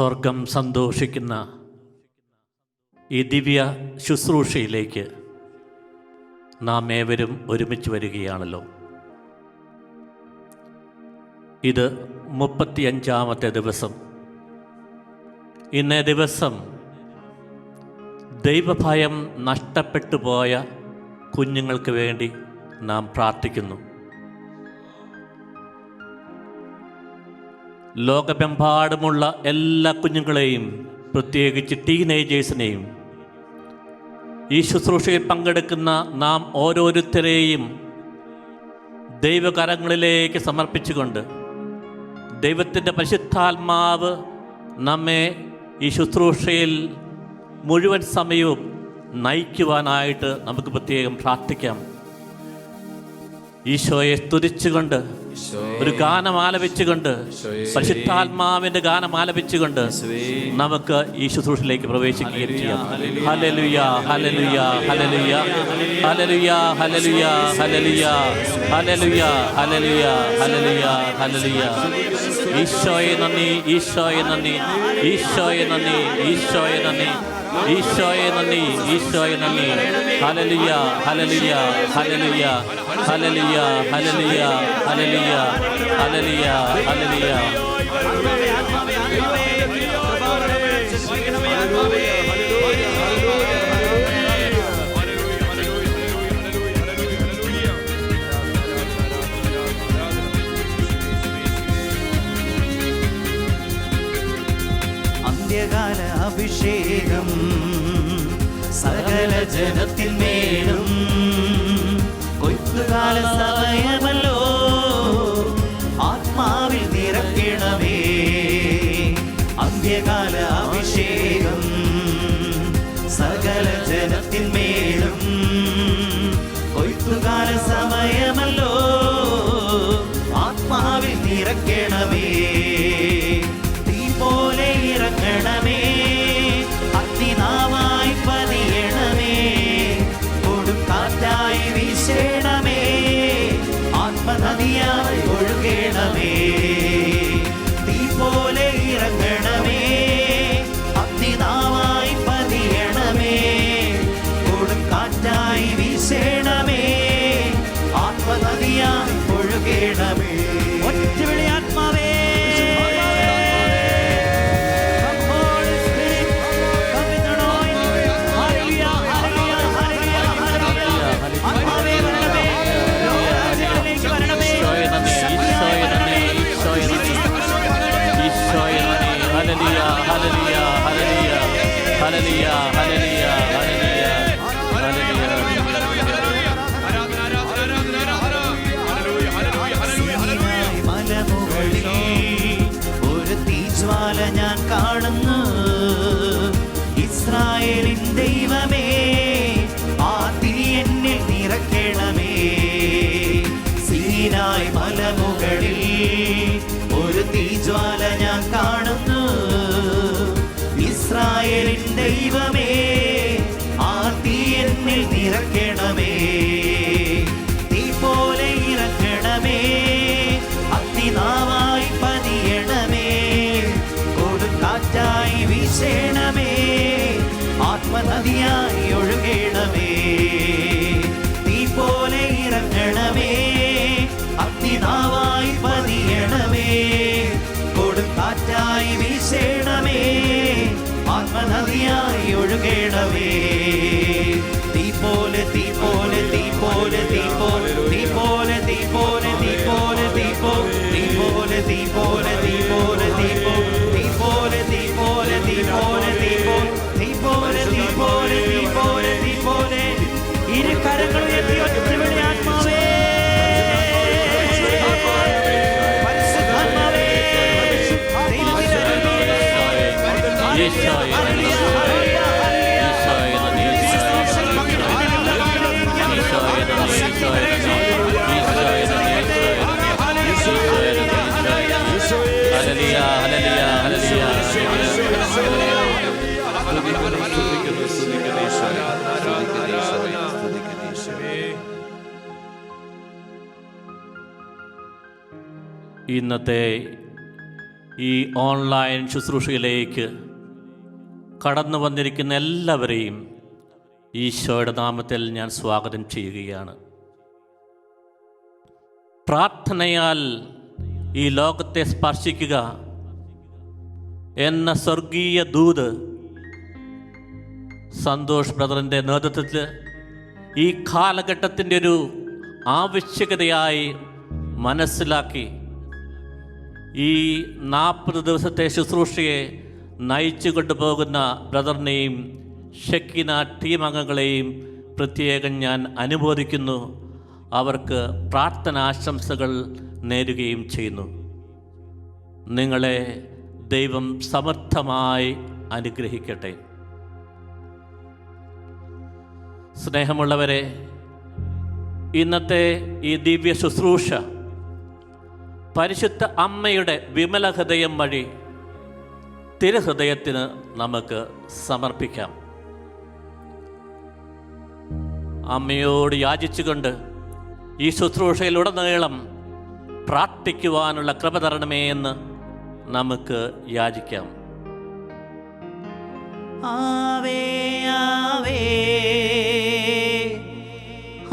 സ്വർഗം സന്തോഷിക്കുന്ന ഈ ദിവ്യ ശുശ്രൂഷയിലേക്ക് നാം ഏവരും ഒരുമിച്ച് വരികയാണല്ലോ. ഇത് 35-ാമത്തെ ദിവസം. ഇന്നേ ദിവസം ദൈവഭയം നഷ്ടപ്പെട്ടു പോയ കുഞ്ഞുങ്ങൾക്ക് വേണ്ടി നാം പ്രാർത്ഥിക്കുന്നു. ലോകമെമ്പാടുമുള്ള എല്ലാ കുഞ്ഞുങ്ങളെയും, പ്രത്യേകിച്ച് ടീനേജേഴ്സിനെയും, ഈ ശുശ്രൂഷയിൽ പങ്കെടുക്കുന്ന നാം ഓരോരുത്തരെയും ദൈവകരങ്ങളിലേക്ക് സമർപ്പിച്ചുകൊണ്ട് ദൈവത്തിൻ്റെ പരിശുദ്ധാത്മാവ് നമ്മെ ഈ ശുശ്രൂഷയിൽ മുഴുവൻ സമയവും നയിക്കുവാനായിട്ട് നമുക്ക് പ്രത്യേകം പ്രാർത്ഥിക്കാം. ഈശോയെ സ്തുതിച്ചുകൊണ്ട് ഒരു ഗാനം ആലപിച്ചുകൊണ്ട്, പരിശുദ്ധാത്മാവിന്റെ ഗാനം ആലപിച്ചുകൊണ്ട് നമുക്ക് ഈ ശുശ്രൂഷയിലേക്ക് പ്രവേശിക്കുകയും ചെയ്യാം. ഹല്ലേലൂയ, ഹല്ലേലൂയ, ഹല്ലേലൂയ, ഹല്ലേലൂയ, ഹല്ലേലൂയ, ഹല്ലേലൂയ, ഹല്ലേലൂയ, ഹല്ലേലൂയ, ഹല്ലേലൂയ, ഹല്ലേലൂയ. ഈശോയെ നന്ദി, ഈശോയെ നന്ദി, ഈശോയെ നന്ദി, ഈശോയെ നന്ദി, ഈശോയെ നന്ദി, ഈശോയെ നന്ദി. ഹല്ലേലൂയ, ഹല്ലേലൂയ, ഹല്ലേലൂയ, ഹല്ലേലൂയ, ഹല്ലേലൂയ, ഹല്ലേലൂയ, ഹല്ലേലൂയ, ഹല്ലേലൂയ. അന്ത്യകാല അഭിഷേകം സകല ജനത്തിന്മേലും, കൊയ്ത്തുകാല സമയമല്ലോ, ആത്മാവിൽ നിറയ്ക്കണമേ. അന്ത്യകാല അഭിഷേകം സകല ജനത്തിന്മേലും, കൊയ്ത്തുകാല സമയമല്ലോ, ആത്മാവിൽ നിറയ്ക്കണമേ. തീ പോലെ ഇറങ്ങണമേ, അഗ്നിനാവായി പതിയണമേ, കൊടുങ്കാറ്റായി വീശണമേ, ആത്മനദിയായി ഒഴുകണമേ. തീ പോലെ ഇറങ്ങണമേ, അഗ്നിനാവായി പതിയണമേ, കൊടുങ്കാറ്റായി വീശണമേ, ആത്മനദിയായി ഒഴുകണമേ. ഒറ്റവിളി ആത്മാവേ, ഒരു തീജ്വാല ഞാൻ കാണുന്നു. ഇസ്രായേലിൻ ദൈവമേ, ആ തീ എന്നിൽ നിറയ്ക്കണമേ. സീനായ് മലമുകളിൽ ഒരു തീജ്വാല ഞാൻ കാണുന്നു. ഇസ്രായേലിൻ ദൈവമേ, ആ തീ എന്നിൽ നിറയ്ക്കണമേ. തീ പോലെ ഇറങ്ങണമേ, അഗ്നിനാവായി പതിയണമേ, കൊടുങ്കാറ്റായി വീശണമേ, ആത്മനദിയായി ഒഴുകണമേ. തീ പോലെ ഇറങ്ങണമേ, അഗ്നിനാവായി പതിയണമേ, കൊടുങ്കാറ്റായി വീശണമേ, ആത്മനദിയായി ഒഴുകണമേ. തീ പോലെ, തീ പോലെ, തീ പോലെ, തീ പോലെ, തീ പോലെ, തീ പോലെ, തീ പോലെ, തീ പോലെ, തീ പോലെ, തീ പോലെ, തീ പോലെ, തീ പോലെ, തീ പോലെ, തീ പോലെ, തീ പോലെ, തീ പോലെ, തീ പോലെ, തീ പോലെ, തീ പോലെ. ഇരു കരങ്ങൾ ഉയർത്തി ഒറ്റവിളി ആത്മാവേ, പരിശുദ്ധാത്മാവേ, ഇന്നത്തെ ഈ ഓൺലൈൻ ശുശ്രൂഷയിലേക്ക് കടന്നു വന്നിരിക്കുന്ന എല്ലാവരെയും ഈശോയുടെ നാമത്തിൽ ഞാൻ സ്വാഗതം ചെയ്യുകയാണ്. പ്രാർത്ഥനയാൽ ഈ ലോകത്തെ സ്പർശിക്കുക എന്ന സ്വർഗീയ ദൂത് സന്തോഷ് ബ്രദറിൻ്റെ നേതൃത്വത്തിൽ ഈ കാലഘട്ടത്തിൻ്റെ ഒരു ആവശ്യകതയായി മനസ്സിലാക്കി ഈ 40 ദിവസത്തെ ശുശ്രൂഷയെ നയിച്ചു കൊണ്ടുപോകുന്ന ബ്രദറിനെയും ഷെക്കിന ടീം അംഗങ്ങളെയും പ്രത്യേകം ഞാൻ അനുമോദിക്കുന്നു. അവർക്ക് പ്രാർത്ഥനാശംസകൾ നേരുകയും ചെയ്യുന്നു. നിങ്ങളെ ദൈവം സമർത്ഥമായി അനുഗ്രഹിക്കട്ടെ. സ്നേഹമുള്ളവരെ, ഇന്നത്തെ ഈ ദിവ്യ ശുശ്രൂഷ പരിശുദ്ധ അമ്മയുടെ വിമല ഹൃദയം വഴി തിരുഹൃദയത്തിന് നമുക്ക് സമർപ്പിക്കാം. അമ്മയോട് യാചിച്ചുകൊണ്ട് ഈ ശുശ്രൂഷയിലുടനീളം പ്രാർത്ഥിക്കുവാനുള്ള കൃപ തരണമേ എന്ന് നമുക്ക് യാചിക്കാം. ആവേ ആവേ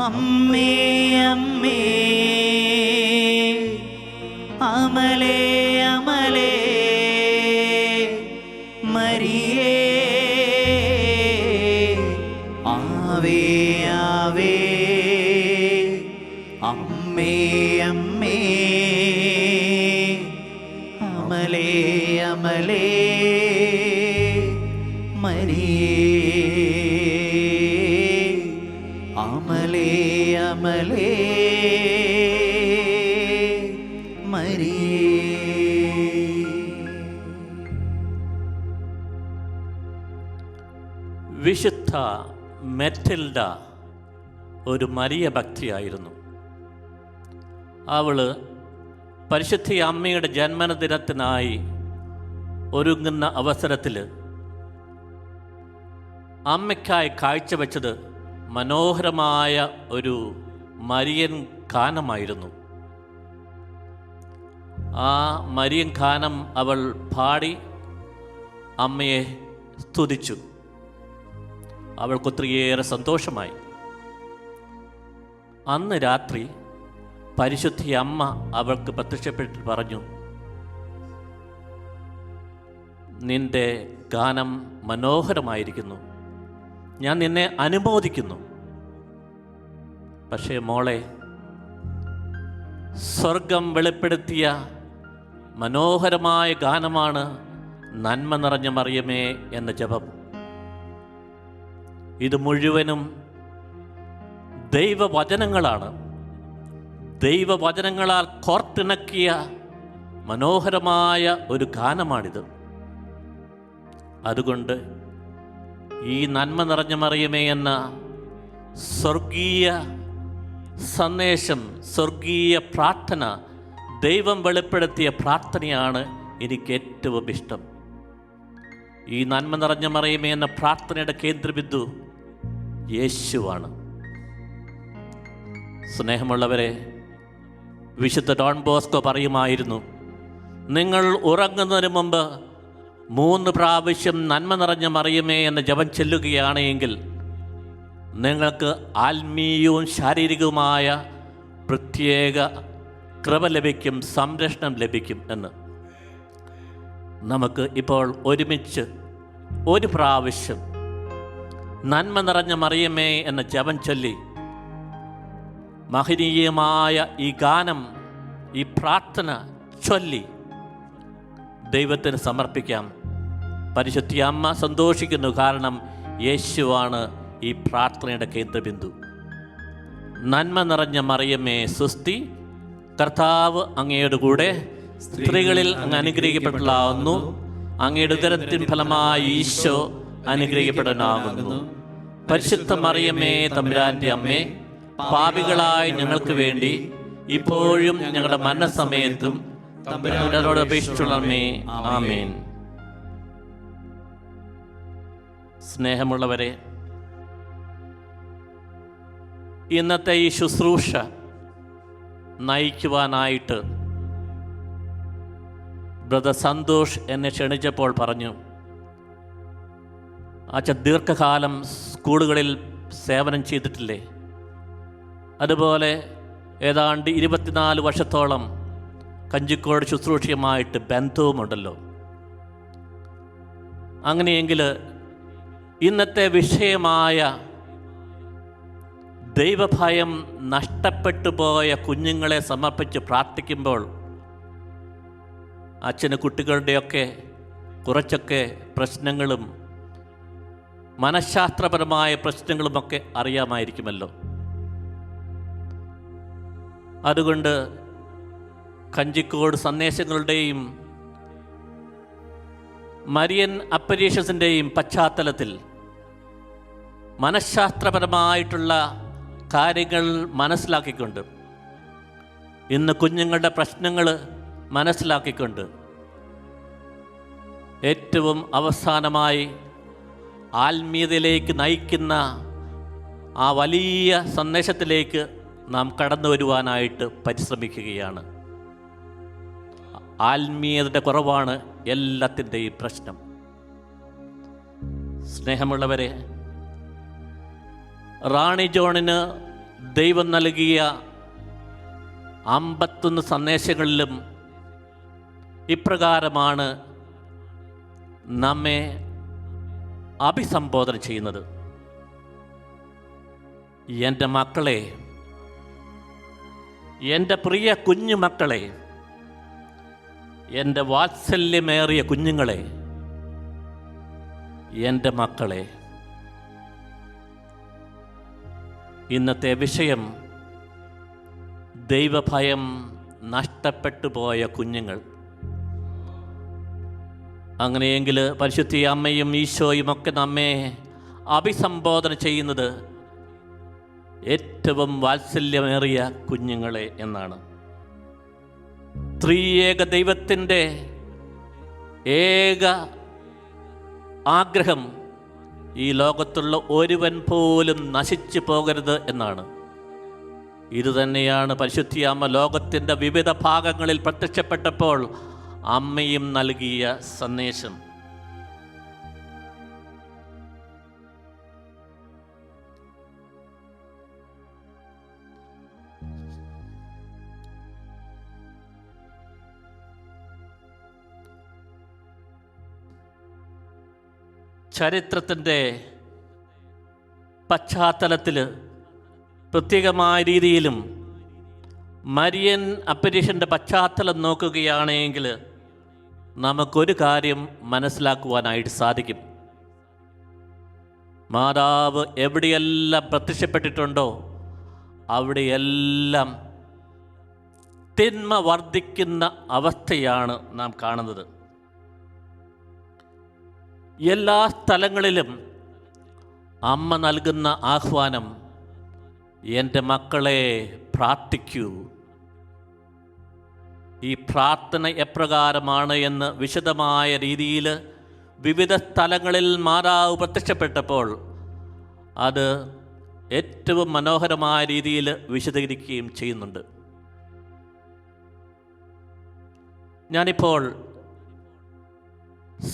അമ്മേ അമ്മേ അമലേ അമലേ മരിയേ ആവേ ആവേ അമ്മേ അമ്മേ അമലേ അമലേ മരിയേ അമലേ അമലേ മരിയേ. വിശുദ്ധ മെറ്റിൽഡ ഒരു മരിയ ഭക്തിയായിരുന്നു. അവൾ പരിശുദ്ധ അമ്മയുടെ ജന്മദിനത്തിനായി ഒരുങ്ങുന്ന അവസരത്തിൽ അമ്മയ്ക്കായി കാഴ്ചവെച്ചത് മനോഹരമായ ഒരു മരിയൻ ഗാനമായിരുന്നു. ആ മരിയൻ ഗാനം അവൾ പാടി അമ്മയെ സ്തുതിച്ചു. അവൾക്കൊത്തിരിയേറെ സന്തോഷമായി. അന്ന് രാത്രി പരിശുദ്ധ അമ്മ അവൾക്ക് പ്രത്യക്ഷപ്പെട്ട് പറഞ്ഞു, നിന്റെ ഗാനം മനോഹരമായിരിക്കുന്നു, ഞാൻ നിന്നെ അനുമോദിക്കുന്നു. പക്ഷേ മോളെ, സ്വർഗം വെളിപ്പെടുത്തിയ മനോഹരമായ ഗാനമാണ് നന്മ നിറഞ്ഞ മറിയമേ എന്ന ജപം. ഇത് മുഴുവനും ദൈവവചനങ്ങളാണ്. ദൈവവചനങ്ങളാൽ കോർത്തിണക്കിയ മനോഹരമായ ഒരു ഗാനമാണിത്. അതുകൊണ്ട് ഈ നന്മ നിറഞ്ഞ മറിയമേ എന്ന സ്വർഗീയ സന്ദേശം, സ്വർഗീയ പ്രാർത്ഥന, ദൈവം വെളിപ്പെടുത്തിയ പ്രാർത്ഥനയാണ് എനിക്ക് ഏറ്റവും ഇഷ്ടം. ഈ നന്മ നിറഞ്ഞ മറിയമേ എന്ന പ്രാർത്ഥനയുടെ കേന്ദ്രബിന്ദു യേശുവാണ്. സ്നേഹമുള്ളവരെ, വിശുദ്ധ ഡോൺ ബോസ്കോ പറയുമായിരുന്നു, നിങ്ങൾ ഉറങ്ങുന്നതിന് മുമ്പ് 3 പ്രാവശ്യം നന്മ നിറഞ്ഞ മറിയമേ എന്ന ജപം ചെല്ലുകയാണെങ്കിൽ നിങ്ങൾക്ക് ആത്മീയവും ശാരീരികവുമായ പ്രത്യേക കൃപ ലഭിക്കും, സംരക്ഷണം ലഭിക്കും എന്ന്. നമുക്ക് ഇപ്പോൾ ഒരുമിച്ച് 1 പ്രാവശ്യം നന്മ നിറഞ്ഞ മറിയമേ എന്ന ജപം ചൊല്ലി മഹനീയമായ ഈ ഗാനം, ഈ പ്രാർത്ഥന ചൊല്ലി ദൈവത്തിന് സമർപ്പിക്കാം. പരിശുദ്ധ അമ്മ സന്തോഷിക്കുന്നു, കാരണം യേശുവാണ് ഈ പ്രാർത്ഥനയുടെ കേന്ദ്രബിന്ദു. നന്മ നിറഞ്ഞ മറിയമേ സ്വസ്തി, കർത്താവ് അങ്ങയുടെ കൂടെ, സ്ത്രീകളിൽ അങ്ങ് അനുഗ്രഹിക്കപ്പെട്ടവളാകുന്നു, അങ്ങയുടെ ഉദരത്തിൻ ഫലമായി ഈശോ അനുഗ്രഹിക്കപ്പെടാനാകുന്നു. പരിശുദ്ധ മറിയമേ തമ്പുരാന്റെ അമ്മേ, പാപികളായ ഞങ്ങൾക്ക് വേണ്ടി ഇപ്പോഴും ഞങ്ങളുടെ മരണസമയത്തും തമ്പുരാനോട് അപേക്ഷിച്ചുള്ളമേ. ആമേൻ. സ്നേഹമുള്ളവരെ, ഇന്നത്തെ ഈ ശുശ്രൂഷ നയിക്കുവാനായിട്ട് ബ്രദർ സന്തോഷ് എന്നെ ക്ഷണിച്ചപ്പോൾ പറഞ്ഞു, അച്ഛൻ ദീർഘകാലം സ്കൂളുകളിൽ സേവനം ചെയ്തിട്ടില്ലേ, അതുപോലെ ഏതാണ്ട് 24 വർഷത്തോളം കഞ്ചിക്കോട് ശുശ്രൂഷയുമായിട്ട് ബന്ധവുമുണ്ടല്ലോ. അങ്ങനെയെങ്കിൽ ഇന്നത്തെ വിഷയമായ ദൈവഭയം നഷ്ടപ്പെട്ടു പോയ കുഞ്ഞുങ്ങളെ സമർപ്പിച്ച് പ്രാർത്ഥിക്കുമ്പോൾ അച്ഛന് കുട്ടികളുടെയൊക്കെ കുറച്ചൊക്കെ പ്രശ്നങ്ങളും മനഃശാസ്ത്രപരമായ പ്രശ്നങ്ങളുമൊക്കെ അറിയാമായിരിക്കുമല്ലോ. അതുകൊണ്ട് കഞ്ചിക്കോട് സന്ദേശങ്ങളുടെയും മരിയൻ അപ്പരീഷസിൻ്റെയും പശ്ചാത്തലത്തിൽ മനഃശാസ്ത്രപരമായിട്ടുള്ള കാര്യങ്ങൾ മനസ്സിലാക്കിക്കൊണ്ട്, ഇന്ന് കുഞ്ഞുങ്ങളുടെ പ്രശ്നങ്ങൾ മനസ്സിലാക്കിക്കൊണ്ട്, ഏറ്റവും അവസാനമായി ആത്മീയതയിലേക്ക് നയിക്കുന്ന ആ വലിയ സന്ദേശത്തിലേക്ക് നാം കടന്നു വരുവാനായിട്ട് പരിശ്രമിക്കുകയാണ്. ആത്മീയതയുടെ കുറവാണ് എല്ലാത്തിൻ്റെയും പ്രശ്നം. സ്നേഹമുള്ളവരെ, റാണി ജോണിന് ദൈവം നൽകിയ 51 സന്ദേശങ്ങളിലും ഇപ്രകാരമാണ് നമ്മെ അഭിസംബോധന ചെയ്യുന്നത്: എൻ്റെ മക്കളെ, എൻ്റെ പ്രിയ കുഞ്ഞു മക്കളെ, എൻ്റെ വാത്സല്യമേറിയ കുഞ്ഞുങ്ങളെ, എൻ്റെ മക്കളെ. ഇന്നത്തെ വിഷയം ദൈവഭയം നഷ്ടപ്പെട്ടു പോയ കുഞ്ഞുങ്ങൾ. അങ്ങനെയെങ്കിൽ പരിശുദ്ധ അമ്മയും ഈശോയും ഒക്കെ നമ്മെ അഭിസംബോധന ചെയ്യുന്നത് ഏറ്റവും വാത്സല്യമേറിയ കുഞ്ഞുങ്ങളെ എന്നാണ്. ത്രിയേക ദൈവത്തിൻ്റെ ഏക ആഗ്രഹം ഈ ലോകത്തുള്ള ഒരുവൻ പോലും നശിച്ചു പോകരുത് എന്നാണ്. ഇതുതന്നെയാണ് പരിശുദ്ധ അമ്മ ലോകത്തിൻ്റെ വിവിധ ഭാഗങ്ങളിൽ പ്രത്യക്ഷപ്പെട്ടപ്പോൾ അമ്മയും നൽകിയ സന്ദേശം. ചരിത്രത്തിൻ്റെ പശ്ചാത്തലത്തിൽ പ്രത്യേകമായ രീതിയിലും മരിയൻ അപ്പരീഷൻ്റെ പശ്ചാത്തലം നോക്കുകയാണെങ്കിൽ നമുക്കൊരു കാര്യം മനസ്സിലാക്കുവാനായിട്ട് സാധിക്കും. മാതാവ് എവിടെയെല്ലാം പ്രത്യക്ഷപ്പെട്ടിട്ടുണ്ടോ അവിടെയെല്ലാം തിന്മ വർദ്ധിക്കുന്ന അവസ്ഥയാണ് നാം കാണുന്നത്. എല്ലാ സ്ഥലങ്ങളിലും അമ്മ നൽകുന്ന ആഹ്വാനം, എൻ്റെ മക്കളെ പ്രാർത്ഥിക്കൂ. ഈ പ്രാർത്ഥന എപ്രകാരമാണ് എന്ന് വിശദമായ രീതിയിൽ വിവിധ സ്ഥലങ്ങളിൽ മാതാവ് പ്രത്യക്ഷപ്പെട്ടപ്പോൾ അത് ഏറ്റവും മനോഹരമായ രീതിയിൽ വിശദീകരിക്കുകയും ചെയ്യുന്നുണ്ട്. ഞാനിപ്പോൾ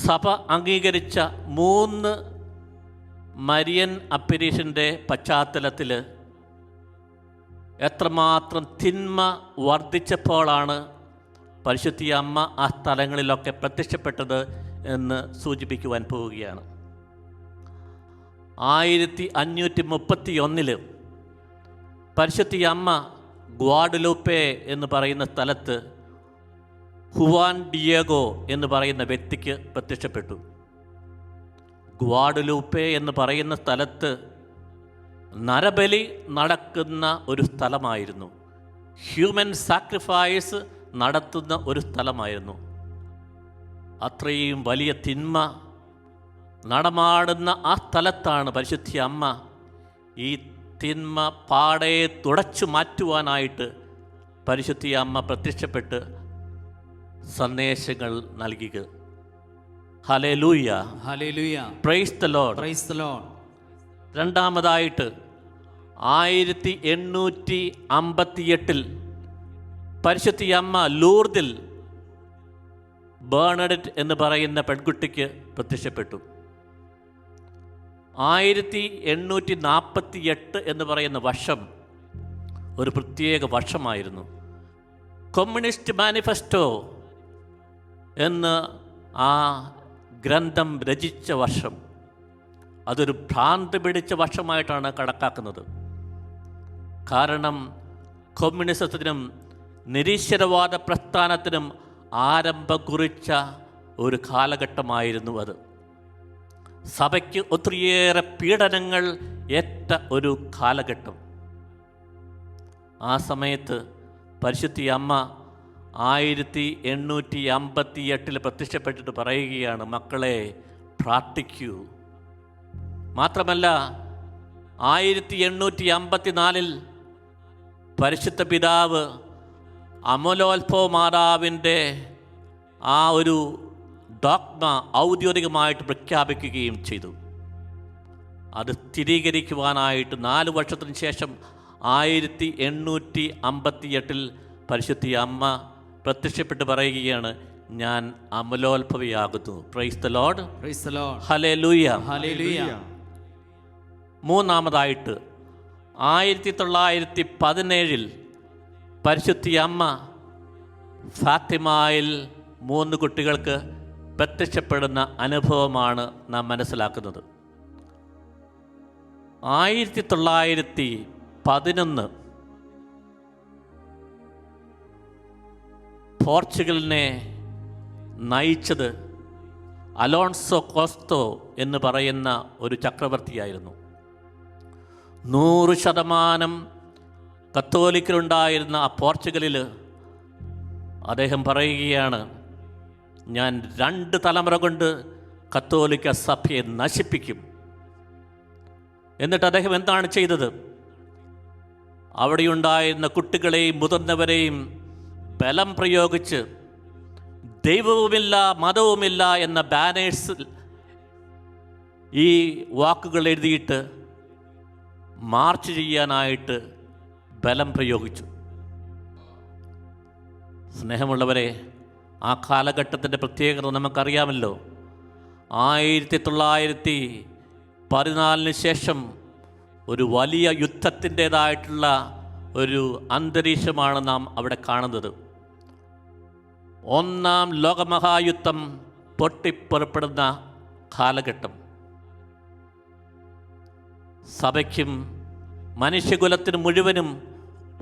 സഭ അംഗീകരിച്ച 3 മരിയൻ അപ്പരീഷൻ്റെ പശ്ചാത്തലത്തിൽ എത്രമാത്രം തിന്മ വർദ്ധിച്ചപ്പോഴാണ് പരിശുദ്ധ അമ്മ ആ സ്ഥലങ്ങളിലൊക്കെ പ്രത്യക്ഷപ്പെട്ടത് എന്ന് സൂചിപ്പിക്കുവാൻ പോവുകയാണ്. 1531 പരിശുദ്ധ അമ്മ ഗ്വാഡലൂപ്പെ എന്ന് പറയുന്ന സ്ഥലത്ത് ഹുവാൻ ഡിയേഗോ എന്ന് പറയുന്ന വ്യക്തിക്ക് പ്രത്യക്ഷപ്പെട്ടു. ഗ്വാഡലൂപ്പെ എന്ന് പറയുന്ന സ്ഥലത്ത് നരബലി നടക്കുന്ന ഒരു സ്ഥലമായിരുന്നു. ഹ്യൂമൻ സാക്രിഫൈസ് നടത്തുന്ന ഒരു സ്ഥലമായിരുന്നു. അത്രയും വലിയ തിന്മ നടമാടുന്ന ആ സ്ഥലത്താണ് പരിശുദ്ധ അമ്മ ഈ തിന്മ പാടെ തുടച്ചു മാറ്റുവാനായിട്ട് പരിശുദ്ധ അമ്മ പ്രത്യക്ഷപ്പെട്ട് സന്ദേശങ്ങൾ നൽകുക. Hallelujah, hallelujah, price the lord, praise the Lord. രണ്ടാമതായിട്ട് 1858 പരിശുദ്ധ അമ്മ ലൂർദിൽ ബേർണഡിറ്റ് എന്ന് പറയുന്ന പെൺകുട്ടിക്ക് പ്രത്യക്ഷപ്പെട്ടു. 1848 എന്ന് പറയുന്ന വർഷം ഒരു പ്രത്യേക വർഷമായിരുന്നു. കമ്മ്യൂണിസ്റ്റ് മാനിഫെസ്റ്റോ എന്ന് ആ ഗ്രന്ഥം രചിച്ച വർഷം, അതൊരു ഭ്രാന്ത് പിടിച്ച വർഷമായിട്ടാണ് കണക്കാക്കുന്നത്. കാരണം കമ്മ്യൂണിസത്തിനും നിരീശ്വരവാദ പ്രസ്ഥാനത്തിനും ആരംഭം കുറിച്ച ഒരു കാലഘട്ടമായിരുന്നു അത്. സഭയ്ക്ക് ഒത്തിരിയേറെ പീഡനങ്ങൾ ഏറ്റ ഒരു കാലഘട്ടം. ആ സമയത്ത് പരിശുദ്ധി അമ്മ 1858 പ്രത്യക്ഷപ്പെട്ടിട്ട് പറയുകയാണ്, മക്കളെ പ്രാർത്ഥിക്കൂ. മാത്രമല്ല 1854 പരിശുദ്ധ പിതാവ് അമലോത്ഭവ മാതാവിൻ്റെ ആ ഒരു ഡോഗ്മ ഔദ്യോഗികമായിട്ട് പ്രഖ്യാപിക്കുകയും ചെയ്തു. അത് സ്ഥിരീകരിക്കുവാനായിട്ട് 4 വർഷത്തിന് ശേഷം 1858 പരിശുദ്ധി അമ്മ പ്രത്യക്ഷപ്പെട്ട് പറയുകയാണ്, ഞാൻ അമലോത്ഭവയാകുന്നു. Praise the lord, praise the lord, ഹല്ലേലൂയ, ഹല്ലേലൂയ. മൂന്നാമതായിട്ട് 1917 പരിശുദ്ധി അമ്മ ഫാത്തിമയിൽ 3 കുട്ടികൾക്ക് പ്രത്യക്ഷപ്പെടുന്ന അനുഭവമാണ് നാം മനസ്സിലാക്കുന്നത്. 1911 പോർച്ചുഗലിനെ നയിച്ചത് അലോൺസോ കോസ്തോ എന്ന് പറയുന്ന ഒരു ചക്രവർത്തിയായിരുന്നു. 100% കത്തോലിക്കരുണ്ടായിരുന്ന ആ പോർച്ചുഗലിൽ അദ്ദേഹം പറയുകയാണ്, ഞാൻ 2 തലമുറ കൊണ്ട് കത്തോലിക്ക സഭയെ നശിപ്പിക്കും. എന്നിട്ട് അദ്ദേഹം എന്താണ് ചെയ്തത്? അവിടെയുണ്ടായിരുന്ന കുട്ടികളെയും മുതിർന്നവരെയും ബലം പ്രയോഗിച്ച് ദൈവവുമില്ല മതവുമില്ല എന്ന ബാനേഴ്സിൽ ഈ വാക്കുകൾ എഴുതിയിട്ട് മാർച്ച് ചെയ്യാനായിട്ട് ബലം പ്രയോഗിച്ചു. സ്നേഹമുള്ളവരെ, ആ കാലഘട്ടത്തിൻ്റെ പ്രത്യേകത നമുക്കറിയാമല്ലോ. 1914 ശേഷം ഒരു വലിയ യുദ്ധത്തിൻ്റേതായിട്ടുള്ള ഒരു അന്തരീക്ഷമാണ് നാം അവിടെ കാണുന്നത്. 1-ാം ലോകമഹായുദ്ധം പൊട്ടിപ്പുറപ്പെടുന്ന കാലഘട്ടം. സഭയ്ക്കും മനുഷ്യകുലത്തിന് മുഴുവനും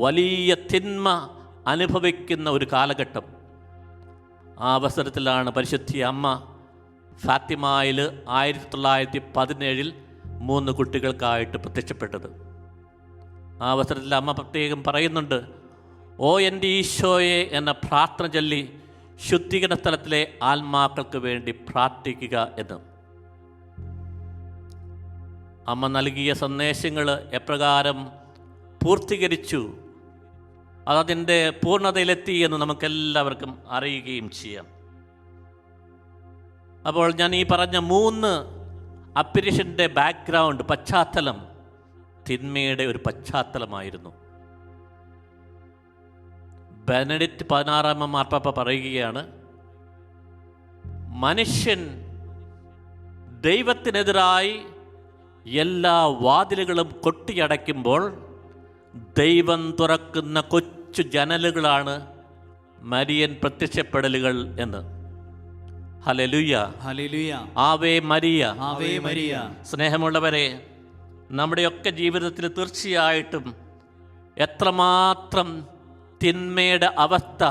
വലിയ തിന്മ അനുഭവിക്കുന്ന ഒരു കാലഘട്ടം. ആ അവസരത്തിലാണ് പരിശുദ്ധി അമ്മ ഫാത്തിമയിൽ 1917 3 കുട്ടികൾക്കായിട്ട് പ്രത്യക്ഷപ്പെട്ടത്. ആ അവസരത്തിൽ അമ്മ പ്രത്യേകം പറയുന്നുണ്ട്, ഓ എൻ്റെ ഈശോയെ എന്ന പ്രാർത്ഥന ചൊല്ലി ശുദ്ധീകരണ സ്ഥലത്തിലെ ആത്മാക്കൾക്ക് വേണ്ടി പ്രാർത്ഥിക്കുക എന്ന്. അമ്മ നൽകിയ സന്ദേശങ്ങൾ എപ്രകാരം പൂർത്തീകരിച്ചു, അതതിൻ്റെ പൂർണ്ണതയിലെത്തി എന്ന് നമുക്കെല്ലാവർക്കും അറിയുകയും ചെയ്യാം. അപ്പോൾ ഞാൻ ഈ പറഞ്ഞ 3 അപ്പിരിഷൻ്റെ ബാക്ക്ഗ്രൗണ്ട്, പശ്ചാത്തലം തിന്മയുടെ ഒരു പശ്ചാത്തലമായിരുന്നു. ബെനഡിക്റ്റ് 16 മാർപ്പാപ്പ പറയുകയാണ്, മനുഷ്യൻ ദൈവത്തിനെതിരായി എല്ലാ വാതിലുകളും കൊട്ടിയടയ്ക്കുമ്പോൾ ദൈവം തുറക്കുന്ന കൊച്ചു ജനലുകളാണ് മരിയൻ പ്രത്യക്ഷപ്പെടലുകൾ എന്ന്. Hallelujah, hallelujah, Ave Maria, Ave Maria. സ്നേഹമുള്ളവരെ, നമ്മുടെയൊക്കെ ജീവിതത്തിൽ തീർച്ചയായിട്ടും എത്രമാത്രം തിന്മയുടെ അവസ്ഥ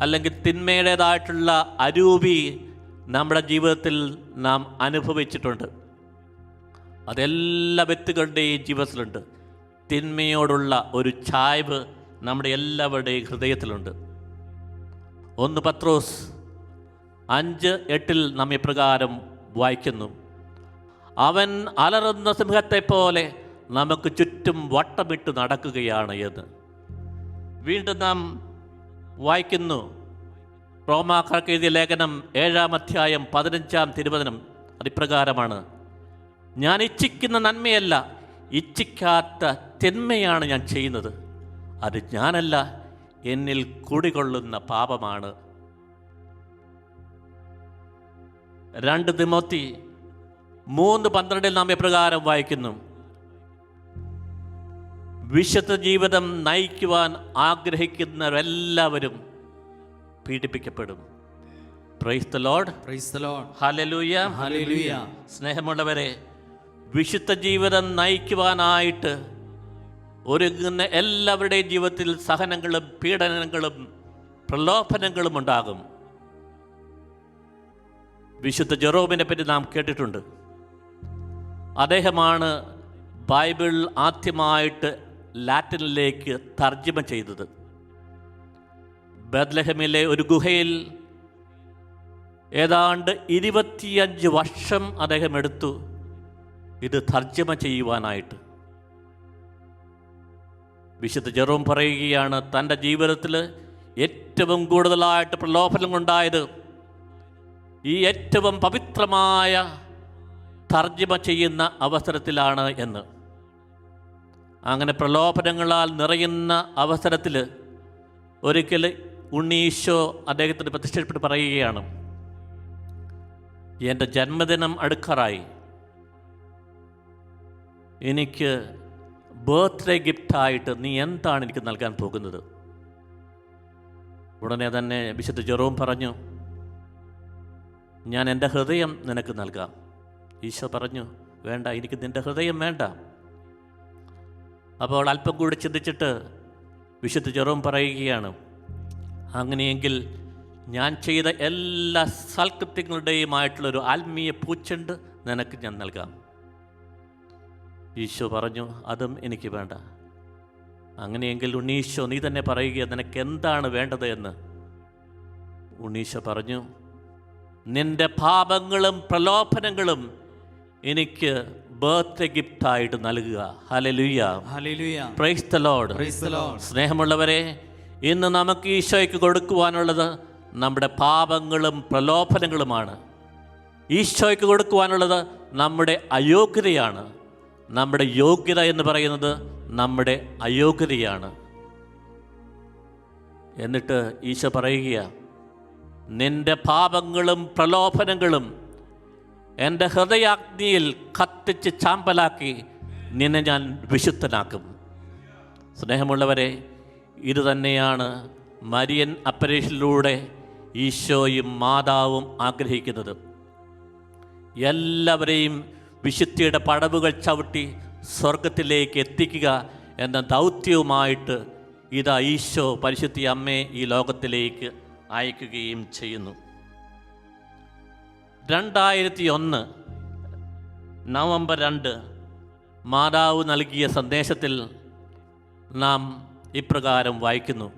അല്ലെങ്കിൽ തിന്മയുടേതായിട്ടുള്ള അരൂപി നമ്മുടെ ജീവിതത്തിൽ നാം അനുഭവിച്ചിട്ടുണ്ട്. അതെല്ലാ വ്യക്തികളുടെയും ജീവിതത്തിലുണ്ട്. തിന്മയോടുള്ള ഒരു ചായ്വ് നമ്മുടെ എല്ലാവരുടെയും ഹൃദയത്തിലുണ്ട്. 1 പത്രോസ് 5:8 നാം ഇപ്രകാരം വായിക്കുന്നു, അവൻ അലറുന്ന സിംഹത്തെ പോലെ നമുക്ക് ചുറ്റും വട്ടമിട്ട് നടക്കുകയാണ് എന്ന്. വീണ്ടും നാം വായിക്കുന്നു, റോമാക്കാർക്ക് എഴുതിയ ലേഖനം 7-ാം അധ്യായം 15-ാം തിരുവചനം അതിപ്രകാരമാണ്, ഞാൻ ഇച്ഛിക്കുന്ന നന്മയല്ല, ഇച്ഛിക്കാത്ത തിന്മയാണ് ഞാൻ ചെയ്യുന്നത്. അത് ഞാനല്ല, എന്നിൽ കുടികൊള്ളുന്ന പാപമാണ്. 2 തിമോത്തി 3:12 നാം എപ്രകാരം വായിക്കുന്നു: വിശുദ്ധ ജീവിതം നയിക്കുവാൻ ആഗ്രഹിക്കുന്നവരെല്ലാവരും പീഡിപ്പിക്കപ്പെടും. Praise the lord. Praise the lord. ഹല്ലേലൂയ. ഹല്ലേലൂയ. സ്നേഹമുള്ളവരെ, വിശുദ്ധ ജീവിതം നയിക്കുവാനായിട്ട് ഒരുങ്ങുന്ന എല്ലാവരുടെയും ജീവിതത്തിൽ സഹനങ്ങളും പീഡനങ്ങളും പ്രലോഭനങ്ങളും ഉണ്ടാകും. വിശുദ്ധ ജെറോമിനെ പറ്റി നാം കേട്ടിട്ടുണ്ട്. അദ്ദേഹമാണ് ബൈബിൾ ആദ്യമായിട്ട് ലാറ്റിനിലേക്ക് തർജ്ജമ ചെയ്തത്. ബത്ലഹേമിലെ ഒരു ഗുഹയിൽ ഏതാണ്ട് 25 വർഷം അദ്ദേഹം എടുത്തു ഇത് തർജ്ജമ ചെയ്യുവാനായിട്ട്. വിശുദ്ധ ജെറോം പറയുകയാണ്, തൻ്റെ ജീവിതത്തിൽ ഏറ്റവും കൂടുതലായിട്ട് പ്രലോഭനം ഉണ്ടായത് ഈ ഏറ്റവും പവിത്രമായ തർജ്ജമ ചെയ്യുന്ന അവസരത്തിലാണ് എന്ന്. അങ്ങനെ പ്രലോഭനങ്ങളാൽ നിറയുന്ന അവസരത്തിൽ ഒരിക്കൽ ഉണ്ണീശോ അദ്ദേഹത്തിന് പ്രത്യക്ഷപ്പെട്ട് പറയുകയാണ്, എൻ്റെ ജന്മദിനം അടുക്കാറായി, എനിക്ക് ബർത്ത്ഡേ ഗിഫ്റ്റായിട്ട് നീ എന്താണ് എനിക്ക് നൽകാൻ പോകുന്നത്? ഉടനെ തന്നെ വിശുദ്ധ ജെറോം പറഞ്ഞു, ഞാൻ എൻ്റെ ഹൃദയം നിനക്ക് നൽകാം. ഈശോ പറഞ്ഞു, വേണ്ട, എനിക്ക് നിൻ്റെ ഹൃദയം വേണ്ട. അപ്പോൾ അല്പം കൂടി ചിന്തിച്ചിട്ട് വിശുദ്ധ ജെറോം പറയുകയാണ്, അങ്ങനെയെങ്കിൽ ഞാൻ ചെയ്ത എല്ലാ സൽകൃത്യങ്ങളുടെയുമായിട്ടുള്ളൊരു ആത്മീയ പൂച്ചെണ്ട് നിനക്ക് ഞാൻ നൽകാം. ഈശോ പറഞ്ഞു, അതും എനിക്ക് വേണ്ട. അങ്ങനെയെങ്കിൽ ഉണ്ണീശോ നീ തന്നെ പറയുക, നിനക്ക് എന്താണ് വേണ്ടത് എന്ന്. ഉണ്ണീശോ പറഞ്ഞു, നിന്റെ പാപങ്ങളും പ്രലോഭനങ്ങളും എനിക്ക് ബർത്ത്ഡേ ഗിഫ്റ്റായിട്ട് നൽകുക. Hallelujah. Hallelujah. Price the lord. Praise the Lord. സ്നേഹമുള്ളവരെ, ഇന്ന് നമുക്ക് ഈശോയ്ക്ക് കൊടുക്കുവാനുള്ളത് നമ്മുടെ പാപങ്ങളും പ്രലോഭനങ്ങളുമാണ്. ഈശോയ്ക്ക് കൊടുക്കുവാനുള്ളത് നമ്മുടെ അയോഗ്യതയാണ്. നമ്മുടെ യോഗ്യത എന്ന് പറയുന്നത് നമ്മുടെ അയോഗ്യതയാണ്. എന്നിട്ട് ഈശോ പറയുക, നിന്റെ പാപങ്ങളും പ്രലോഭനങ്ങളും എൻ്റെ ഹൃദയാഗ്നിയിൽ കത്തിച്ച് ചാമ്പലാക്കി നിന്നെ ഞാൻ വിശുദ്ധനാക്കും. സ്നേഹമുള്ളവരെ, ഇത് തന്നെയാണ് മരിയൻ അപ്പരേഷനിലൂടെ ഈശോയും മാതാവും ആഗ്രഹിക്കുന്നത്. എല്ലാവരെയും വിശുദ്ധിയുടെ പടവുകൾ ചവിട്ടി സ്വർഗത്തിലേക്ക് എത്തിക്കുക എന്ന ദൗത്യവുമായിട്ട് ഇതാ ഈശോ പരിശുദ്ധ അമ്മയെ ഈ ലോകത്തിലേക്ക് അയക്കുകയും ചെയ്യുന്നു. 2001 നവംബർ 2 മാതാവ് നൽകിയ സന്ദേശത്തിൽ നാം ഇപ്രകാരം വായിക്കുന്നു: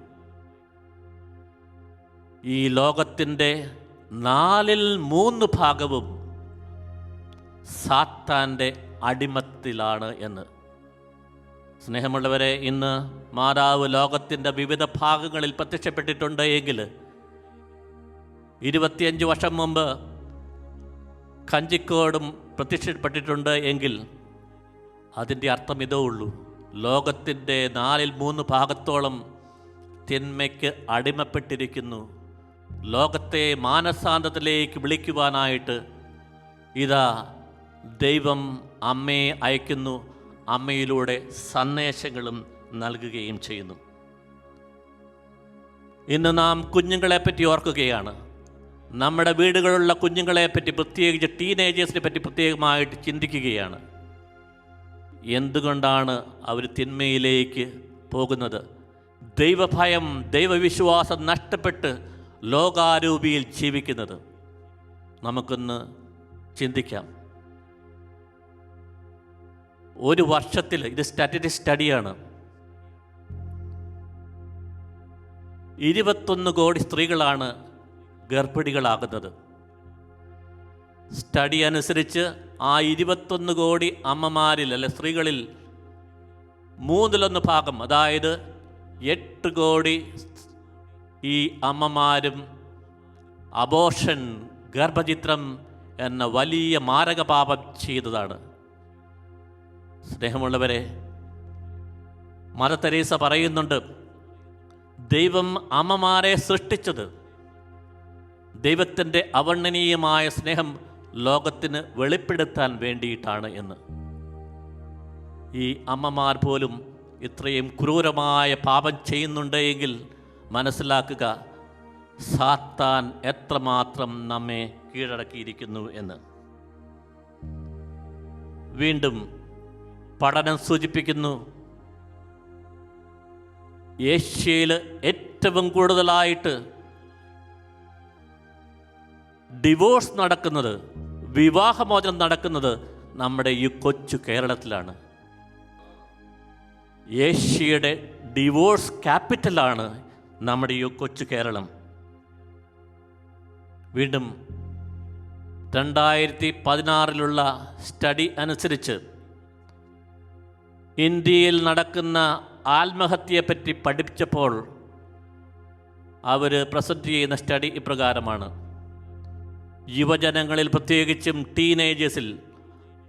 ഈ ലോകത്തിൻ്റെ 3/4 സാത്താൻ്റെ അടിമത്തിലാണ് എന്ന്. സ്നേഹമുള്ളവരെ, ഇന്ന് മാതാവ് ലോകത്തിൻ്റെ വിവിധ ഭാഗങ്ങളിൽ പ്രത്യക്ഷപ്പെട്ടിട്ടുണ്ട് എങ്കിൽ 25 വർഷം മുമ്പ് കഞ്ചിക്കോടും പ്രത്യക്ഷപ്പെട്ടിട്ടുണ്ട് എങ്കിൽ അതിൻ്റെ അർത്ഥം ഇതേ ഉള്ളൂ: ലോകത്തിൻ്റെ 3/4 തിന്മയ്ക്ക് അടിമപ്പെട്ടിരിക്കുന്നു. ലോകത്തെ മാനസാന്തത്തിലേക്ക് വിളിക്കുവാനായിട്ട് ഇതാ ദൈവം അമ്മയെ അയക്കുന്നു. അമ്മയിലൂടെ സന്ദേശങ്ങളും നൽകുകയും ചെയ്യുന്നു. ഇന്ന് നാം കുഞ്ഞുങ്ങളെപ്പറ്റി ഓർക്കുകയാണ്. നമ്മുടെ വീടുകളിലുള്ള കുഞ്ഞുങ്ങളെപ്പറ്റി, പ്രത്യേകിച്ച് ടീനേജേഴ്സിനെ പറ്റി പ്രത്യേകമായിട്ട് ചിന്തിക്കുകയാണ്. എന്തുകൊണ്ടാണ് അവർ തിന്മയിലേക്ക് പോകുന്നത്? ദൈവഭയം, ദൈവവിശ്വാസം നഷ്ടപ്പെട്ട് ലോകാരൂപിയിൽ ജീവിക്കുന്നത്. നമുക്കൊന്ന് ചിന്തിക്കാം. ഒരു വർഷത്തിൽ, ഇത് സ്റ്റാറ്റിസ്റ്റിക് സ്റ്റഡിയാണ്, 21 കോടി സ്ത്രീകളാണ് ഗർഭിണികളാകുന്നത്. സ്റ്റഡി അനുസരിച്ച് ആ 21 കോടി അമ്മമാരിൽ അല്ലെ സ്ത്രീകളിൽ 1/3 അതായത് 8 കോടി ഈ അമ്മമാരും അബോർഷൻ, ഗർഭചിത്രം എന്ന വലിയ മാരകപാപം ചെയ്തതാണ്. സ്നേഹമുള്ളവരെ, മദർ തെരേസ പറയുന്നുണ്ട്, ദൈവം അമ്മമാരെ സൃഷ്ടിച്ചത് ദൈവത്തിൻ്റെ അവർണ്ണനീയമായ സ്നേഹം ലോകത്തിന് വെളിപ്പെടുത്താൻ വേണ്ടിയിട്ടാണ് എന്ന്. ഈ അമ്മമാർ പോലും ഇത്രയും ക്രൂരമായ പാപം ചെയ്യുന്നുണ്ടെങ്കിൽ മനസ്സിലാക്കുക, സാത്താൻ എത്രമാത്രം നമ്മെ കീഴടക്കിയിരിക്കുന്നു എന്ന്. വീണ്ടും പഠനം സൂചിപ്പിക്കുന്നു, ഏഷ്യയിൽ ഏറ്റവും കൂടുതലായിട്ട് ഡിവോഴ്സ് നടക്കുന്നത്, വിവാഹമോചനം നടക്കുന്നത് നമ്മുടെ ഈ കൊച്ചു കേരളത്തിലാണ്. ഏഷ്യയുടെ ഡിവോഴ്സ് ക്യാപിറ്റലാണ് നമ്മുടെ ഈ കൊച്ചു കേരളം. വീണ്ടും 2016 സ്റ്റഡി അനുസരിച്ച് ഇന്ത്യയിൽ നടക്കുന്ന ആത്മഹത്യയെപ്പറ്റി പഠിച്ചപ്പോൾ അവർ പ്രസൻറ്റ് ചെയ്യുന്ന സ്റ്റഡി ഇപ്രകാരമാണ്. യുവജനങ്ങളിൽ, പ്രത്യേകിച്ചും ടീനേജേഴ്സിൽ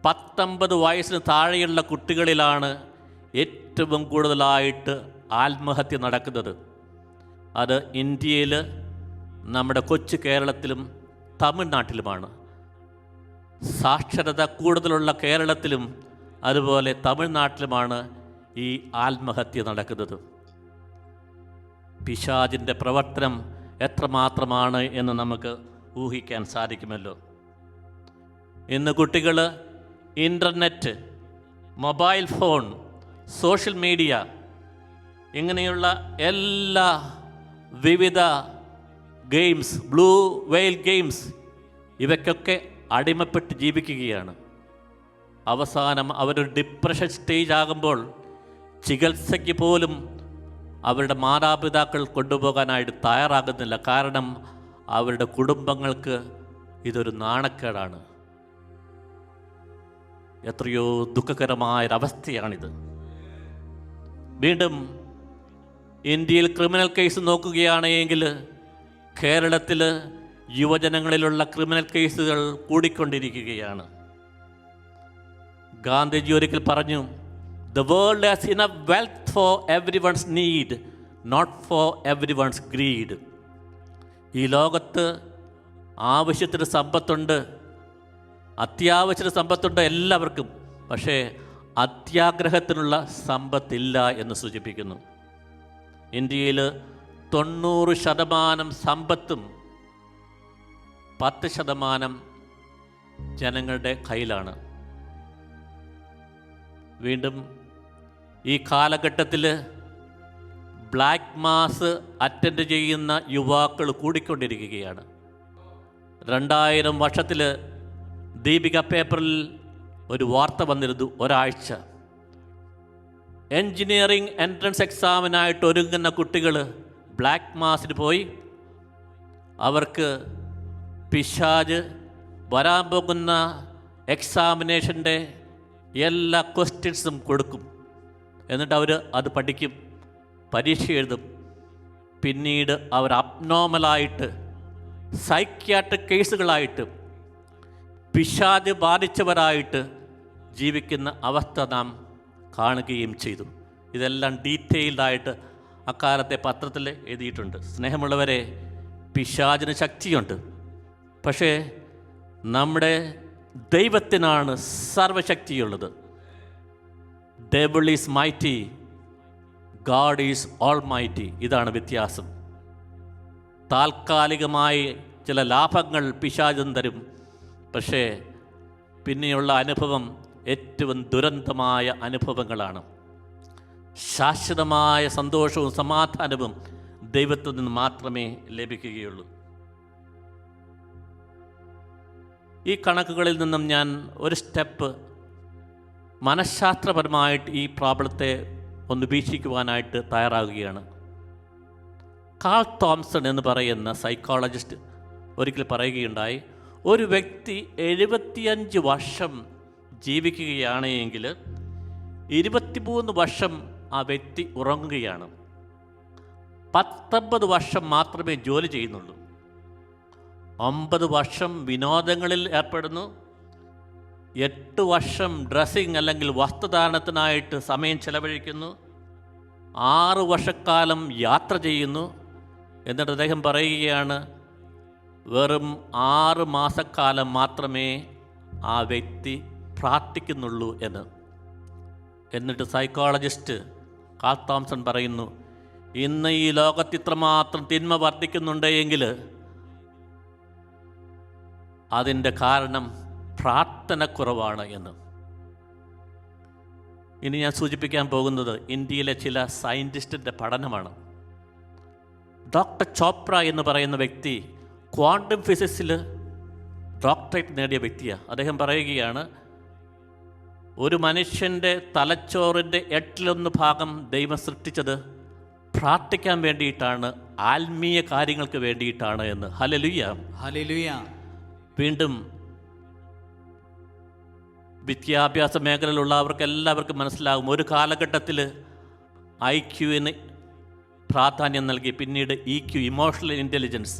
19 വയസ്സിന് താഴെയുള്ള കുട്ടികളിലാണ് ഏറ്റവും കൂടുതലായിട്ട് ആത്മഹത്യ നടക്കുന്നത്. അത് ഇന്ത്യയിൽ, നമ്മുടെ കൊച്ചു കേരളത്തിലും തമിഴ്നാട്ടിലുമാണ്. സാക്ഷരത കൂടുതലുള്ള കേരളത്തിലും അതുപോലെ തമിഴ്നാട്ടിലുമാണ് ഈ ആത്മഹത്യ നടക്കുന്നത്. പിശാചിൻ്റെ പ്രവർത്തനം എത്രമാത്രമാണ് എന്ന് നമുക്ക് ഊഹിക്കാൻ സാധിക്കുമല്ലോ. ഇന്ന് കുട്ടികൾ internet, mobile phone, social media ഇങ്ങനെയുള്ള എല്ലാ വിവിധ ഗെയിംസ്, ബ്ലൂ വെയിൽ ഗെയിംസ്, ഇവയ്ക്കൊക്കെ അടിമപ്പെട്ട് ജീവിക്കുകയാണ്. അവസാനം അവരൊരു ഡിപ്രഷൻ സ്റ്റേജ് ആകുമ്പോൾ ചികിത്സയ്ക്ക് പോലും അവരുടെ മാതാപിതാക്കൾ കൊണ്ടുപോകാനായിട്ട് തയ്യാറാകുന്നില്ല. കാരണം അവരുടെ കുടുംബങ്ങൾക്ക് ഇതൊരു നാണക്കേടാണ്. എത്രയോ ദുഃഖകരമായൊരവസ്ഥയാണിത്. വീണ്ടും ഇന്ത്യയിൽ ക്രിമിനൽ കേസ് നോക്കുകയാണെങ്കിൽ കേരളത്തിൽ യുവജനങ്ങളിലുള്ള ക്രിമിനൽ കേസുകൾ കൂടിക്കൊണ്ടിരിക്കുകയാണ്. ഗാന്ധിജി ഒരിക്കൽ പറഞ്ഞു, "The world has enough wealth for everyone's need, not for everyone's greed." ഈ ലോകത്ത് ആവശ്യത്തിന് സമ്പത്തുണ്ട്, അത്യാവശ്യത്തിന് സമ്പത്തുണ്ട് എല്ലാവർക്കും. പക്ഷേ അത്യാഗ്രഹത്തിനുള്ള സമ്പത്തില്ല എന്ന് സൂചിപ്പിക്കുന്നു. ഇന്ത്യയിൽ 90% സമ്പത്തും 10% ജനങ്ങളുടെ കയ്യിലാണ്. വീണ്ടും ഈ കാലഘട്ടത്തിൽ ബ്ലാക്ക് മാസ് അറ്റൻഡ് ചെയ്യുന്ന യുവാക്കൾ കൂടിക്കൊണ്ടിരിക്കുകയാണ്. 2000 വർഷത്തിൽ ദീപിക പേപ്പറിൽ ഒരു വാർത്ത വന്നിരുന്നു. ഒരാഴ്ച എൻജിനീയറിംഗ് എൻട്രൻസ് എക്സാമിനായിട്ട് ഒരുങ്ങുന്ന കുട്ടികൾ ബ്ലാക്ക് മാസിന് പോയി അവർക്ക് പിശാച് വരാൻ പോകുന്ന എക്സാമിനേഷൻ്റെ എല്ലാ ക്വസ്റ്റ്യൻസും കൊടുക്കും. എന്നിട്ട് അവർ അത് പഠിക്കും, പരീക്ഷ എഴുതും. പിന്നീട് അവർ അബ്നോർമലായിട്ട്, സൈക്യാട്രിക് കേസുകളായിട്ട്, പിശാച് ബാധിച്ചവരായിട്ട് ജീവിക്കുന്ന അവസ്ഥ നാം കാണുകയും ചെയ്തു. ഇതെല്ലാം ഡീറ്റെയിൽഡായിട്ട് അക്കാലത്തെ പത്രത്തിൽ എഴുതിയിട്ടുണ്ട്. സ്നേഹമുള്ളവരെ, പിശാചിന് ശക്തിയുണ്ട്. പക്ഷേ നമ്മുടെ ദൈവത്തിനാണ് സർവശക്തിയുള്ളത്. Devil is mighty, God is almighty. ഇതാണ് വ്യത്യാസം. താൽക്കാലികമായി ചില ലാഭങ്ങൾ പിശാചൻ തരും. പക്ഷേ പിന്നെയുള്ള അനുഭവം ഏറ്റവും ദുരന്തമായ അനുഭവങ്ങളാണ്. ശാശ്വതമായ സന്തോഷവും സമാധാനവും ദൈവത്തിൽ നിന്ന് മാത്രമേ ലഭിക്കുകയുള്ളൂ. ഈ കണക്കുകളിൽ നിന്നും ഞാൻ ഒരു സ്റ്റെപ്പ് മനഃശാസ്ത്രപരമായിട്ട് ഈ പ്രോബ്ലത്തെ ഒന്ന് വീക്ഷിക്കുവാനായിട്ട് തയ്യാറാകുകയാണ്. കാൾ തോംസൺ എന്ന് പറയുന്ന സൈക്കോളജിസ്റ്റ് ഒരിക്കൽ പറയുകയുണ്ടായി, ഒരു വ്യക്തി 75 വർഷം ജീവിക്കുകയാണെങ്കിൽ 23 വർഷം ആ വ്യക്തി ഉറങ്ങുകയാണ്. 19 വർഷം മാത്രമേ ജോലി ചെയ്യുന്നുള്ളൂ. 9 വർഷം വിനോദങ്ങളിൽ ഏർപ്പെടുന്നു. 8 വർഷം ഡ്രസ്സിങ് അല്ലെങ്കിൽ വസ്ത്രധാരണത്തിനായിട്ട് സമയം ചെലവഴിക്കുന്നു. 6 വർഷക്കാലം യാത്ര ചെയ്യുന്നു. എന്നിട്ട് അദ്ദേഹം പറയുകയാണ്, വെറും 6 മാസക്കാലം മാത്രമേ ആ വ്യക്തി പ്രാർത്ഥിക്കുന്നുള്ളൂ എന്ന്. എന്നിട്ട് സൈക്കോളജിസ്റ്റ് കാൾ തോംസൺ പറയുന്നു, ഇന്ന് ഈ ലോകത്ത് ഇത്രമാത്രം തിന്മ വർദ്ധിക്കുന്നുണ്ടെങ്കിൽ അതിൻ്റെ കാരണം പ്രാർത്ഥനക്കുറവാണ് എന്ന്. ഇനി ഞാൻ സൂചിപ്പിക്കാൻ പോകുന്നത് ഇന്ത്യയിലെ ചില സയൻറ്റിസ്റ്റിൻ്റെ പഠനമാണ്. ഡോക്ടർ ചോപ്ര എന്ന് പറയുന്ന വ്യക്തി ക്വാണ്ടം ഫിസിക്സിൽ ഡോക്ടറേറ്റ് നേടിയ വ്യക്തിയാണ്. അദ്ദേഹം പറയുകയാണ്, ഒരു മനുഷ്യൻ്റെ തലച്ചോറിൻ്റെ 8/1 ഭാഗം ദൈവം സൃഷ്ടിച്ചത് പ്രാർത്ഥിക്കാൻ വേണ്ടിയിട്ടാണ്, ആത്മീയ കാര്യങ്ങൾക്ക് വേണ്ടിയിട്ടാണ് എന്ന്. Hallelujah, hallelujah. വീണ്ടും വിദ്യാഭ്യാസ മേഖലയിലുള്ളവർക്ക് എല്ലാവർക്കും മനസ്സിലാകും, ഒരു കാലഘട്ടത്തിൽ IQന് പ്രാധാന്യം നൽകി, പിന്നീട് EQ ഇമോഷണൽ ഇൻ്റലിജൻസ്,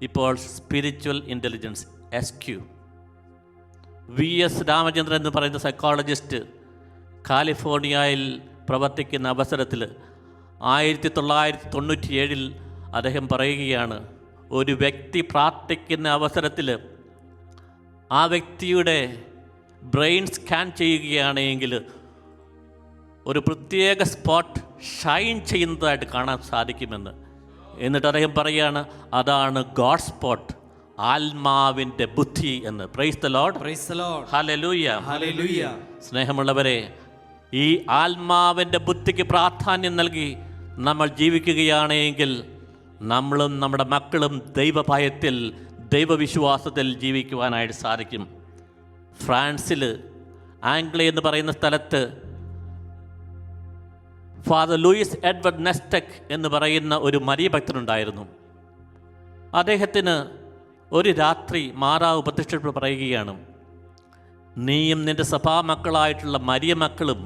ഇപ്പോൾ spiritual intelligence SQ. VS Ramachandran എന്ന് പറയുന്ന സൈക്കോളജിസ്റ്റ് കാലിഫോർണിയയിൽ പ്രവർത്തിക്കുന്ന അവസരത്തിൽ 1997 അദ്ദേഹം പറയുകയാണ്, ഒരു വ്യക്തി പ്രാർത്ഥിക്കുന്ന അവസരത്തിൽ ആ വ്യക്തിയുടെ ബ്രെയിൻ സ്കാൻ ചെയ്യുകയാണെങ്കിൽ ഒരു പ്രത്യേക സ്പോട്ട് ഷൈൻ ചെയ്യുന്നതായിട്ട് കാണാൻ സാധിക്കുമെന്ന്. എന്നിട്ട് അദ്ദേഹം പറയുകയാണ്, അതാണ് ഗോഡ് സ്പോട്ട്, ആത്മാവിൻ്റെ ബുദ്ധി എന്ന്. Price the lord, praise the lord, ഹല്ലേലൂയ, ഹല്ലേലൂയ. സ്നേഹമുള്ളവരെ, ഈ ആത്മാവിൻ്റെ ബുദ്ധിക്ക് പ്രാധാന്യം നൽകി നമ്മൾ ജീവിക്കുകയാണെങ്കിൽ നമ്മളും നമ്മുടെ മക്കളും ദൈവഭയത്തിൽ, ദൈവവിശ്വാസത്തിൽ ജീവിക്കുവാനായിട്ട് സാധിക്കും. ഫ്രാൻസിൽ ആംഗ്ലി എന്ന് പറയുന്ന സ്ഥലത്ത് ഫാദർ ലൂയിസ് എഡ്വേർഡ് നെസ്റ്റക് എന്ന് പറയുന്ന ഒരു മരിയ ഭക്തനുണ്ടായിരുന്നു. അദ്ദേഹത്തിന് ഒരു രാത്രി മാതാവ് പ്രത്യക്ഷപ്പെട്ട് പറയുകയാണ്, നീയും നിൻ്റെ സഭാമക്കളായിട്ടുള്ള മരിയ മക്കളും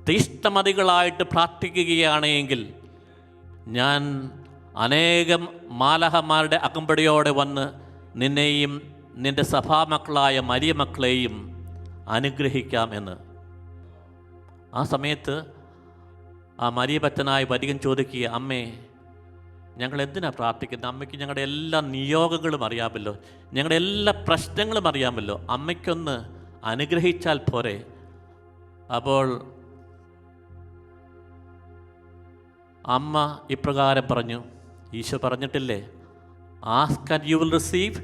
തീഷ്ണമതികളായിട്ട് പ്രാർത്ഥിക്കുകയാണെങ്കിൽ ഞാൻ അനേകം മാലഹമാരുടെ അകമ്പടിയോടെ വന്ന് നിന്നെയും നിൻ്റെ സഭാമക്കളായ മരിയ മക്കളെയും അനുഗ്രഹിക്കാം എന്ന്. ആ സമയത്ത് ആ മരിയ ഭക്തനായ വരികൻ ചോദിക്കുക, അമ്മേ, ഞങ്ങൾ എന്തിനാണ് പ്രാർത്ഥിക്കുന്നത്? അമ്മയ്ക്ക് ഞങ്ങളുടെ എല്ലാ നിയോഗങ്ങളും അറിയാമല്ലോ, ഞങ്ങളുടെ എല്ലാ പ്രശ്നങ്ങളും അറിയാമല്ലോ, അമ്മയ്ക്കൊന്ന് അനുഗ്രഹിച്ചാൽ പോരെ? അപ്പോൾ അമ്മ ഇപ്രകാരം പറഞ്ഞു, ഈശോ പറഞ്ഞിട്ടില്ലേ, ask and you will receive,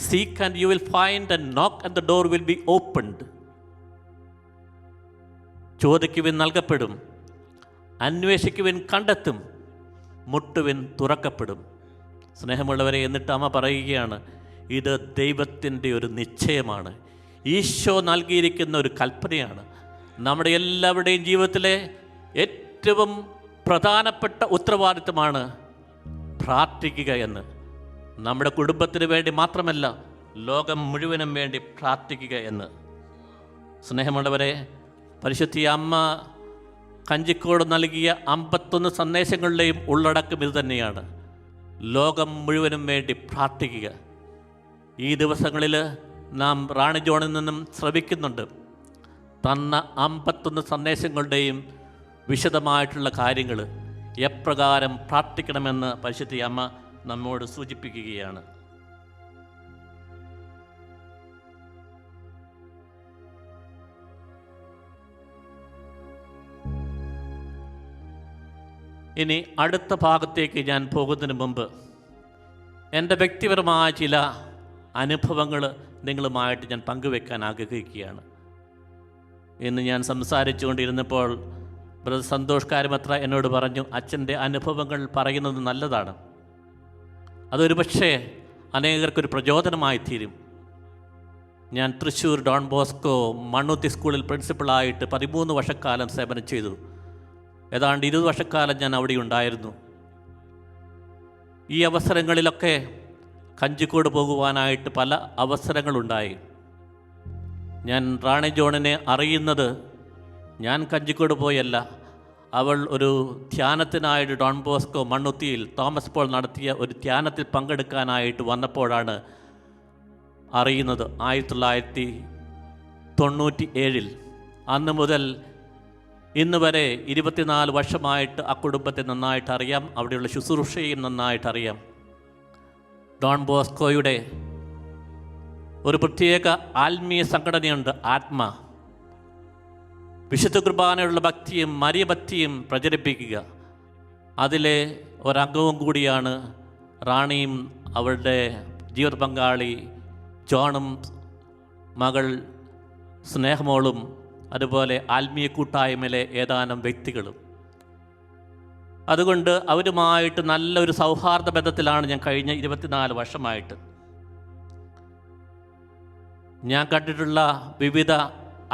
seek and you will find, and knock and the door will be opened. ചോദിക്കുവിൻ നൽകപ്പെടും, അന്വേഷിക്കുവിൻ കണ്ടെത്തും, മുട്ടുവിൻ തുറക്കപ്പെടും. സ്നേഹമുള്ളവരെ, എന്നിട്ട് അമ്മ പറയുകയാണ്, ഇത് ദൈവത്തിൻ്റെ ഒരു നിശ്ചയമാണ്, ഈശോ നൽകിയിരിക്കുന്ന ഒരു കൽപ്പനയാണ്. നമ്മുടെ എല്ലാവരുടെയും ജീവിതത്തിലെ ഏറ്റവും പ്രധാനപ്പെട്ട ഉത്തരവാദിത്തമാണ് പ്രാർത്ഥിക്കുക എന്ന്. നമ്മുടെ കുടുംബത്തിന് വേണ്ടി മാത്രമല്ല, ലോകം മുഴുവനും വേണ്ടി പ്രാർത്ഥിക്കുക എന്ന്. സ്നേഹമുള്ളവരെ, പരിശുദ്ധ അമ്മ കഞ്ചിക്കോട് നൽകിയ 51 സന്ദേശങ്ങളുടെയും ഉള്ളടക്കം ഇത് തന്നെയാണ്, ലോകം മുഴുവനും വേണ്ടി പ്രാർത്ഥിക്കുക. ഈ ദിവസങ്ങളിൽ നാം റാണി ജോണിൽ നിന്നും ശ്രവിക്കുന്നുണ്ട്, തന്ന 51 സന്ദേശങ്ങളുടെയും വിശദമായിട്ടുള്ള കാര്യങ്ങൾ എപ്രകാരം പ്രാർത്ഥിക്കണമെന്ന് പരിശുദ്ധ അമ്മ നമ്മോട് സൂചിപ്പിക്കുകയാണ്. ഇനി അടുത്ത ഭാഗത്തേക്ക് ഞാൻ പോകുന്നതിന് മുമ്പ് എൻ്റെ വ്യക്തിപരമായ ചില അനുഭവങ്ങൾ നിങ്ങളുമായിട്ട് ഞാൻ പങ്കുവെക്കാൻ ആഗ്രഹിക്കുകയാണ്. ഇന്ന് ഞാൻ സംസാരിച്ചുകൊണ്ടിരുന്നപ്പോൾ ബ്രദർ സന്തോഷ് കാരമത്ര എന്നോട് പറഞ്ഞു, അച്ഛൻ്റെ അനുഭവങ്ങൾ പറയുന്നത് നല്ലതാണ്, അതൊരു പക്ഷേ അനേകർക്കൊരു പ്രചോദനമായി തീരും. ഞാൻ തൃശ്ശൂർ ഡോൺ ബോസ്കോ മണ്ണുത്തി സ്കൂളിൽ പ്രിൻസിപ്പളായിട്ട് 13 വർഷക്കാലം സേവനം ചെയ്തു. ഏതാണ്ട് 20 വർഷക്കാലം ഞാൻ അവിടെ ഉണ്ടായിരുന്നു. ഈ അവസരങ്ങളിലൊക്കെ കഞ്ചിക്കോട് പോകുവാനായിട്ട് പല അവസരങ്ങളുണ്ടായി. ഞാൻ റാണി ജോണിനെ അറിയുന്നത് ഞാൻ കഞ്ചിക്കോട് പോയല്ല, അവൾ ഒരു ധ്യാനത്തിനായിട്ട് ഡോൺ ബോസ്കോ മണ്ണുത്തിയിൽ തോമസ് പോൾ നടത്തിയ ഒരു ധ്യാനത്തിൽ പങ്കെടുക്കാനായിട്ട് വന്നപ്പോഴാണ് അറിയുന്നത്. 1997 അന്ന് മുതൽ ഇന്ന് വരെ 24 വർഷമായിട്ട് ആ കുടുംബത്തെ നന്നായിട്ട് അറിയാം, അവിടെയുള്ള ശുശ്രൂഷയും നന്നായിട്ടറിയാം. ഡോൺ ബോസ്കോയുടെ ഒരു പ്രത്യേക ആത്മീയ സംഘടനയുണ്ട്, ആത്മ. വിശുദ്ധ കുർബാനയുള്ള ഭക്തിയും മരിയഭക്തിയും പ്രചരിപ്പിക്കുക. അതിലെ ഒരംഗവും കൂടിയാണ് റാണിയും അവളുടെ ജീവിത പങ്കാളി ജോണും മകൾ സ്നേഹമോളും അതുപോലെ ആത്മീയ കൂട്ടായ്മയിലെ ഏതാനും വ്യക്തികളും. അതുകൊണ്ട് അവരുമായിട്ട് നല്ലൊരു സൗഹാർദ്ദ ബന്ധത്തിലാണ് ഞാൻ കഴിഞ്ഞ 24 വർഷമായിട്ട്. ഞാൻ കണ്ടിട്ടുള്ള വിവിധ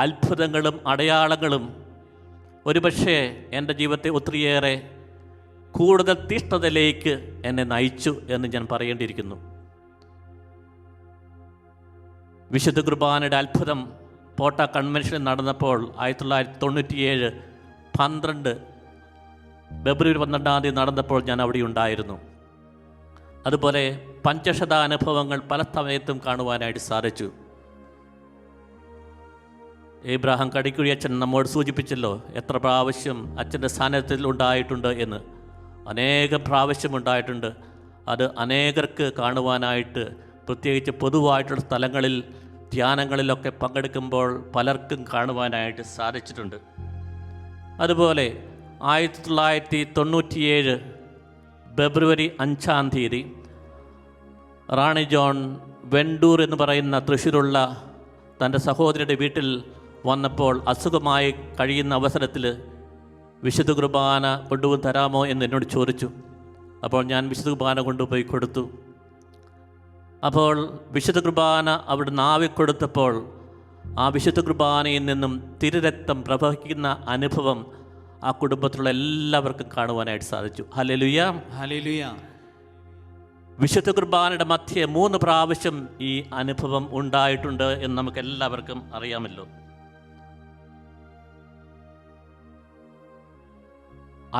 അത്ഭുതങ്ങളും അടയാളങ്ങളും ഒരുപക്ഷെ എൻ്റെ ജീവിതത്തെ ഒത്തിരിയേറെ കൂടുതൽ തീഷ്ണതയിലേക്ക് എന്നെ നയിച്ചു എന്ന് ഞാൻ പറയേണ്ടിയിരിക്കുന്നു. വിശുദ്ധ കുർബാനയുടെ അത്ഭുതം പോട്ട കൺവെൻഷനിൽ നടന്നപ്പോൾ 1997 ഫെബ്രുവരി 12 നടന്നപ്പോൾ ഞാൻ അവിടെ ഉണ്ടായിരുന്നു. അതുപോലെ പഞ്ചശത അനുഭവങ്ങൾ പല സമയത്തും കാണുവാനായിട്ട് സാധിച്ചു. ഏബ്രഹാം കടിക്കുഴി അച്ഛൻ നമ്മോട് സൂചിപ്പിച്ചല്ലോ എത്ര പ്രാവശ്യം അച്ഛൻ്റെ സാന്നിധ്യത്തിൽ ഉണ്ടായിട്ടുണ്ട് എന്ന്. അനേകം പ്രാവശ്യം ഉണ്ടായിട്ടുണ്ട്. അത് അനേകർക്ക് കാണുവാനായിട്ട്, പ്രത്യേകിച്ച് പൊതുവായിട്ടുള്ള സ്ഥലങ്ങളിൽ ധ്യാനങ്ങളിലൊക്കെ പങ്കെടുക്കുമ്പോൾ പലർക്കും കാണുവാനായിട്ട് സാധിച്ചിട്ടുണ്ട്. അതുപോലെ 1997 ഫെബ്രുവരി 5 റാണി ജോൺ വെണ്ടൂർ എന്ന് പറയുന്ന തൃശ്ശൂരുള്ള തൻ്റെ സഹോദരിയുടെ വീട്ടിൽ വന്നപ്പോൾ അസുഖമായി കഴിയുന്ന അവസരത്തിൽ വിശുദ്ധ കുർബാന കൊണ്ടുപോയി തരാമോ എന്ന് എന്നോട് ചോദിച്ചു. അപ്പോൾ ഞാൻ വിശുദ്ധ കുർബാന കൊണ്ടുപോയി കൊടുത്തു. അപ്പോൾ വിശുദ്ധ കുർബാന അവിടെ നാവിക്കൊടുത്തപ്പോൾ ആ വിശുദ്ധ കുർബാനയിൽ നിന്നും തിരുരക്തം പ്രവഹിക്കുന്ന അനുഭവം ആ കുടുംബത്തിലുള്ള എല്ലാവർക്കും കാണുവാനായിട്ട് സാധിച്ചു. Hallelujah, hallelujah. വിശുദ്ധ കുർബാനയുടെ മധ്യേ 3 പ്രാവശ്യം ഈ അനുഭവം ഉണ്ടായിട്ടുണ്ട് എന്ന് നമുക്ക് എല്ലാവർക്കും അറിയാമല്ലോ.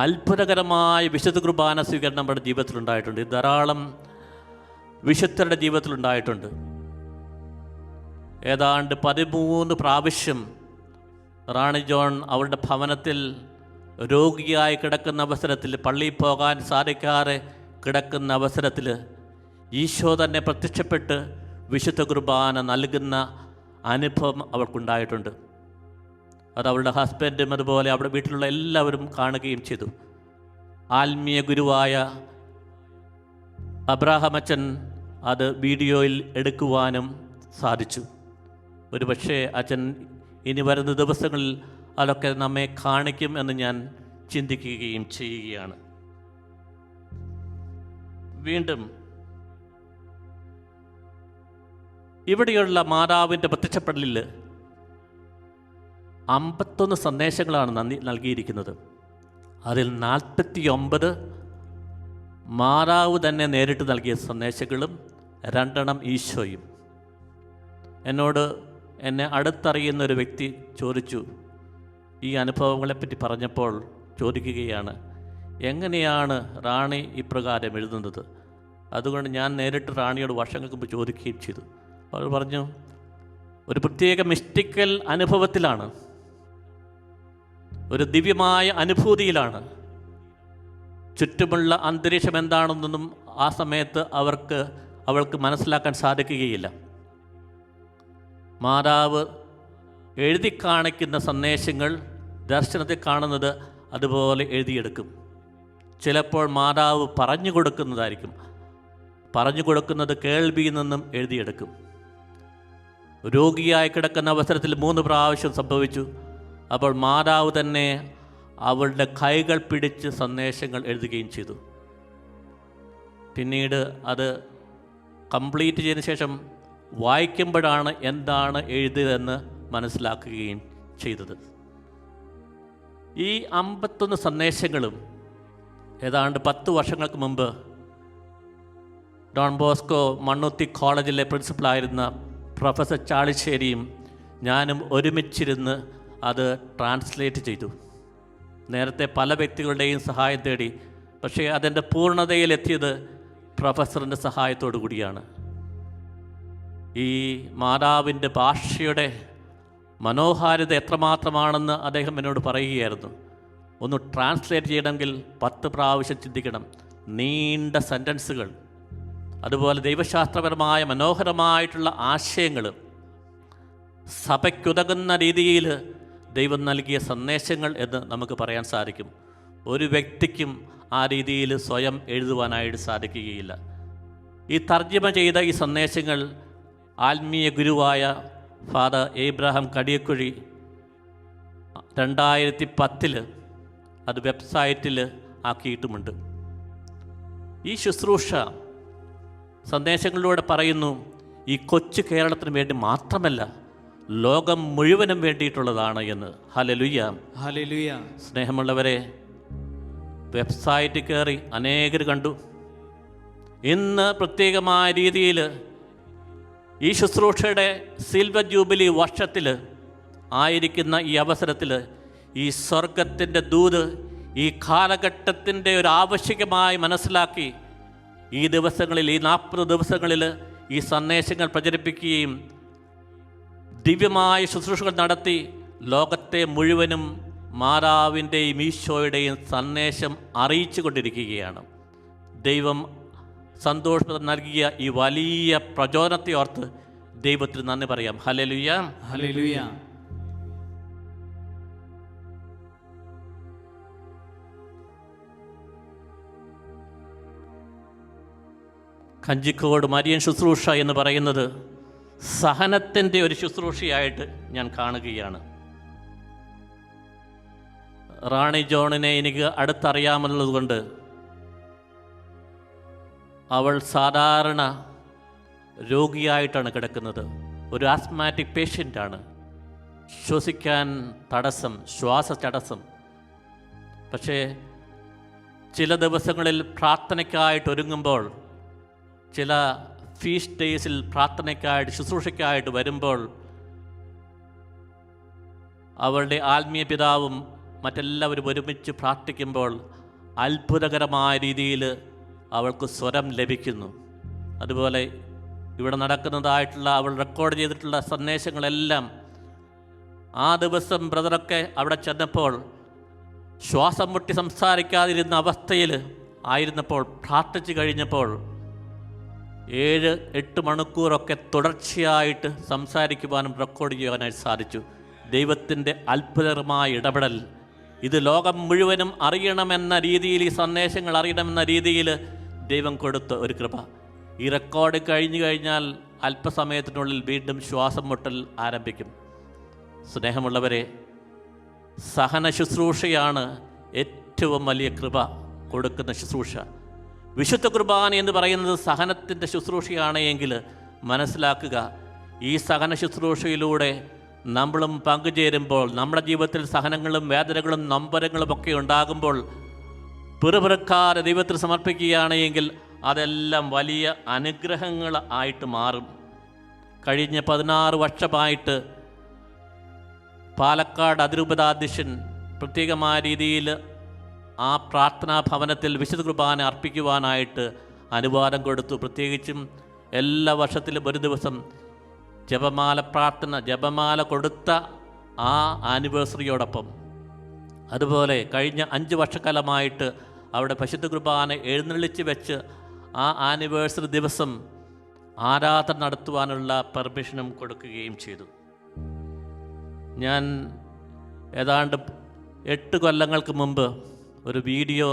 അത്ഭുതകരമായ വിശുദ്ധ കുർബാന സ്വീകരണം നമ്മുടെ ജീവിതത്തിലുണ്ടായിട്ടുണ്ട്. ധാരാളം വിശുദ്ധരുടെ ജീവിതത്തിലുണ്ടായിട്ടുണ്ട്. ഏതാണ്ട് 13 പ്രാവശ്യം റാണി ജോൺ അവരുടെ ഭവനത്തിൽ രോഗിയായി കിടക്കുന്ന അവസരത്തിൽ, പള്ളിയിൽ പോകാൻ സാധിക്കാതെ കിടക്കുന്ന അവസരത്തിൽ ഈശോ തന്നെ പ്രത്യക്ഷപ്പെട്ട് വിശുദ്ധ കുർബാന നൽകുന്ന അനുഭവം അവൾക്കുണ്ടായിട്ടുണ്ട്. അത് അവളുടെ ഹസ്ബൻഡും അതുപോലെ അവിടെ വീട്ടിലുള്ള എല്ലാവരും കാണുകയും ചെയ്തു. ആത്മീയ ഗുരുവായ അബ്രാഹാം അച്ഛൻ അത് വീഡിയോയിൽ എടുക്കുവാനും സാധിച്ചു. ഒരുപക്ഷെ അച്ഛൻ ഇനി വരുന്ന ദിവസങ്ങളിൽ അതൊക്കെ നമ്മെ കാണിക്കും എന്ന് ഞാൻ ചിന്തിക്കുകയും ചെയ്യുകയാണ്. വീണ്ടും ഇവിടെയുള്ള മാതാവിൻ്റെ പ്രത്യക്ഷപ്പെടലിൽ 51 സന്ദേശങ്ങളാണ് നൽകിയിരിക്കുന്നത്. അതിൽ 49 മാതാവ് തന്നെ നേരിട്ട് നൽകിയ സന്ദേശങ്ങളും 2 ഈശോയും. എന്നെ അടുത്തറിയുന്ന ഒരു വ്യക്തി ചോദിച്ചു, ഈ അനുഭവങ്ങളെപ്പറ്റി പറഞ്ഞപ്പോൾ ചോദിക്കുകയാണ്, എങ്ങനെയാണ് റാണി ഇപ്രകാരം എഴുതുന്നത്? അതുകൊണ്ട് ഞാൻ നേരിട്ട് റാണിയോട് വർഷങ്ങൾക്ക് മുമ്പ് ചോദിക്കുകയും ചെയ്തു. അവർ പറഞ്ഞു, ഒരു പ്രത്യേക മിസ്റ്റിക്കൽ അനുഭവത്തിലാണ്, ഒരു ദിവ്യമായ അനുഭൂതിയിലാണ്. ചുറ്റുമുള്ള അന്തരീക്ഷം എന്താണെന്നൊന്നും ആ സമയത്ത് അവൾക്ക് മനസ്സിലാക്കാൻ സാധിക്കുകയില്ല. മാതാവ് എഴുതി കാണിക്കുന്ന സന്ദേശങ്ങൾ ദർശനത്തിൽ കാണുന്നത് അതുപോലെ എഴുതിയെടുക്കും. ചിലപ്പോൾ മാതാവ് പറഞ്ഞു കൊടുക്കുന്നത് കേൾവിയിൽ നിന്നും എഴുതിയെടുക്കും. രോഗിയായി കിടക്കുന്ന അവസരത്തിൽ 3 പ്രാവശ്യം സംഭവിച്ചു. അപ്പോൾ മാതാവ് തന്നെ അവളുടെ കൈകൾ പിടിച്ച് സന്ദേശങ്ങൾ എഴുതുകയും ചെയ്തു. പിന്നീട് അത് കംപ്ലീറ്റ് ചെയ്തതിന് ശേഷം വായിക്കുമ്പോഴാണ് എന്താണ് എഴുതിയതെന്ന് മനസ്സിലാക്കുകയും ചെയ്തത്. ഈ 51 സന്ദേശങ്ങളും ഏതാണ്ട് 10 വർഷങ്ങൾക്ക് മുമ്പ് ഡോൺ ബോസ്കോ മണ്ണുത്തി കോളേജിലെ പ്രിൻസിപ്പളായിരുന്ന പ്രൊഫസർ ചാളിശ്ശേരിയും ഞാനും ഒരുമിച്ചിരുന്ന് അത് ട്രാൻസ്ലേറ്റ് ചെയ്തു. നേരത്തെ പല വ്യക്തികളുടെയും സഹായം തേടി, പക്ഷേ അതിൻ്റെ പൂർണ്ണതയിലെത്തിയത് പ്രൊഫസറിൻ്റെ സഹായത്തോടു കൂടിയാണ്. ഈ മാതാവിൻ്റെ ഭാഷയുടെ മനോഹാരിത എത്രമാത്രമാണെന്ന് അദ്ദേഹം എന്നോട് പറയുകയായിരുന്നു. ഒന്ന് ട്രാൻസ്ലേറ്റ് ചെയ്യണമെങ്കിൽ 10 പ്രാവശ്യം ചിന്തിക്കണം. നീണ്ട സെൻറ്റൻസുകൾ, അതുപോലെ ദൈവശാസ്ത്രപരമായ മനോഹരമായിട്ടുള്ള ആശയങ്ങൾ, സഭയ്ക്കുതകുന്ന രീതിയിൽ ദൈവം നൽകിയ സന്ദേശങ്ങൾ എന്ന് നമുക്ക് പറയാൻ സാധിക്കും. ഒരു വ്യക്തിക്കും ആ രീതിയിൽ സ്വയം എഴുതുവാനായിട്ട് സാധിക്കുകയില്ല. ഈ തർജ്ജമ ചെയ്ത ഈ സന്ദേശങ്ങൾ ആത്മീയ ഗുരുവായ ഫാദർ ഏബ്രഹാം കടിയക്കുഴി 2010 അത് വെബ്സൈറ്റിൽ ആക്കിയിട്ടുമുണ്ട്. ഈ ശുശ്രൂഷ സന്ദേശങ്ങളിലൂടെ പറയുന്നു, ഈ കൊച്ചു കേരളത്തിന് വേണ്ടി മാത്രമല്ല, ലോകം മുഴുവനും വേണ്ടിയിട്ടുള്ളതാണ് എന്ന്. ഹല്ലേലൂയ, ഹല്ലേലൂയ. സ്നേഹമുള്ളവരെ, വെബ്സൈറ്റിൽ കയറി അനേകർ കണ്ടു. ഇന്ന് പ്രത്യേകമായ രീതിയിൽ ഈ ശുശ്രൂഷയുടെ സിൽവർ ജൂബിലി വർഷത്തിൽ ആയിരിക്കുന്ന ഈ അവസരത്തിൽ ഈ സ്വർഗത്തിൻ്റെ ദൂത് ഈ കാലഘട്ടത്തിൻ്റെ ഒരു ആവശ്യകമായി മനസ്സിലാക്കി ഈ ദിവസങ്ങളിൽ, ഈ 40 ദിവസങ്ങളിൽ ഈ സന്ദേശങ്ങൾ പ്രചരിപ്പിക്കുകയും ദിവ്യമായ ശുശ്രൂഷകൾ നടത്തി ലോകത്തെ മുഴുവനും മാതാവിൻ്റെയും ഈശോയുടെയും സന്ദേശം അറിയിച്ചു കൊണ്ടിരിക്കുകയാണ്. ദൈവം സന്തോഷം നൽകിയ ഈ വലിയ പ്രചോദനത്തെ ഓർത്ത് ദൈവത്തിന് നന്ദി പറയാം. Hallelujah, hallelujah. കഞ്ചിക്കോട് മരിയൻ ശുശ്രൂഷ എന്ന് പറയുന്നത് സഹനത്തിൻ്റെ ഒരു ശുശ്രൂഷയായിട്ട് ഞാൻ കാണുകയാണ്. റാണി ജോണിനെ എനിക്ക് അടുത്തറിയാമെന്നുള്ളതുകൊണ്ട് അവൾ സാധാരണ രോഗിയായിട്ടാണ് കിടക്കുന്നത്. ഒരു ആസ്മാറ്റിക് പേഷ്യൻ്റാണ്. ശ്വസിക്കാൻ തടസ്സം, ശ്വാസ തടസ്സം. പക്ഷേ ചില ദിവസങ്ങളിൽ പ്രാർത്ഥനയ്ക്കായിട്ട് ഒരുങ്ങുമ്പോൾ, ചില ഫീസ്റ്റ് ഡേയ്സിൽ പ്രാർത്ഥനയ്ക്കായിട്ട് ശുശ്രൂഷയ്ക്കായിട്ട് വരുമ്പോൾ അവളുടെ ആത്മീയ പിതാവും മറ്റെല്ലാവരും ഒരുമിച്ച് പ്രാർത്ഥിക്കുമ്പോൾ അത്ഭുതകരമായ രീതിയിൽ അവൾക്ക് സ്വരം ലഭിക്കുന്നു. അതുപോലെ ഇവിടെ നടക്കുന്നതായിട്ടുള്ള അവൾ റെക്കോർഡ് ചെയ്തിട്ടുള്ള സന്ദേശങ്ങളെല്ലാം ആ ദിവസം ബ്രദറൊക്കെ അവിടെ ചെന്നപ്പോൾ ശ്വാസം മുട്ടി സംസാരിക്കാതിരുന്ന അവസ്ഥയിൽ ആയിരുന്നപ്പോൾ പ്രാർത്ഥിച്ചു കഴിഞ്ഞപ്പോൾ 7-8 മണിക്കൂറൊക്കെ തുടർച്ചയായിട്ട് സംസാരിക്കുവാനും റെക്കോർഡ് ചെയ്യുവാനായി സാധിച്ചു. ദൈവത്തിൻ്റെ അത്ഭുതകരമായ ഇടപെടൽ. ഇത് ലോകം മുഴുവനും അറിയണമെന്ന രീതിയിൽ, ഈ സന്ദേശങ്ങൾ അറിയണമെന്ന രീതിയിൽ ദൈവം കൊടുത്ത ഒരു കൃപ. ഈ റെക്കോർഡ് കഴിഞ്ഞു കഴിഞ്ഞാൽ അല്പസമയത്തിനുള്ളിൽ വീണ്ടും ശ്വാസം മുട്ടൽ ആരംഭിക്കും. സ്നേഹമുള്ളവരെ, സഹന ശുശ്രൂഷയാണ് ഏറ്റവും വലിയ കൃപ കൊടുക്കുന്ന ശുശ്രൂഷ. വിശുദ്ധ കുർബാന എന്ന് പറയുന്നത് സഹനത്തിൻ്റെ ശുശ്രൂഷയാണ് എങ്കിൽ മനസ്സിലാക്കുക, ഈ സഹന ശുശ്രൂഷയിലൂടെ നമ്മളും പങ്കുചേരുമ്പോൾ, നമ്മുടെ ജീവിതത്തിൽ സഹനങ്ങളും വേദനകളും നൊമ്പരങ്ങളും ഒക്കെ ഉണ്ടാകുമ്പോൾ പിറുപിറുക്കാതെ ദൈവത്തിൽ സമർപ്പിക്കുകയാണ് എങ്കിൽ അതെല്ലാം വലിയ അനുഗ്രഹങ്ങൾ ആയിട്ട് മാറും. കഴിഞ്ഞ 16 വർഷമായിട്ട് പാലക്കാട് അതിരൂപതാധ്യക്ഷൻ പ്രത്യേകമായ രീതിയിൽ ആ പ്രാർത്ഥനാ ഭവനത്തിൽ വിശുദ്ധ കുർബാന അർപ്പിക്കുവാനായിട്ട് അനുവാദം കൊടുത്തു. പ്രത്യേകിച്ചും എല്ലാ വർഷത്തിലും ഒരു ദിവസം ജപമാല കൊടുത്ത ആ ആനിവേഴ്സറിയോടൊപ്പം. അതുപോലെ കഴിഞ്ഞ 5 വർഷക്കാലമായിട്ട് അവിടെ വിശുദ്ധ കുർബാന എഴുന്നള്ളിച്ച് വെച്ച് ആ ആനിവേഴ്സറി ദിവസം ആരാധന നടത്തുവാനുള്ള പെർമിഷനും കൊടുക്കുകയും ചെയ്തു. ഞാൻ ഏതാണ്ട് 8 കൊല്ലങ്ങൾക്ക് മുമ്പ് ഒരു വീഡിയോ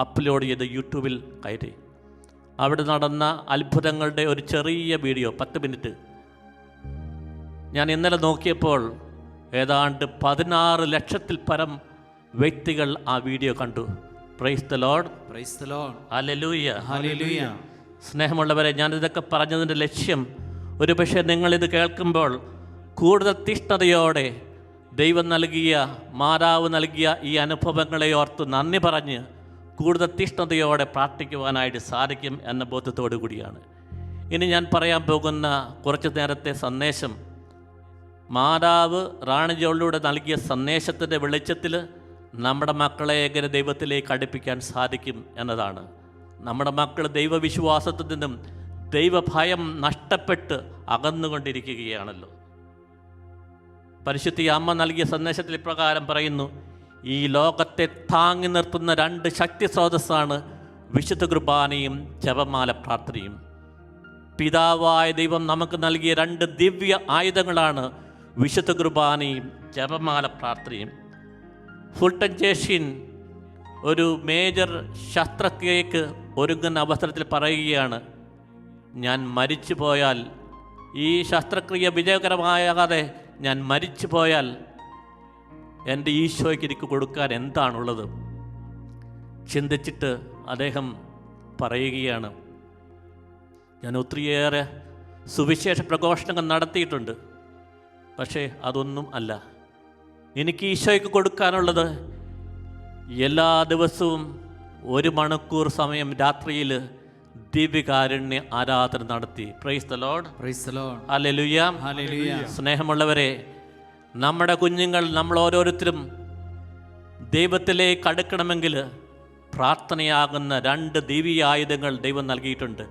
അപ്ലോഡ് ചെയ്ത് യൂട്യൂബിൽ കയറ്റി. അവിടെ നടന്ന അത്ഭുതങ്ങളുടെ ഒരു ചെറിയ വീഡിയോ, 10 മിനിറ്റ്. ഞാൻ ഇന്നലെ നോക്കിയപ്പോൾ ഏതാണ്ട് 16 ലക്ഷത്തിൽ പരം വ്യക്തികൾ ആ വീഡിയോ കണ്ടു. Price the lord, praise the lord, ഹല്ലേലൂയ, ഹല്ലേലൂയ. സ്നേഹമുള്ളവരെ, ഞാനിതൊക്കെ പറഞ്ഞതിൻ്റെ ലക്ഷ്യം, ഒരുപക്ഷെ നിങ്ങളിത് കേൾക്കുമ്പോൾ കൂടുതൽ തീഷ്ണതയോടെ ദൈവം നൽകിയ, മാതാവ് നൽകിയ ഈ അനുഭവങ്ങളെ ഓർത്ത് നന്ദി പറഞ്ഞ് കൂടുതൽ തീഷ്ണതയോടെ പ്രാർത്ഥിക്കുവാനായിട്ട് സാധിക്കും എന്ന ബോധ്യത്തോടു കൂടിയാണ്. ഇനി ഞാൻ പറയാൻ പോകുന്ന കുറച്ച് നേരത്തെ സന്ദേശം, മാതാവ് റാണി ജോളിലൂടെ നൽകിയ സന്ദേശത്തിൻ്റെ വെളിച്ചത്തിൽ നമ്മുടെ മക്കളെ എങ്ങനെ ദൈവത്തിലേക്ക് അടുപ്പിക്കാൻ സാധിക്കും എന്നതാണ്. നമ്മുടെ മക്കൾ ദൈവവിശ്വാസത്തിൽ നിന്നും ദൈവഭയം നഷ്ടപ്പെട്ട് അകന്നുകൊണ്ടിരിക്കുകയാണല്ലോ. പരിശുദ്ധ അമ്മ നൽകിയ സന്ദേശത്തിൽ ഇപ്രകാരം പറയുന്നു, ഈ ലോകത്തെ താങ്ങി നിർത്തുന്ന 2 ശക്തി സ്രോതസ്സാണ് വിശുദ്ധ കുർബാനയും ജപമാല പ്രാർത്ഥനയും. പിതാവായ ദൈവം നമുക്ക് നൽകിയ 2 ദിവ്യ ആയുധങ്ങളാണ് വിശുദ്ധ കുർബാനയും ജപമാല പ്രാർത്ഥനയും. ഫുൾട്ടൻ ജേഷിൻ ഒരു മേജർ ശസ്ത്രക്രിയയ്ക്ക് ഒരുങ്ങുന്ന അവസരത്തിൽ പറയുകയാണ്, ഞാൻ മരിച്ചു പോയാൽ, ഈ ശസ്ത്രക്രിയ വിജയകരമാകാതെ ഞാൻ മരിച്ചു പോയാൽ എൻ്റെ ഈശോയ്ക്ക് എനിക്ക് കൊടുക്കാൻ എന്താണുള്ളത്? ചിന്തിച്ചിട്ട് അദ്ദേഹം പറയുകയാണ്, ഞാൻ ഒത്തിരിയേറെ സുവിശേഷ പ്രഘോഷണങ്ങൾ നടത്തിയിട്ടുണ്ട്, പക്ഷേ അതൊന്നും അല്ല. എനിക്ക് ഈശോയ്ക്ക് കൊടുക്കാനുള്ളത് എല്ലാ ദിവസവും 1 മണിക്കൂർ സമയം രാത്രിയിൽ ദിവ്യകാരുണ്യ ആരാധന നടത്തി. Price the lord, praise the lord, ഹല്ലേലൂയ, ഹല്ലേലൂയ. സ്നേഹമുള്ളവരെ, നമ്മുടെ കുഞ്ഞുങ്ങൾ, നമ്മൾ ഓരോരുത്തരും ദൈവത്തിലേക്ക് അടുക്കണമെങ്കിൽ പ്രാർത്ഥനയാകുന്ന 2 ദിവ്യ ആയുധങ്ങൾ ദൈവം നൽകിയിട്ടുണ്ട്,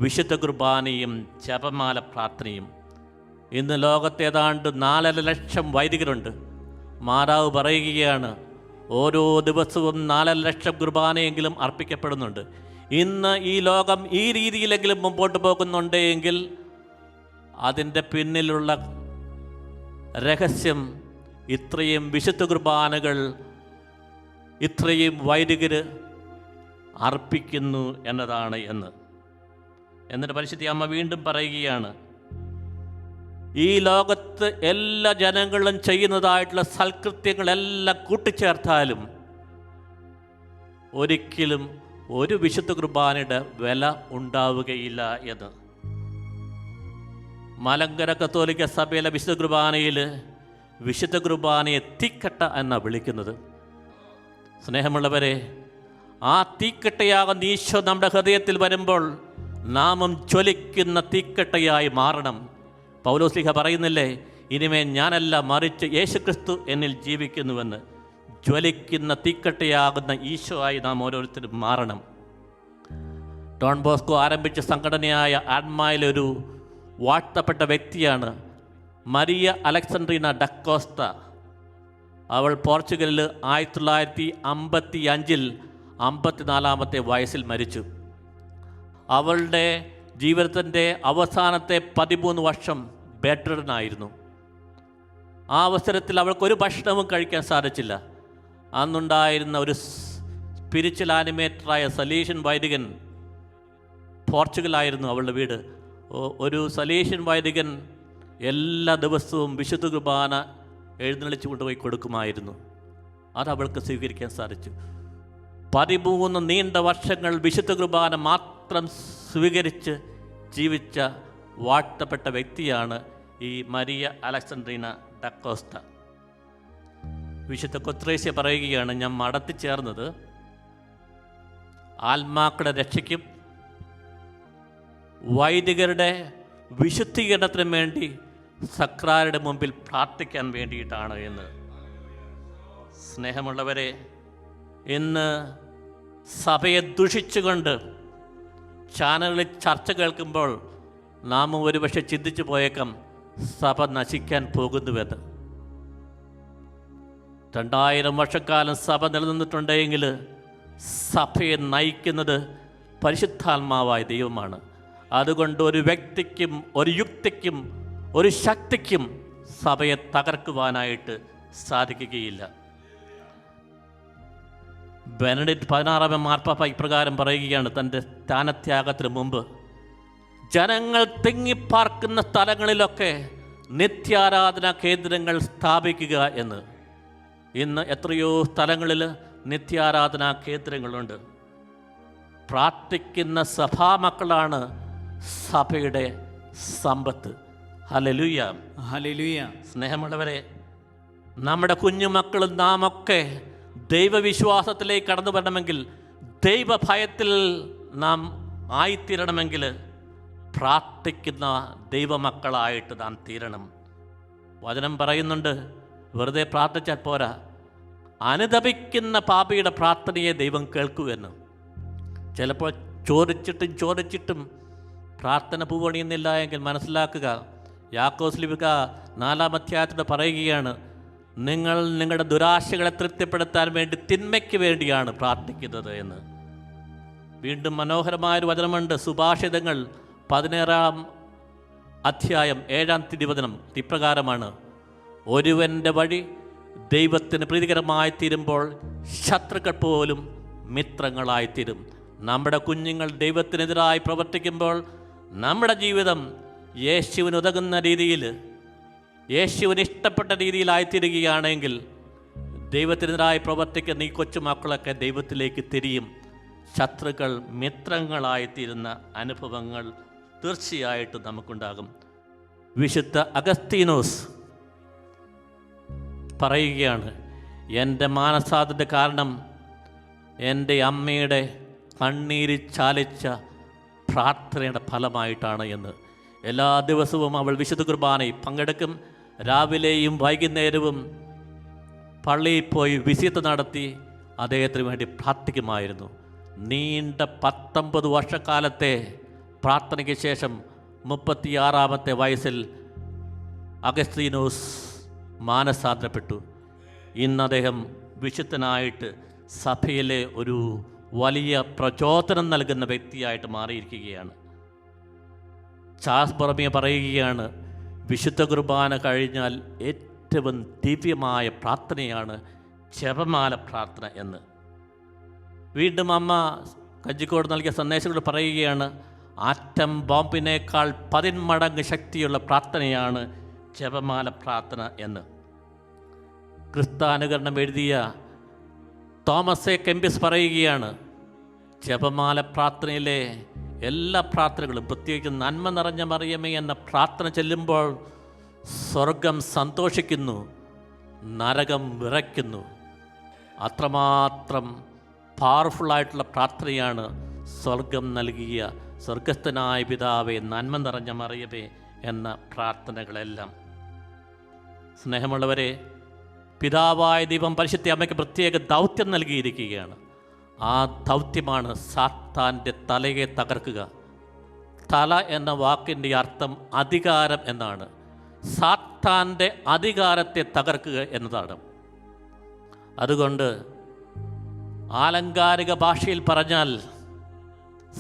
വിശുദ്ധ കുർബാനയും ജപമാല പ്രാർത്ഥനയും. ഇന്ന് ലോകത്ത് ഏതാണ്ട് 4.5 ലക്ഷം വൈദികരുണ്ട്. മാതാവ് പറയുകയാണ്, ഓരോ ദിവസവും 4.5 ലക്ഷം കുർബാനയെങ്കിലും അർപ്പിക്കപ്പെടുന്നുണ്ട്. ഇന്ന് ഈ ലോകം ഈ രീതിയിലെങ്കിലും മുമ്പോട്ട് പോകുന്നുണ്ടെങ്കിൽ അതിൻ്റെ പിന്നിലുള്ള രഹസ്യം ഇത്രയും വിശുദ്ധ കുർബാനകൾ ഇത്രയും വൈദികർ അർപ്പിക്കുന്നു എന്നതാണ് എന്ന്. എന്നിട്ട് പരിശുദ്ധ അമ്മ വീണ്ടും പറയുകയാണ്, ഈ ലോകത്ത് എല്ലാ ജനങ്ങളും ചെയ്യുന്നതായിട്ടുള്ള സൽകൃത്യങ്ങളെല്ലാം കൂട്ടിച്ചേർത്താലും ഒരിക്കലും ഒരു വിശുദ്ധ കുർബാനയുടെ വില ഉണ്ടാവുകയില്ല എന്ന്. മലങ്കര കത്തോലിക്ക സഭയിലെ വിശുദ്ധ കുർബാനയിൽ വിശുദ്ധ കുർബാനയെ തീക്കട്ട എന്നാണ് വിളിക്കുന്നത്. സ്നേഹമുള്ളവരെ, ആ തീക്കട്ടയാകുന്ന ഈശോ നമ്മുടെ ഹൃദയത്തിൽ വരുമ്പോൾ നാമും ജ്വലിക്കുന്ന തീക്കട്ടയായി മാറണം. പൗലോസ്ലീഹ പറയുന്നില്ലേ, ഇനിമേ ഞാനല്ല മറിച്ച് യേശുക്രിസ്തു എന്നിൽ ജീവിക്കുന്നുവെന്ന്. ജ്വലിക്കുന്ന തീക്കട്ടയാകുന്ന ഈശോ ആയി നാം ഓരോരുത്തരും മാറണം. ഡോൺ ബോസ്കോ ആരംഭിച്ച സംഘടനയായ ആത്മായിലൊരു വാഴ്ത്തപ്പെട്ട വ്യക്തിയാണ് മരിയ അലക്സാൻഡ്രീന ഡക്കോസ്ത. അവൾ പോർച്ചുഗലിൽ 1955 54-ാമത്തെ വയസ്സിൽ മരിച്ചു. അവളുടെ ജീവിതത്തിൻ്റെ അവസാനത്തെ 13 വർഷം ബെഡ് റിഡനായിരുന്നു. ആ അവസരത്തിൽ അവൾക്കൊരു ഭക്ഷണവും കഴിക്കാൻ സാധിച്ചില്ല. അന്നുണ്ടായിരുന്ന ഒരു സ്പിരിച്വൽ ആനിമേറ്ററായ സലീഷ്യൻ വൈദികൻ, പോർച്ചുഗലായിരുന്നു അവളുടെ വീട്. ഒരു സലീഷ്യൻ വൈദികൻ എല്ലാ ദിവസവും വിശുദ്ധ കുർബാന എഴുന്നള്ളിച്ചു കൊണ്ടുപോയി കൊടുക്കുമായിരുന്നു. അത് അവൾക്ക് സ്വീകരിക്കാൻ സാധിച്ചു. 13 നീണ്ട വർഷങ്ങൾ വിശുദ്ധ കുർബാന മാത്രം സ്വീകരിച്ച് ജീവിച്ച വാഴ്ത്തപ്പെട്ട വ്യക്തിയാണ് ഈ മരിയ അലക്സാൻഡ്രീന ഡക്കോസ്ത. വിശുദ്ധ കൊത്രേസ്യ പറയുകയാണ്, ഞാൻ മടത്തി ചേർന്നത് ആത്മാക്കളുടെ രക്ഷയ്ക്കും വൈദികരുടെ വിശുദ്ധീകരണത്തിനും വേണ്ടി സക്രാരുടെ മുമ്പിൽ പ്രാർത്ഥിക്കാൻ വേണ്ടിയിട്ടാണ് എന്ന്. സ്നേഹമുള്ളവരെ, ഇന്ന് സഭയെ ദുഷിച്ചുകൊണ്ട് ചാനലുകളിൽ ചർച്ച കേൾക്കുമ്പോൾ നാം ഒരുപക്ഷെ ചിന്തിച്ചു പോയേക്കാം സഭ നശിക്കാൻ പോകുന്നുവെന്ന്. 2000 വർഷക്കാലം സഭ നിലനിന്നിട്ടുണ്ടെങ്കിൽ സഭയെ നയിക്കുന്നത് പരിശുദ്ധാത്മാവായ ദൈവമാണ്. അതുകൊണ്ട് ഒരു വ്യക്തിക്കും ഒരു യുക്തിക്കും ഒരു ശക്തിക്കും സഭയെ തകർക്കുവാനായിട്ട് സാധിക്കുകയില്ല. ബെനഡിക്ട് 16 മാർപ്പാപ്പ ഇപ്രകാരം പറയുകയാണ് തൻ്റെ സ്ഥാനത്യാഗത്തിന് മുമ്പ്, ജനങ്ങൾ തിങ്ങിപ്പാർക്കുന്ന സ്ഥലങ്ങളിലൊക്കെ നിത്യാരാധനാ കേന്ദ്രങ്ങൾ സ്ഥാപിക്കുക എന്ന്. ഇന്ന് എത്രയോ സ്ഥലങ്ങളിൽ നിത്യാരാധനാ കേന്ദ്രങ്ങളുണ്ട്. പ്രാർത്ഥിക്കുന്ന സഭാമക്കളാണ് സഭയുടെ സമ്പത്ത്. ഹല്ലേലൂയ, ഹല്ലേലൂയ. സ്നേഹമുള്ളവരെ, നമ്മുടെ കുഞ്ഞുമക്കളും നാമൊക്കെ ദൈവവിശ്വാസത്തിലേക്ക് കടന്നു വരണമെങ്കിൽ, ദൈവഭയത്തിൽ നാം ആയിത്തീരണമെങ്കിൽ പ്രാർത്ഥിക്കുന്ന ദൈവമക്കളായിട്ട് നാം തീരണം. വചനം പറയുന്നുണ്ട്, വെറുതെ പ്രാർത്ഥിച്ചാൽ പോരാ, അനുതപിക്കുന്ന പാപിയുടെ പ്രാർത്ഥനയെ ദൈവം കേൾക്കുമെന്ന്. ചിലപ്പോൾ ചോദിച്ചിട്ടും പ്രാർത്ഥന പൂവണിയുന്നില്ല എങ്കിൽ മനസ്സിലാക്കുക, യാക്കോബ് ശ്ലീഹ 4-ാം അധ്യായത്തിൽ പറയുകയാണ്, നിങ്ങൾ നിങ്ങളുടെ ദുരാശകളെ തൃപ്തിപ്പെടുത്താൻ വേണ്ടി തിന്മയ്ക്ക് വേണ്ടിയാണ് പ്രാർത്ഥിക്കുന്നത് എന്ന്. വീണ്ടും മനോഹരമായൊരു വചനമുണ്ട്, സുഭാഷിതങ്ങൾ 16 അധ്യായം 7 തിരുവചനം ഇപ്രകാരമാണ്: ഒരുവൻ്റെ വഴി ദൈവത്തിന് പ്രീതികരമായി തീരുമ്പോൾ ശത്രുക്കൾ പോലും മിത്രങ്ങളായിത്തീരും. നമ്മുടെ കുഞ്ഞുങ്ങൾ ദൈവത്തിനെതിരായി പ്രവർത്തിക്കുമ്പോൾ നമ്മുടെ ജീവിതം യേശുവിന് ഉതകുന്ന രീതിയിൽ, യേശുവിന് ഇഷ്ടപ്പെട്ട രീതിയിലായിത്തീരുകയാണെങ്കിൽ ദൈവത്തിനെതിരായി പ്രവർത്തിക്കുന്ന ഈ കൊച്ചുമക്കളൊക്കെ ദൈവത്തിലേക്ക് തിരിയും. ശത്രുക്കൾ മിത്രങ്ങളായിത്തീരുന്ന അനുഭവങ്ങൾ തീർച്ചയായിട്ടും നമുക്കുണ്ടാകും. വിശുദ്ധ അഗസ്തീനോസ് പറയുകയാണ്, എൻ്റെ മാനസാന്തരത്തിൻ്റെ കാരണം എൻ്റെ അമ്മയുടെ കണ്ണീര് ചാലിച്ച പ്രാർത്ഥനയുടെ ഫലമായിട്ടാണ് എന്ന്. എല്ലാ ദിവസവും അവൾ വിശുദ്ധ കുർബാനയിൽ പങ്കെടുക്കും. രാവിലെയും വൈകുന്നേരവും പള്ളിയിൽ പോയി വിസിറ്റ് നടത്തി അദ്ദേഹത്തിന് വേണ്ടി പ്രാർത്ഥിക്കുമായിരുന്നു. നീണ്ട 19 വർഷക്കാലത്തെ പ്രാർത്ഥനയ്ക്ക് ശേഷം 36-ാമത്തെ വയസ്സിൽ അഗസ്തീനോസ് മാനസാന്തരപ്പെട്ടു. ഇന്ന് അദ്ദേഹം വിശുദ്ധനായിട്ട് സഭയിലെ ഒരു വലിയ പ്രചോദനം നൽകുന്ന വ്യക്തിയായിട്ട് മാറിയിരിക്കുകയാണ്. ചാൾസ് ബോർമിയ പറയുകയാണ്, വിശുദ്ധ കുർബാന കഴിഞ്ഞാൽ ഏറ്റവും ദിവ്യമായ പ്രാർത്ഥനയാണ് ജപമാല പ്രാർത്ഥന എന്ന്. വീണ്ടും അമ്മ കഞ്ചിക്കോട് നൽകിയ സന്ദേശങ്ങൾ പറയുകയാണ്, ആറ്റം ബോംബിനേക്കാൾ 10 മടങ്ങ് ശക്തിയുള്ള പ്രാർത്ഥനയാണ് ജപമാല പ്രാർത്ഥന എന്ന്. ക്രിസ്താനുകരണം എഴുതിയ തോമസ് എ കെമ്പിസ് പറയുകയാണ്, ജപമാല പ്രാർത്ഥനയിലെ എല്ലാ പ്രാർത്ഥനകളും, പ്രത്യേകിച്ച് നന്മ നിറഞ്ഞ മറിയമേ എന്ന പ്രാർത്ഥന ചെല്ലുമ്പോൾ സ്വർഗം സന്തോഷിക്കുന്നു, നരകം വിറയ്ക്കുന്നു. അത്രമാത്രം പവർഫുള്ളായിട്ടുള്ള പ്രാർത്ഥനയാണ് സ്വർഗം നൽകിയ സ്വർഗസ്ഥനായ പിതാവേ, നന്മ നിറഞ്ഞ മറിയമേ എന്ന പ്രാർത്ഥനകളെല്ലാം. സ്നേഹമുള്ളവരെ, പിതാവായ ദൈവം പരിശുദ്ധ അമ്മയ്ക്ക് പ്രത്യേക ദൗത്യം നൽകിയിരിക്കുകയാണ്. ആ ദൗത്യമാണ് സാത്താൻ്റെ തലയെ തകർക്കുക. തല എന്ന വാക്കിൻ്റെ അർത്ഥം അധികാരം എന്നാണ്. സാത്താൻ്റെ അധികാരത്തെ തകർക്കുക എന്നതാണ്. അതുകൊണ്ട് ആലങ്കാരിക ഭാഷയിൽ പറഞ്ഞാൽ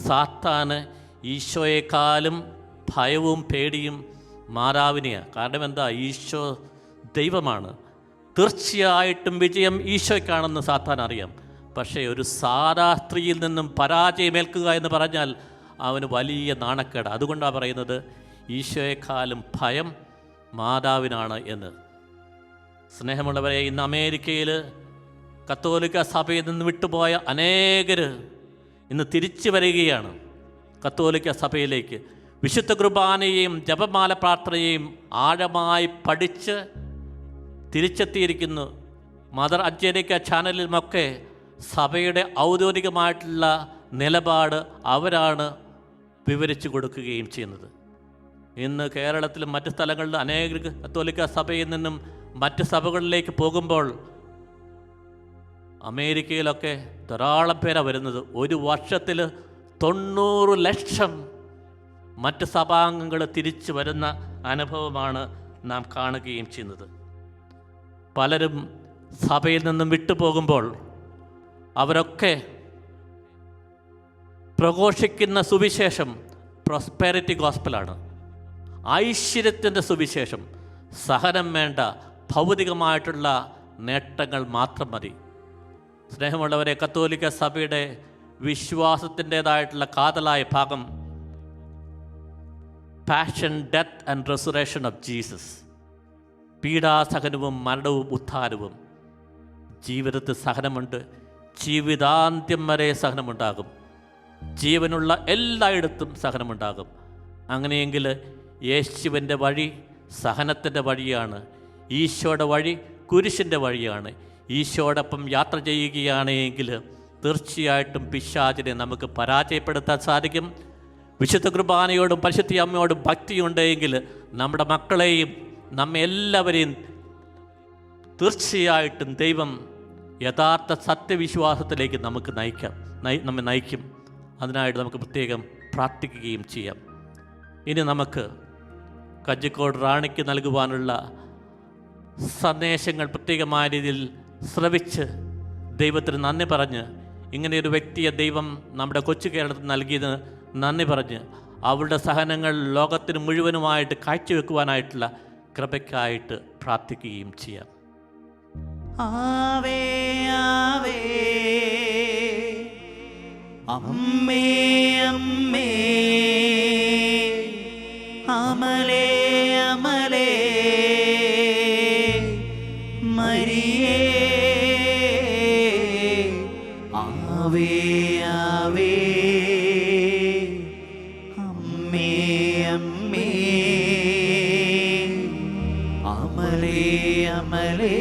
സാത്താന് ഈശോയെക്കാളും ഭയവും പേടിയും മാതാവിനെയാണ്. കാരണം എന്താ? ഈശോ ദൈവമാണ്. തീർച്ചയായിട്ടും വിജയം ഈശോയ്ക്കാണെന്ന് സാത്താൻ അറിയാം. പക്ഷേ ഒരു സാധാ സ്ത്രീയിൽ നിന്നും പരാജയമേൽക്കുക എന്ന് പറഞ്ഞാൽ അവന് വലിയ നാണക്കേട്. അതുകൊണ്ടാണ് പറയുന്നത് ഈശോയെക്കാളും ഭയം മാതാവിനാണ് എന്ന്. സ്നേഹമുള്ളവരെ, ഇന്ന് അമേരിക്കയിൽ കത്തോലിക്ക സഭയിൽ നിന്ന് വിട്ടുപോയ അനേകർ ഇന്ന് തിരിച്ചു വരികയാണ് കത്തോലിക്ക സഭയിലേക്ക്. വിശുദ്ധ കുർബാനയെയും ജപമാല പ്രാർത്ഥനയെയും ആഴമായി പഠിച്ച് തിരിച്ചെത്തിയിരിക്കുന്നു. മദർ അഞ്ജലിക്ക ചാനലിലുമൊക്കെ സഭയുടെ ഔദ്യോഗികമായിട്ടുള്ള നിലപാട് അവരാണ് വിവരിച്ചു കൊടുക്കുകയും ചെയ്യുന്നത്. ഇന്ന് കേരളത്തിലും മറ്റ് സ്ഥലങ്ങളിലും അനേക കത്തോലിക്ക സഭയിൽ നിന്നും മറ്റ് സഭകളിലേക്ക് പോകുമ്പോൾ അമേരിക്കയിലൊക്കെ ധാരാളം പേരാണ് വരുന്നത്. ഒരു വർഷത്തിൽ 90 ലക്ഷം മറ്റ് സഭാംഗങ്ങൾ തിരിച്ചു വരുന്ന അനുഭവമാണ് നാം കാണുകയും ചെയ്യുന്നത്. പലരും സഭയിൽ നിന്നും വിട്ടുപോകുമ്പോൾ അവരൊക്കെ പ്രഘോഷിക്കുന്ന സുവിശേഷം പ്രോസ്പെരിറ്റി ഗോസ്പലാണ്, ഐശ്വര്യത്തിൻ്റെ സുവിശേഷം. സഹനം വേണ്ട, ഭൗതികമായിട്ടുള്ള നേട്ടങ്ങൾ മാത്രം മതി. സ്നേഹമുള്ളവരെ, കത്തോലിക്ക സഭയുടെ വിശ്വാസത്തിൻ്റേതായിട്ടുള്ള കാതലായ ഭാഗം passion, death and resurrection of Jesus. പീഡാസഹനവും മരണവും ഉത്ഥാനവും. ജീവിതത്തിൽ സഹനമുണ്ട്, ജീവിതാന്ത്യം വരെ സഹനമുണ്ടാകും. ജീവനുള്ള എല്ലായിടത്തും സഹനമുണ്ടാകും. അങ്ങനെയെങ്കിൽ യേശുവിൻ്റെ വഴി സഹനത്തിൻ്റെ വഴിയാണ്. ഈശോയുടെ വഴി കുരിശിൻ്റെ വഴിയാണ്. ഈശോടൊപ്പം യാത്ര ചെയ്യുകയാണെങ്കിൽ തീർച്ചയായിട്ടും പിശാചിനെ നമുക്ക് പരാജയപ്പെടുത്താൻ സാധിക്കും. വിശുദ്ധ കുർബാനയോടും പരിശുദ്ധ അമ്മയോടും ഭക്തിയുണ്ടെങ്കിൽ നമ്മുടെ മക്കളെയും നമ്മെ എല്ലാവരെയും തീർച്ചയായിട്ടും ദൈവം യഥാർത്ഥ സത്യവിശ്വാസത്തിലേക്ക് നമ്മെ നയിക്കും. അതിനായിട്ട് നമുക്ക് പ്രത്യേകം പ്രാർത്ഥിക്കുകയും ചെയ്യാം. ഇനി നമുക്ക് കഞ്ചിക്കോട് റാണിക്ക് നൽകുവാനുള്ള സന്ദേശങ്ങൾ പ്രത്യേകമായ രീതിയിൽ ശ്രവിച്ച് ദൈവത്തിന് നന്ദി പറഞ്ഞ്, ഇങ്ങനെയൊരു വ്യക്തിയെ ദൈവം നമ്മുടെ കൊച്ചു കേരളത്തിൽ നൽകിയത് നന്ദി പറഞ്ഞ് അവളുടെ സഹനങ്ങൾ ലോകത്തിന് മുഴുവനുമായിട്ട് കാഴ്ചവെക്കുവാനായിട്ടുള്ള കൃപയ്ക്കായിട്ട് പ്രാർത്ഥിക്കുകയും ചെയ്യാം. ആവേ ആവേ അമ്മേ അമ്മേ അമലേ അമലേ മരിയേ ആവേ ആവേ അമ്മേ അമ്മേ അമലേ അമലേ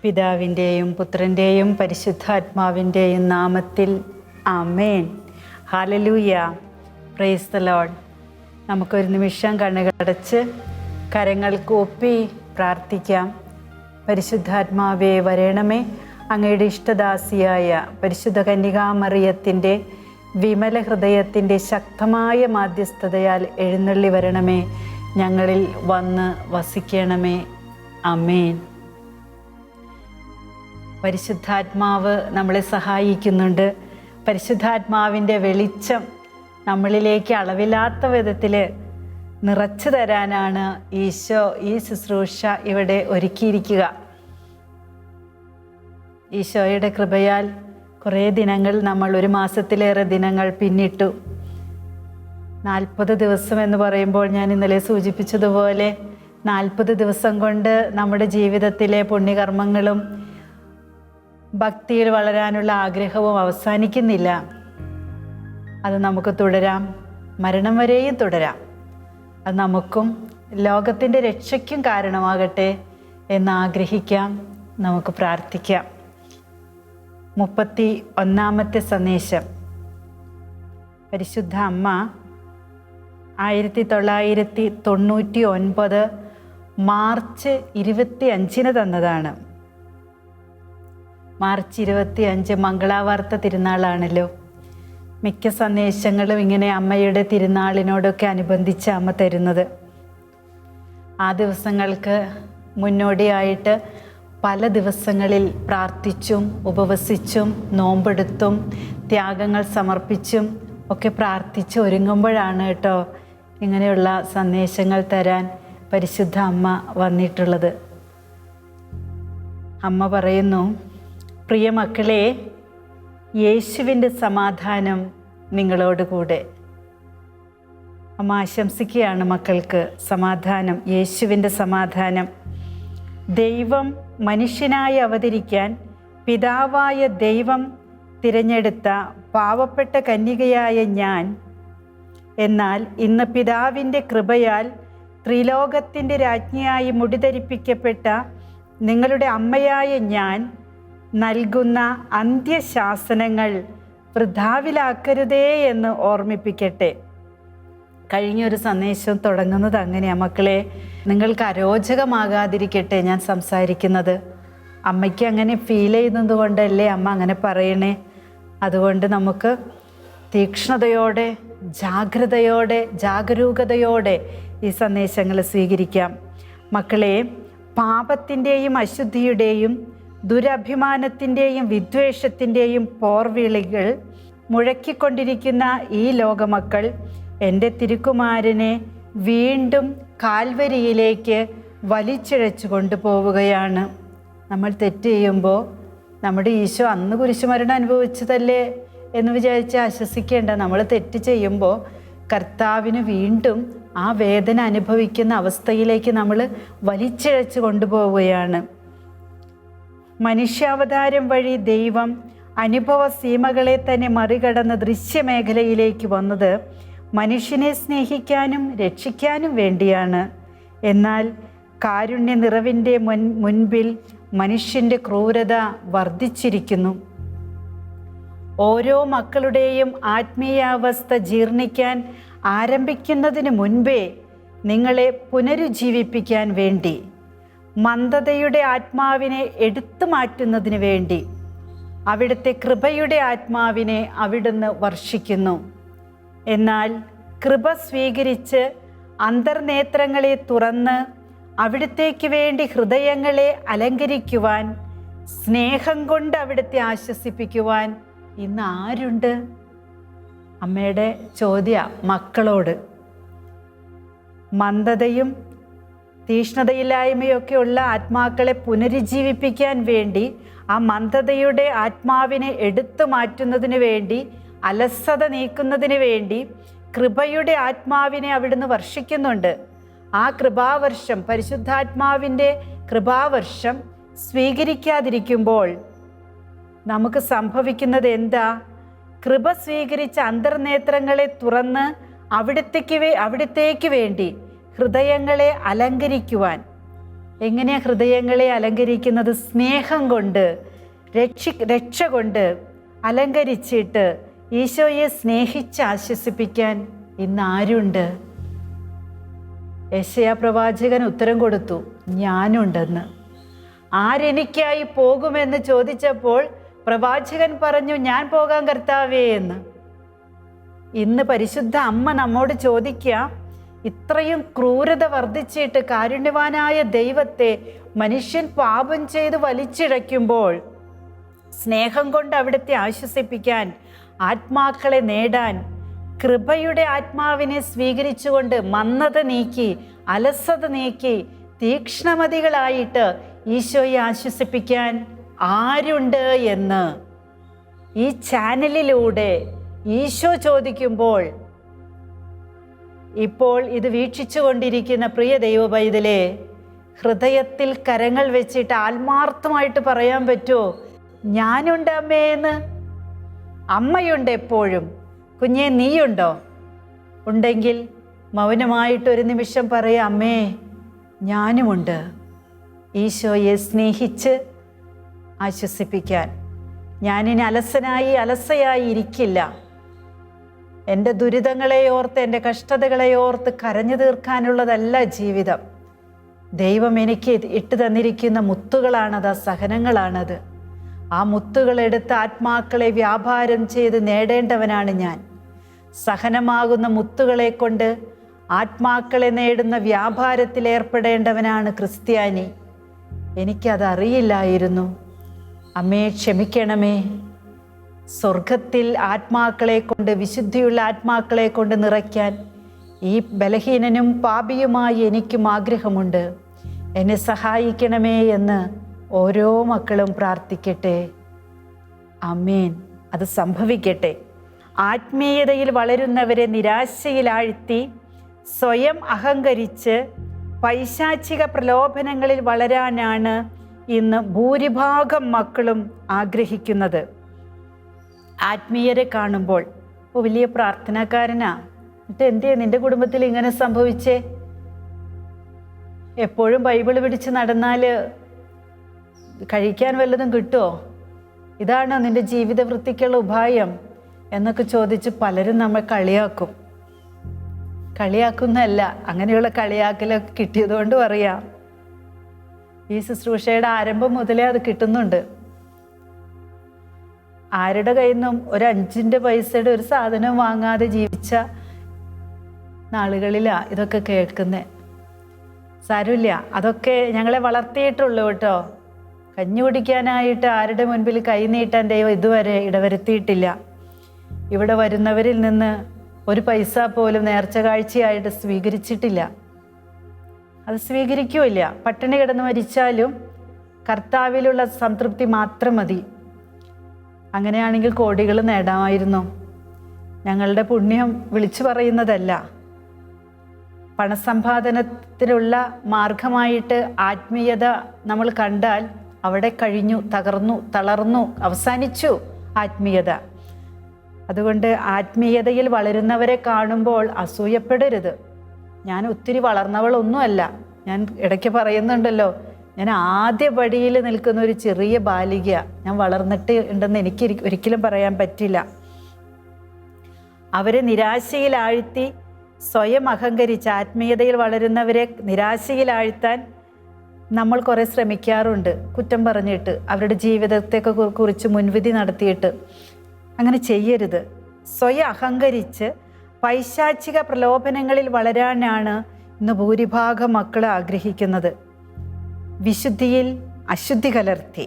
പിതാവിൻ്റെയും പുത്രൻ്റെയും പരിശുദ്ധാത്മാവിൻ്റെയും നാമത്തിൽ ആമേൻ. ഹല്ലേലൂയ. Price the Lord. നമുക്കൊരു നിമിഷം കണ്ണുകടച്ച് കരങ്ങൾ കൂപ്പി പ്രാർത്ഥിക്കാം. പരിശുദ്ധാത്മാവേ വരണമേ, അങ്ങയുടെ ഇഷ്ടദാസിയായ പരിശുദ്ധ കന്യകാമറിയത്തിൻ്റെ വിമല ഹൃദയത്തിൻ്റെ ശക്തമായ മാധ്യസ്ഥതയാൽ എഴുന്നള്ളി വരണമേ, ഞങ്ങളിൽ വന്ന് വസിക്കണമേ. ആമേൻ. പരിശുദ്ധാത്മാവ് നമ്മളെ സഹായിക്കുന്നുണ്ട്. പരിശുദ്ധാത്മാവിൻ്റെ വെളിച്ചം നമ്മളിലേക്ക് അളവില്ലാത്ത വിധത്തിൽ നിറച്ചു തരാനാണ് ഈശോ ഈ ശുശ്രൂഷ ഇവിടെ ഒരുക്കിയിരിക്കുക. ഈശോയുടെ കൃപയാൽ കുറേ ദിനങ്ങൾ, നമ്മൾ 1 മാസത്തിലേറെ ദിനങ്ങൾ പിന്നിട്ടു. 40 ദിവസം എന്ന് പറയുമ്പോൾ ഞാൻ ഇന്നലെ സൂചിപ്പിച്ചതുപോലെ 40 ദിവസം കൊണ്ട് നമ്മുടെ ജീവിതത്തിലെ പുണ്യകർമ്മങ്ങളും ഭക്തിയിൽ വളരാനുള്ള ആഗ്രഹവും അവസാനിക്കുന്നില്ല. അത് നമുക്ക് തുടരാം, മരണം വരെയും തുടരാം. അത് നമുക്കും ലോകത്തിൻ്റെ രക്ഷയ്ക്കും കാരണമാകട്ടെ എന്ന് ആഗ്രഹിക്കാം. നമുക്ക് പ്രാർത്ഥിക്കാം. 31-ാമത്തെ സന്ദേശം. പരിശുദ്ധ അമ്മ 1999 മാർച്ച് 25 തന്നതാണ്. മാർച്ച് 25 മംഗളാവാർത്ത തിരുനാളാണല്ലോ. മിക്ക സന്ദേശങ്ങളും ഇങ്ങനെ അമ്മയുടെ തിരുനാളിനോടൊക്കെ അനുബന്ധിച്ച് അമ്മ തരുന്നത്. ആ ദിവസങ്ങൾക്ക് മുന്നോടിയായിട്ട് പല ദിവസങ്ങളിൽ പ്രാർത്ഥിച്ചും ഉപവസിച്ചും നോമ്പെടുത്തും ത്യാഗങ്ങൾ സമർപ്പിച്ചും ഒക്കെ പ്രാർത്ഥിച്ച് ഒരുങ്ങുമ്പോഴാണ് കേട്ടോ ഇങ്ങനെയുള്ള സന്ദേശങ്ങൾ തരാൻ പരിശുദ്ധ അമ്മ വന്നിട്ടുള്ളത്. അമ്മ പറയുന്നു, പ്രിയ മക്കളെ, യേശുവിൻ്റെ സമാധാനം നിങ്ങളോടുകൂടെ. അമ്മ ആശംസിക്കുകയാണ് മക്കൾക്ക് സമാധാനം, യേശുവിൻ്റെ സമാധാനം. ദൈവം മനുഷ്യനായി അവതരിക്കാൻ പിതാവായ ദൈവം തിരഞ്ഞെടുത്ത പാവപ്പെട്ട കന്യകയായ ഞാൻ, എന്നാൽ ഇന്ന് പിതാവിൻ്റെ കൃപയാൽ ത്രിലോകത്തിൻ്റെ രാജ്ഞിയായി മുടിധരിപ്പിക്കപ്പെട്ട നിങ്ങളുടെ അമ്മയായ ഞാൻ നൽകുന്ന അന്ത്യശാസനങ്ങൾ വൃഥാവിലാക്കരുതേ എന്ന് ഓർമ്മിപ്പിക്കട്ടെ. കഴിഞ്ഞൊരു സന്ദേശം തുടങ്ങുന്നത് അങ്ങനെയാണ്. മക്കളെ, നിങ്ങൾക്ക് അരോചകമാകാതിരിക്കട്ടെ ഞാൻ സംസാരിക്കുന്നത്. അമ്മയ്ക്ക് അങ്ങനെ ഫീൽ ചെയ്യുന്നത് കൊണ്ടല്ലേ അമ്മ അങ്ങനെ പറയണേ. അതുകൊണ്ട് നമുക്ക് തീക്ഷ്ണതയോടെ, ജാഗ്രതയോടെ, ജാഗരൂകതയോടെ ഈ സന്ദേശങ്ങൾ സ്വീകരിക്കാം. മക്കളെ, പാപത്തിൻ്റെയും അശുദ്ധിയുടെയും ദുരഭിമാനത്തിൻ്റെയും വിദ്വേഷത്തിൻ്റെയും പോർവിളികൾ മുഴക്കിക്കൊണ്ടിരിക്കുന്ന ഈ ലോകമക്കൾ എൻ്റെ തിരുക്കുമാരനെ വീണ്ടും കാൽവരിയിലേക്ക് വലിച്ചിഴച്ചു കൊണ്ടുപോവുകയാണ്. നമ്മൾ തെറ്റ് ചെയ്യുമ്പോൾ നമ്മുടെ ഈശോ അന്ന് കുരിശുമരണം അനുഭവിച്ചതല്ലേ എന്ന് വിചാരിച്ച് ആശ്വസിക്കേണ്ട. നമ്മൾ തെറ്റ് ചെയ്യുമ്പോൾ കർത്താവിന് വീണ്ടും ആ വേദന അനുഭവിക്കുന്ന അവസ്ഥയിലേക്ക് നമ്മൾ വലിച്ചിഴച്ചു കൊണ്ടുപോവുകയാണ്. മനുഷ്യാവതാരം വഴി ദൈവം അനുഭവ സീമകളെ തന്നെ മറികടന്ന് ദൃശ്യമേഖലയിലേക്ക് വന്നത് മനുഷ്യനെ സ്നേഹിക്കാനും രക്ഷിക്കാനും വേണ്ടിയാണ്. എന്നാൽ കാരുണ്യ നിറവിൻ്റെ മുൻപിൽ മനുഷ്യൻ്റെ ക്രൂരത വർദ്ധിച്ചിരിക്കുന്നു. ഓരോ മക്കളുടെയും ആത്മീയാവസ്ഥ ജീർണിക്കാൻ ആരംഭിക്കുന്നതിന് മുൻപേ നിങ്ങളെ പുനരുജ്ജീവിപ്പിക്കാൻ വേണ്ടി, മന്ദതയുടെ ആത്മാവിനെ എടുത്തു മാറ്റുന്നതിന് വേണ്ടി അവിടുത്തെ കൃപയുടെ ആത്മാവിനെ അവിടുന്ന് വർഷിക്കുന്നു. എന്നാൽ കൃപ സ്വീകരിച്ച് അന്തർനേത്രങ്ങളെ തുറന്ന് അവിടുത്തേക്ക് വേണ്ടി ഹൃദയങ്ങളെ അലങ്കരിക്കുവാൻ, സ്നേഹം കൊണ്ട് അവിടുത്തെ ആശ്വസിപ്പിക്കുവാൻ ഇന്ന് ആരുണ്ട്? അമ്മയുടെ ചോദ്യ മക്കളോട്. മന്ദതയും തീഷ്ണതയില്ലായ്മയൊക്കെയുള്ള ആത്മാക്കളെ പുനരുജ്ജീവിപ്പിക്കാൻ വേണ്ടി, ആ മന്ദതയുടെ ആത്മാവിനെ എടുത്തു മാറ്റുന്നതിന് വേണ്ടി, അലസത നീക്കുന്നതിന് വേണ്ടി കൃപയുടെ ആത്മാവിനെ അവിടുന്ന് വർഷിക്കുന്നുണ്ട്. ആ കൃപാവർഷം, പരിശുദ്ധാത്മാവിൻ്റെ കൃപാവർഷം സ്വീകരിക്കാതിരിക്കുമ്പോൾ നമുക്ക് സംഭവിക്കുന്നത് എന്താ? കൃപ സ്വീകരിച്ച അന്തർനേത്രങ്ങളെ തുറന്ന് അവിടത്തേക്ക് വേണ്ടി ഹൃദയങ്ങളെ അലങ്കരിക്കുവാൻ. എങ്ങനെയാണ് ഹൃദയങ്ങളെ അലങ്കരിക്കുന്നത്? സ്നേഹം കൊണ്ട്, രക്ഷ കൊണ്ട് അലങ്കരിച്ചിട്ട് ഈശോയെ സ്നേഹിച്ച് ആശ്വസിപ്പിക്കാൻ ഇന്ന് ആരുണ്ട്? യെശയ്യാ പ്രവാചകൻ ഉത്തരം കൊടുത്തു, ഞാനുണ്ടെന്ന്. ആരെനിക്കായി പോകുമെന്ന് ചോദിച്ചപ്പോൾ പ്രവാചകൻ പറഞ്ഞു, ഞാൻ പോകാൻ കർത്താവേ എന്ന്. ഇന്ന് പരിശുദ്ധ അമ്മ നമ്മോട് ചോദിക്കുക, ഇത്രയും ക്രൂരത വർദ്ധിച്ചിട്ട് കാരുണ്യവാനായ ദൈവത്തെ മനുഷ്യൻ പാപം ചെയ്ത് വലിച്ചിഴയ്ക്കുമ്പോൾ സ്നേഹം കൊണ്ട് അവിടുത്തെ ആശ്വസിപ്പിക്കാൻ, ആത്മാക്കളെ നേടാൻ, കൃപയുടെ ആത്മാവിനെ സ്വീകരിച്ചുകൊണ്ട് മന്ദത നീക്കി, അലസത നീക്കി, തീക്ഷ്ണമതികളായിട്ട് ഈശോയെ ആശ്വസിപ്പിക്കാൻ ആരുണ്ട് എന്ന് ഈ ചാനലിലൂടെ ഈശോ ചോദിക്കുമ്പോൾ, ഇപ്പോൾ ഇത് വീക്ഷിച്ചു കൊണ്ടിരിക്കുന്ന പ്രിയ ദൈവ പൈതലേ, ഹൃദയത്തിൽ കരങ്ങൾ വെച്ചിട്ട് ആത്മാർത്ഥമായിട്ട് പറയാൻ പറ്റുമോ, ഞാനുണ്ട് അമ്മേന്ന്? അമ്മയുണ്ട് എപ്പോഴും. കുഞ്ഞെ, നീയുണ്ടോ? ഉണ്ടെങ്കിൽ മൗനമായിട്ടൊരു നിമിഷം പറയാം, അമ്മേ ഞാനുമുണ്ട്. ഈശോയെ സ്നേഹിച്ച് ആശ്വസിപ്പിക്കാൻ. ഞാനിനി അലസയായി ഇരിക്കില്ല. എൻ്റെ ദുരിതങ്ങളെ ഓർത്ത്, എൻ്റെ കഷ്ടതകളെ ഓർത്ത് കരഞ്ഞു തീർക്കാനുള്ളതല്ല ജീവിതം. ദൈവം എനിക്ക് ഇട്ട് തന്നിരിക്കുന്ന മുത്തുകളാണത്, ആ സഹനങ്ങളാണത്. ആ മുത്തുകളെടുത്ത് ആത്മാക്കളെ വ്യാപാരം ചെയ്ത് നേടേണ്ടവനാണ് ഞാൻ. സഹനമാകുന്ന മുത്തുകളെ കൊണ്ട് ആത്മാക്കളെ നേടുന്ന വ്യാപാരത്തിൽ ഏർപ്പെടേണ്ടവനാണ് ക്രിസ്ത്യാനി. എനിക്കതറിയില്ലായിരുന്നു. അമ്മേ ക്ഷമിക്കണമേ. സ്വർഗത്തിൽ ആത്മാക്കളെ കൊണ്ട്, വിശുദ്ധിയുള്ള ആത്മാക്കളെ കൊണ്ട് നിറയ്ക്കാൻ ഈ ബലഹീനനും പാപിയുമായി എനിക്കും ആഗ്രഹമുണ്ട്. എന്നെ സഹായിക്കണമേ എന്ന് ഓരോ മക്കളും പ്രാർത്ഥിക്കട്ടെ. ആമേൻ. അത് സംഭവിക്കട്ടെ. ആത്മീയതയിൽ വളരുന്നവരെ നിരാശയിലാഴ്ത്തി സ്വയം അഹങ്കരിച്ച് പൈശാചിക പ്രലോഭനങ്ങളിൽ വളരാനാണ് ഇന്ന് ഭൂരിഭാഗം മക്കളും ആഗ്രഹിക്കുന്നത്. ആത്മീയരെ കാണുമ്പോൾ, വലിയ പ്രാർത്ഥനാക്കാരനാ, എന്നിട്ട് എന്തേ നിന്റെ കുടുംബത്തിൽ ഇങ്ങനെ സംഭവിച്ചേ? എപ്പോഴും ബൈബിൾ പിടിച്ച് നടന്നാൽ കഴിക്കാൻ വല്ലതും കിട്ടുമോ? ഇതാണോ നിന്റെ ജീവിത വൃത്തിക്കുള്ള ഉപായം എന്നൊക്കെ ചോദിച്ച് പലരും നമ്മൾ കളിയാക്കുന്നതല്ല, അങ്ങനെയുള്ള കളിയാക്കലൊക്കെ കിട്ടിയതുകൊണ്ട് പറയാം. ഈ ശുശ്രൂഷയുടെ ആരംഭം മുതലേ അത് കിട്ടുന്നുണ്ട്. ആരുടെ കയ്യിൽ നിന്നും ഒരു 5 പൈസയുടെ ഒരു സാധനം വാങ്ങാതെ ജീവിച്ച നാളുകളിലാണ് ഇതൊക്കെ കേൾക്കുന്നത്. സാരമില്ല, അതൊക്കെ ഞങ്ങളെ വളർത്തിയിട്ടുള്ളൂ കേട്ടോ. കഞ്ഞി കുടിക്കാനായിട്ട് ആരുടെ മുൻപിൽ കൈ നീട്ടാൻ ദൈവം ഇതുവരെ ഇടവരുത്തിയിട്ടില്ല. ഇവിടെ വരുന്നവരിൽ നിന്ന് ഒരു പൈസ പോലും നേർച്ച കാഴ്ചയായിട്ട് സ്വീകരിച്ചിട്ടില്ല. അത് സ്വീകരിക്കുകയില്ല. പട്ടിണി കിടന്ന് മരിച്ചാലും കർത്താവിലുള്ള സംതൃപ്തി മാത്രം മതി. അങ്ങനെയാണെങ്കിൽ കോടികൾ നേടാമായിരുന്നു. ഞങ്ങളുടെ പുണ്യം വിളിച്ചു പറയുന്നതല്ല. പണസമ്പാദനത്തിനുള്ള മാർഗമായിട്ട് ആത്മീയത നമ്മൾ കണ്ടാൽ അവിടെ കഴിഞ്ഞു, തകർന്നു, തളർന്നു, അവസാനിച്ചു ആത്മീയത. അതുകൊണ്ട് ആത്മീയതയിൽ വളരുന്നവരെ കാണുമ്പോൾ അസൂയപ്പെടരുത്. ഞാൻ ഒത്തിരി വളർന്നവളൊന്നുമല്ല. ഞാൻ ഇടയ്ക്ക് പറയുന്നുണ്ടല്ലോ, ഞാൻ ആദ്യ പടിയിൽ നിൽക്കുന്ന ഒരു ചെറിയ ബാലിക. ഞാൻ വളർന്നിട്ട് ഉണ്ടെന്ന് എനിക്ക് ഒരിക്കലും പറയാൻ പറ്റില്ല. അവരെ നിരാശയിലാഴ്ത്തി സ്വയം അഹങ്കരിച്ച് ആത്മീയതയിൽ വളരുന്നവരെ നിരാശയിലാഴ്ത്താൻ നമ്മൾ കുറേ ശ്രമിക്കാറുണ്ട്, കുറ്റം പറഞ്ഞിട്ട്, അവരുടെ ജീവിതത്തെയൊക്കെ കുറിച്ച് മുൻവിധി നടത്തിയിട്ട്. അങ്ങനെ ചെയ്യരുത്. സ്വയം അഹങ്കരിച്ച് പൈശാചിക പ്രലോഭനങ്ങളിൽ വളരാനാണ് ഇന്ന് ഭൂരിഭാഗം മക്കൾ ആഗ്രഹിക്കുന്നത്. വിശുദ്ധിയിൽ അശുദ്ധി കലർത്തി,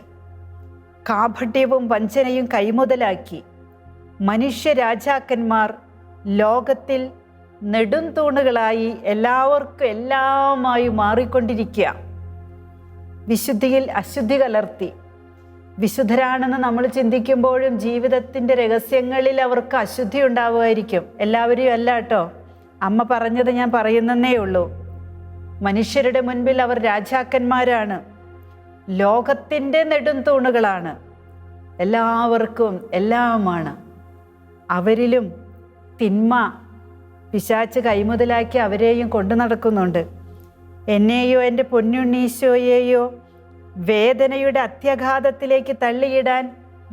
കാപട്യവും വഞ്ചനയും കൈമുതലാക്കി മനുഷ്യ രാജാക്കന്മാർ ലോകത്തിൽ നെടുംതൂണുകളായി എല്ലാവർക്കും എല്ലാമായി മാറിക്കൊണ്ടിരിക്കുക. വിശുദ്ധിയിൽ അശുദ്ധി കലർത്തി. വിശുദ്ധരാണെന്ന് നമ്മൾ ചിന്തിക്കുമ്പോഴും ജീവിതത്തിൻ്റെ രഹസ്യങ്ങളിൽ അവർക്ക് അശുദ്ധി ഉണ്ടാവുമായിരിക്കും. എല്ലാവരും അല്ല കേട്ടോ. അമ്മ പറഞ്ഞത് ഞാൻ പറയുന്നേ ഉള്ളൂ. മനുഷ്യരുടെ മുൻപിൽ അവർ രാജാക്കന്മാരാണ്, ലോകത്തിൻ്റെ നെടുംതൂണുകളാണ്, എല്ലാവർക്കും എല്ലാമാണ്. അവരിലും തിന്മ പിശാച് കൈമുതലാക്കി അവരെയും കൊണ്ടു നടക്കുന്നുണ്ട്. എന്നെയോ എൻ്റെ പൊന്നുണ്ണീശോയെയോ വേദനയുടെ അത്യഘാതത്തിലേക്ക് തള്ളിയിടാൻ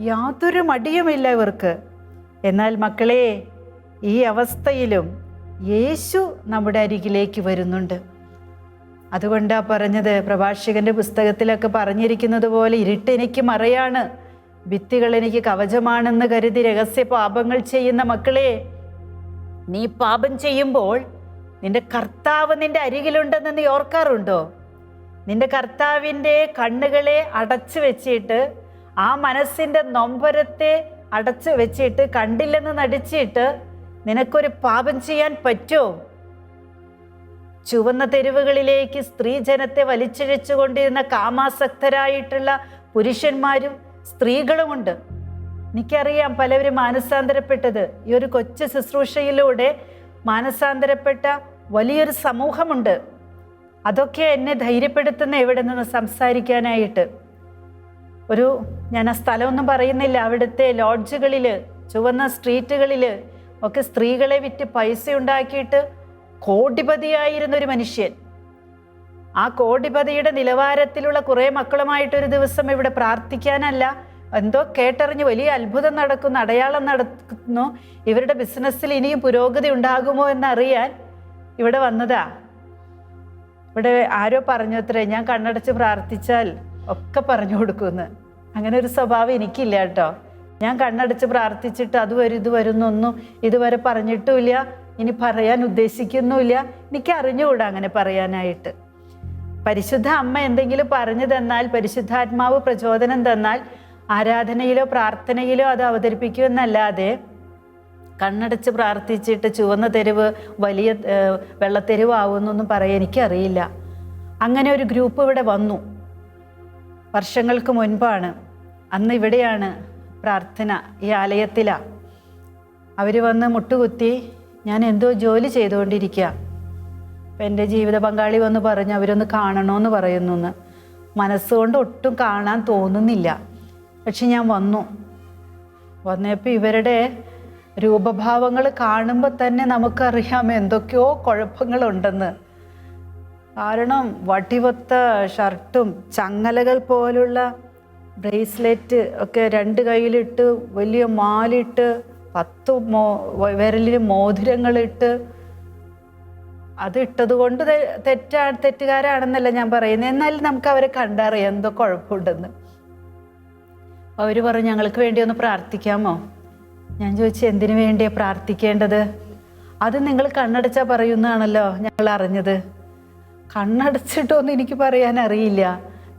യാതൊരു മടിയുമില്ല ഇവർക്ക്. എന്നാൽ മക്കളെ, ഈ അവസ്ഥയിലും യേശു നമ്മുടെ അരികിലേക്ക് വരുന്നുണ്ട്. അതുകൊണ്ടാണ് പറഞ്ഞത്, പ്രഭാഷകന്റെ പുസ്തകത്തിലൊക്കെ പറഞ്ഞിരിക്കുന്നത് പോലെ, ഇരുട്ടെനിക്ക് മറയാണ്, ഭിത്തികൾ എനിക്ക് കവചമാണെന്ന് കരുതി രഹസ്യ പാപങ്ങൾ ചെയ്യുന്ന മക്കളെ, നീ പാപം ചെയ്യുമ്പോൾ നിന്റെ കർത്താവ് നിന്റെ അരികിലുണ്ടെന്ന് നീ ഓർക്കാറുണ്ടോ? നിന്റെ കർത്താവിൻ്റെ കണ്ണുകളെ അടച്ചു വെച്ചിട്ട്, ആ മനസ്സിൻ്റെ നൊമ്പരത്തെ അടച്ചു വെച്ചിട്ട്, കണ്ടില്ലെന്ന് നടിച്ചിട്ട് നിനക്കൊരു പാപം ചെയ്യാൻ പറ്റുമോ? ചുവന്ന തെരുവുകളിലേക്ക് സ്ത്രീജനത്തെ വലിച്ചിഴച്ചു കൊണ്ടിരുന്ന കാമാസക്തരായിട്ടുള്ള പുരുഷന്മാരും സ്ത്രീകളുമുണ്ട്. എനിക്കറിയാം പലവരും മാനസാന്തരപ്പെട്ടത്. ഈ ഒരു കൊച്ചു ശുശ്രൂഷയിലൂടെ മാനസാന്തരപ്പെട്ട വലിയൊരു സമൂഹമുണ്ട്. അതൊക്കെ എന്നെ ധൈര്യപ്പെടുത്തുന്ന എവിടെ നിന്ന് സംസാരിക്കാനായിട്ട്. ഞാൻ ആ സ്ഥലമൊന്നും പറയുന്നില്ല, അവിടുത്തെ ലോഡ്ജുകളിൽ, ചുവന്ന സ്ട്രീറ്റുകളിൽ ഒക്കെ സ്ത്രീകളെ വിറ്റ് പൈസ ഉണ്ടാക്കിയിട്ട് കോടിപതിയായിരുന്നൊരു മനുഷ്യൻ. ആ കോടിപതിയുടെ നിലവാരത്തിലുള്ള കുറേ മക്കളുമായിട്ടൊരു ദിവസം ഇവിടെ പ്രാർത്ഥിക്കാനല്ല, എന്തോ കേട്ടറിഞ്ഞ് വലിയ അത്ഭുതം നടക്കുന്നു, അടയാളം നടക്കുന്നു, ഇവരുടെ ബിസിനസ്സിൽ ഇനിയും പുരോഗതി ഉണ്ടാകുമോ എന്നറിയാൻ ഇവിടെ വന്നതാ. ഇവിടെ ആരോ പറഞ്ഞു അത്രേ, ഞാൻ കണ്ണടച്ച് പ്രാർത്ഥിച്ചാൽ ഒക്കെ പറഞ്ഞു കൊടുക്കുമെന്ന്. അങ്ങനെ ഒരു സ്വഭാവം എനിക്കില്ല കേട്ടോ. ഞാൻ കണ്ണടച്ച് പ്രാർത്ഥിച്ചിട്ട് അത് വരും ഇത് വരുന്നൊന്നും ഇതുവരെ പറഞ്ഞിട്ടുമില്ല, ഇനി പറയാൻ ഉദ്ദേശിക്കുന്നുമില്ല. എനിക്ക് അറിഞ്ഞുകൂടാ അങ്ങനെ പറയാനായിട്ട്. പരിശുദ്ധ അമ്മ എന്തെങ്കിലും പറഞ്ഞു തന്നാൽ, പരിശുദ്ധാത്മാവ് പ്രചോദനം തന്നാൽ ആരാധനയിലോ പ്രാർത്ഥനയിലോ അത് അവതരിപ്പിക്കുമെന്നല്ലാതെ കണ്ണടച്ച് പ്രാർത്ഥിച്ചിട്ട് ചുവന്ന തെരുവ് വലിയ വെള്ളത്തെരുവാവുന്നൊന്നും പറയാൻ എനിക്കറിയില്ല. അങ്ങനെ ഒരു ഗ്രൂപ്പ് ഇവിടെ വന്നു, വർഷങ്ങൾക്ക് മുൻപാണ്. അന്ന് ഇവിടെയാണ് പ്രാർത്ഥന, ഈ ആലയത്തിലാണ്. അവർ വന്ന് മുട്ടുകുത്തി, ഞാൻ എന്തോ ജോലി ചെയ്തുകൊണ്ടിരിക്കുക. അപ്പം എൻ്റെ ജീവിത പങ്കാളി വന്ന് പറഞ്ഞു അവരൊന്ന് കാണണമെന്ന് പറയുന്നു. മനസ്സുകൊണ്ട് ഒട്ടും കാണാൻ തോന്നുന്നില്ല. പക്ഷെ ഞാൻ വന്നപ്പോൾ ഇവരുടെ രൂപഭാവങ്ങൾ കാണുമ്പോൾ തന്നെ നമുക്കറിയാം എന്തൊക്കെയോ കുഴപ്പങ്ങളുണ്ടെന്ന്. കാരണം വടിവത്ത ഷർട്ടും ചങ്ങലകൾ പോലുള്ള ബ്രേസ്ലെറ്റ് ഒക്കെ 2 കൈയിലിട്ട്, വലിയ മാലിട്ട്, 10 വിരലിൽ മോതിരങ്ങളിട്ട്, അതിട്ടത് കൊണ്ട് തെറ്റുകാരാണെന്നല്ല ഞാൻ പറയുന്നത്. എന്നാലും നമുക്ക് അവരെ കണ്ടറിയാം എന്തോ കുഴപ്പമുണ്ടെന്ന്. അവർ പറഞ്ഞു ഞങ്ങൾക്ക് വേണ്ടി ഒന്ന് പ്രാർത്ഥിക്കാമോ? ഞാൻ ചോദിച്ചു എന്തിനു വേണ്ടിയാണ് പ്രാർത്ഥിക്കേണ്ടത്? അത് നിങ്ങൾ കണ്ണടച്ചാൽ പറയുന്നതാണല്ലോ ഞങ്ങൾ അറിഞ്ഞത്. കണ്ണടച്ചിട്ടൊന്നും എനിക്ക് പറയാൻ അറിയില്ല.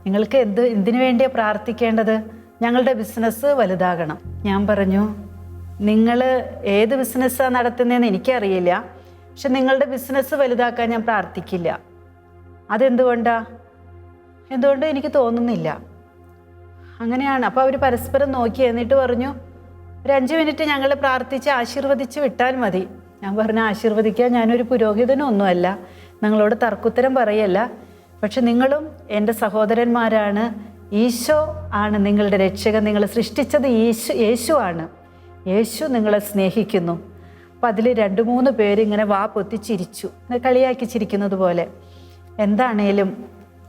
നിങ്ങൾക്ക് എന്തിനു വേണ്ടിയാണ് പ്രാർത്ഥിക്കേണ്ടത്? ഞങ്ങളുടെ ബിസിനസ് വലുതാകണം. ഞാൻ പറഞ്ഞു നിങ്ങൾ ഏത് ബിസിനസ്സാണ് നടത്തുന്നതെന്ന് എനിക്കറിയില്ല, പക്ഷെ നിങ്ങളുടെ ബിസിനസ് വലുതാക്കാൻ ഞാൻ പ്രാർത്ഥിക്കില്ല. എന്തുകൊണ്ട് എനിക്ക് തോന്നുന്നില്ല. അങ്ങനെയാണ്. അപ്പോൾ അവർ പരസ്പരം നോക്കി, എന്നിട്ട് പറഞ്ഞു ഒരു 5 മിനിറ്റ് ഞങ്ങൾ പ്രാർത്ഥിച്ച് ആശീർവദിച്ച് വിട്ടാൽ മതി. ഞാൻ പറഞ്ഞു ആശീർവദിക്കാൻ ഞാനൊരു പുരോഹിതനൊന്നുമല്ല, നിങ്ങളോട് തർക്കുത്തരം പറയല്ല, പക്ഷെ നിങ്ങളും എൻ്റെ സഹോദരന്മാരാണ്. ഈശോ ആണ് നിങ്ങളുടെ രക്ഷകൻ, നിങ്ങളെ സൃഷ്ടിച്ചത് യേശു ആണ്. യേശു നിങ്ങളെ സ്നേഹിക്കുന്നു. അപ്പം അതിൽ 2-3 പേര് ഇങ്ങനെ വാ പൊത്തിച്ചിരിച്ചു, കളിയാക്കി ചിരിക്കുന്നത് പോലെ. എന്താണേലും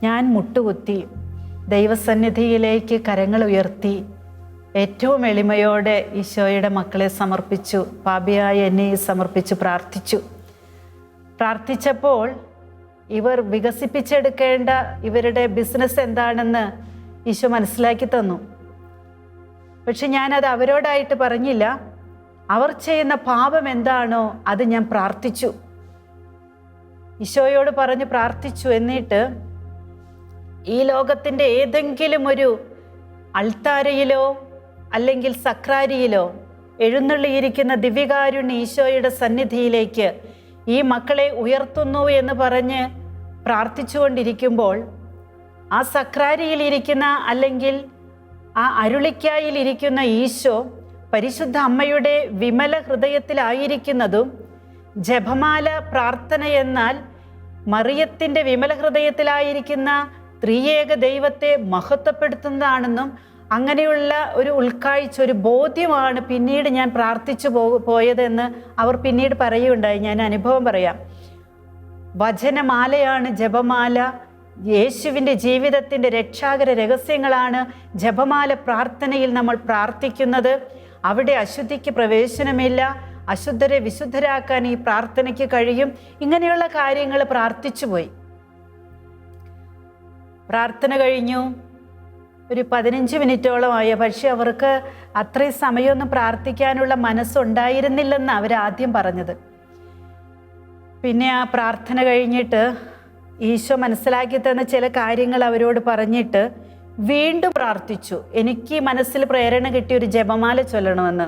ഞാൻ മുട്ടുകുത്തി ദൈവസന്നിധിയിലേക്ക് കരങ്ങൾ ഉയർത്തി ഏറ്റവും എളിമയോടെ ഈശോയുടെ മക്കളെ സമർപ്പിച്ചു, പാപിയായ എന്നെ സമർപ്പിച്ചു പ്രാർത്ഥിച്ചപ്പോൾ ഇവർ വികസിപ്പിച്ചെടുക്കേണ്ട ഇവരുടെ ബിസിനസ് എന്താണെന്ന് ഈശോ മനസ്സിലാക്കി തന്നു. പക്ഷെ ഞാനത് അവരോടായിട്ട് പറഞ്ഞില്ല. അവർ ചെയ്യുന്ന പാപം എന്താണോ അത് ഞാൻ പ്രാർത്ഥിച്ചു. ഈശോയോട് പറഞ്ഞ് പ്രാർത്ഥിച്ചു. എന്നിട്ട് ഈ ലോകത്തിൻ്റെ ഏതെങ്കിലും ഒരു അൾത്താരയിലോ അല്ലെങ്കിൽ സക്രാരിയിലോ എഴുന്നള്ളിയിരിക്കുന്ന ദിവ്യകാരുണ്യ ഈശോയുടെ സന്നിധിയിലേക്ക് ഈ മക്കളെ ഉയർത്തുന്നു എന്ന് പറഞ്ഞ് പ്രാർത്ഥിച്ചുകൊണ്ടിരിക്കുമ്പോൾ ആ സക്രാരിയിലിരിക്കുന്ന അല്ലെങ്കിൽ ആ അരുളിക്കായിലിരിക്കുന്ന ഈശോ പരിശുദ്ധ അമ്മയുടെ വിമല ഹൃദയത്തിലായിരിക്കുന്നതും, ജപമാല പ്രാർത്ഥന എന്നാൽ മറിയത്തിൻ്റെ വിമല ഹൃദയത്തിലായിരിക്കുന്ന ത്രിയേക ദൈവത്തെ മഹത്വപ്പെടുത്തുന്നതാണെന്നും അങ്ങനെയുള്ള ഒരു ഉൾക്കാഴ്ച, ഒരു ബോധ്യമാണ് പിന്നീട് ഞാൻ പ്രാർത്ഥിച്ചു പോയതെന്ന് അവർ പിന്നീട് പറയുകയുണ്ടായി. ഞാൻ അനുഭവം പറയാം. വചനമാലയാണ് ജപമാല. യേശുവിൻ്റെ ജീവിതത്തിൻ്റെ രക്ഷാകര രഹസ്യങ്ങളാണ് ജപമാല പ്രാർത്ഥനയിൽ നമ്മൾ പ്രാർത്ഥിക്കുന്നത്. അവിടെ അശുദ്ധിക്ക് പ്രവേശനമില്ല. അശുദ്ധരെ വിശുദ്ധരാക്കാൻ ഈ പ്രാർത്ഥനയ്ക്ക് കഴിയും. ഇങ്ങനെയുള്ള കാര്യങ്ങൾ പ്രാർത്ഥിച്ചു പോയി. പ്രാർത്ഥന കഴിഞ്ഞു. ഒരു 15 മിനിറ്റോളമായ. പക്ഷെ അവർക്ക് അത്രയും സമയമൊന്നും പ്രാർത്ഥിക്കാനുള്ള മനസ്സുണ്ടായിരുന്നില്ലെന്ന് അവരാദ്യം പറഞ്ഞത്. പിന്നെ ആ പ്രാർത്ഥന കഴിഞ്ഞിട്ട് ഈശോ മനസ്സിലാക്കി തന്ന ചില കാര്യങ്ങൾ അവരോട് പറഞ്ഞിട്ട് വീണ്ടും പ്രാർത്ഥിച്ചു. എനിക്ക് മനസ്സിൽ പ്രേരണ കിട്ടിയ ഒരു ജപമാല ചൊല്ലണമെന്ന്.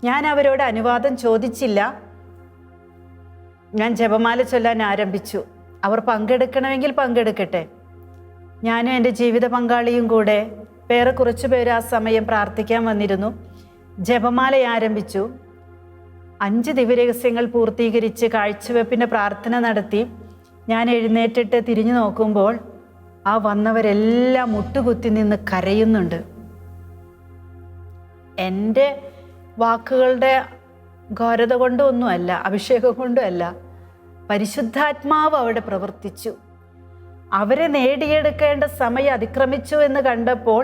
ഞാൻ അവരോട് അനുവാദം ചോദിച്ചില്ല. ഞാൻ ജപമാല ചൊല്ലാൻ ആരംഭിച്ചു. അവർ പങ്കെടുക്കണമെങ്കിൽ പങ്കെടുക്കട്ടെ. ഞാനും എൻ്റെ ജീവിത പങ്കാളിയും കൂടെ വേറെ കുറച്ച് പേര് ആ സമയം പ്രാർത്ഥിക്കാൻ വന്നിരുന്നു. ജപമാല ആരംഭിച്ചു. 5 ദിവ്യരഹസ്യങ്ങൾ പൂർത്തീകരിച്ച് കാഴ്ചവെപ്പിൻ്റെ പ്രാർത്ഥന നടത്തി. ഞാൻ എഴുന്നേറ്റിട്ട് തിരിഞ്ഞു നോക്കുമ്പോൾ ആ വന്നവരെല്ലാം മുട്ടുകുത്തി നിന്ന് കരയുന്നുണ്ട്. എൻ്റെ വാക്കുകളുടെ ഘോരത കൊണ്ടൊന്നുമല്ല, അഭിഷേകം കൊണ്ടുമല്ല, പരിശുദ്ധാത്മാവ് അവിടെ പ്രവർത്തിച്ചു. അവരെ നേടിയെടുക്കേണ്ട സമയം അതിക്രമിച്ചു എന്ന് കണ്ടപ്പോൾ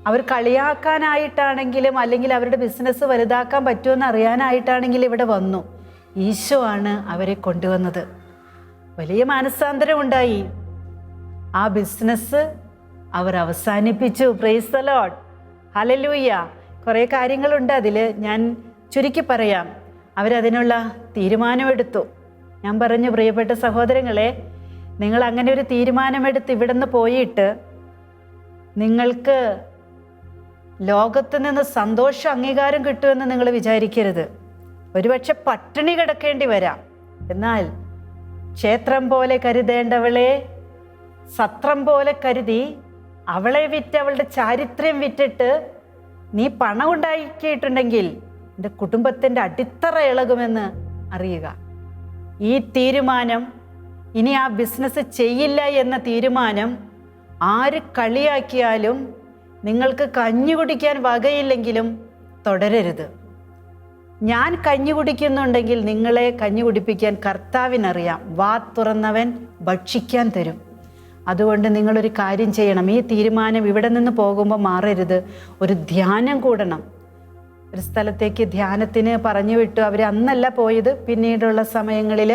അവർ കളിയാക്കാനായിട്ടാണെങ്കിലും അല്ലെങ്കിൽ അവരുടെ ബിസിനസ് വലുതാക്കാൻ പറ്റുമെന്ന് അറിയാനായിട്ടാണെങ്കിലും ഇവിടെ വന്നു. ഈശോ ആണ് അവരെ കൊണ്ടുവന്നത്. വലിയ മാനസാന്തരം ഉണ്ടായി. ആ ബിസിനസ് അവർ അവസാനിപ്പിച്ചു. Price the lord, hallelujah. കുറേ കാര്യങ്ങളുണ്ട് അതിൽ, ഞാൻ ചുരുക്കി പറയാം. അവരതിനുള്ള തീരുമാനമെടുത്തു. ഞാൻ പറഞ്ഞു, പ്രിയപ്പെട്ട സഹോദരങ്ങളെ, നിങ്ങൾ അങ്ങനെ ഒരു തീരുമാനമെടുത്ത് ഇവിടെ നിന്ന് പോയിട്ട് നിങ്ങൾക്ക് ലോകത്ത് നിന്ന് സന്തോഷ അംഗീകാരം കിട്ടുമെന്ന് നിങ്ങൾ വിചാരിക്കരുത്. ഒരുപക്ഷെ പട്ടിണി കിടക്കേണ്ടി വരാം. എന്നാൽ ക്ഷേത്രം പോലെ കരുതേണ്ടവളെ സത്രം പോലെ കരുതി അവളെ വിറ്റ് അവളുടെ ചാരിത്രം വിറ്റിട്ട് നീ പണം ഉണ്ടാക്കിയിട്ടുണ്ടെങ്കിൽ എൻ്റെ കുടുംബത്തിൻ്റെ അടിത്തറ ഇളകുമെന്ന് അറിയുക. ഈ തീരുമാനം, ഇനി ആ ബിസിനസ് ചെയ്യില്ല എന്ന തീരുമാനം ആര് കളിയാക്കിയാലും നിങ്ങൾക്ക് കഞ്ഞി കുടിക്കാൻ വകയില്ലെങ്കിലും തുടരരുത്. ഞാൻ കഞ്ഞി കുടിക്കുന്നുണ്ടെങ്കിൽ നിങ്ങളെ കഞ്ഞി കുടിപ്പിക്കാൻ കർത്താവിനറിയാം. വാ തുറന്നവൻ ഭക്ഷിക്കാൻ തരും. അതുകൊണ്ട് നിങ്ങളൊരു കാര്യം ചെയ്യണം. ഈ തീരുമാനം ഇവിടെ നിന്ന് പോകുമ്പോൾ മാറരുത്. ഒരു ധ്യാനം കൂടണം. ഒരു സ്ഥലത്തേക്ക് ധ്യാനത്തിന് പറഞ്ഞു വിട്ടു. അവർ അന്നല്ല പോയത്, പിന്നീടുള്ള സമയങ്ങളിൽ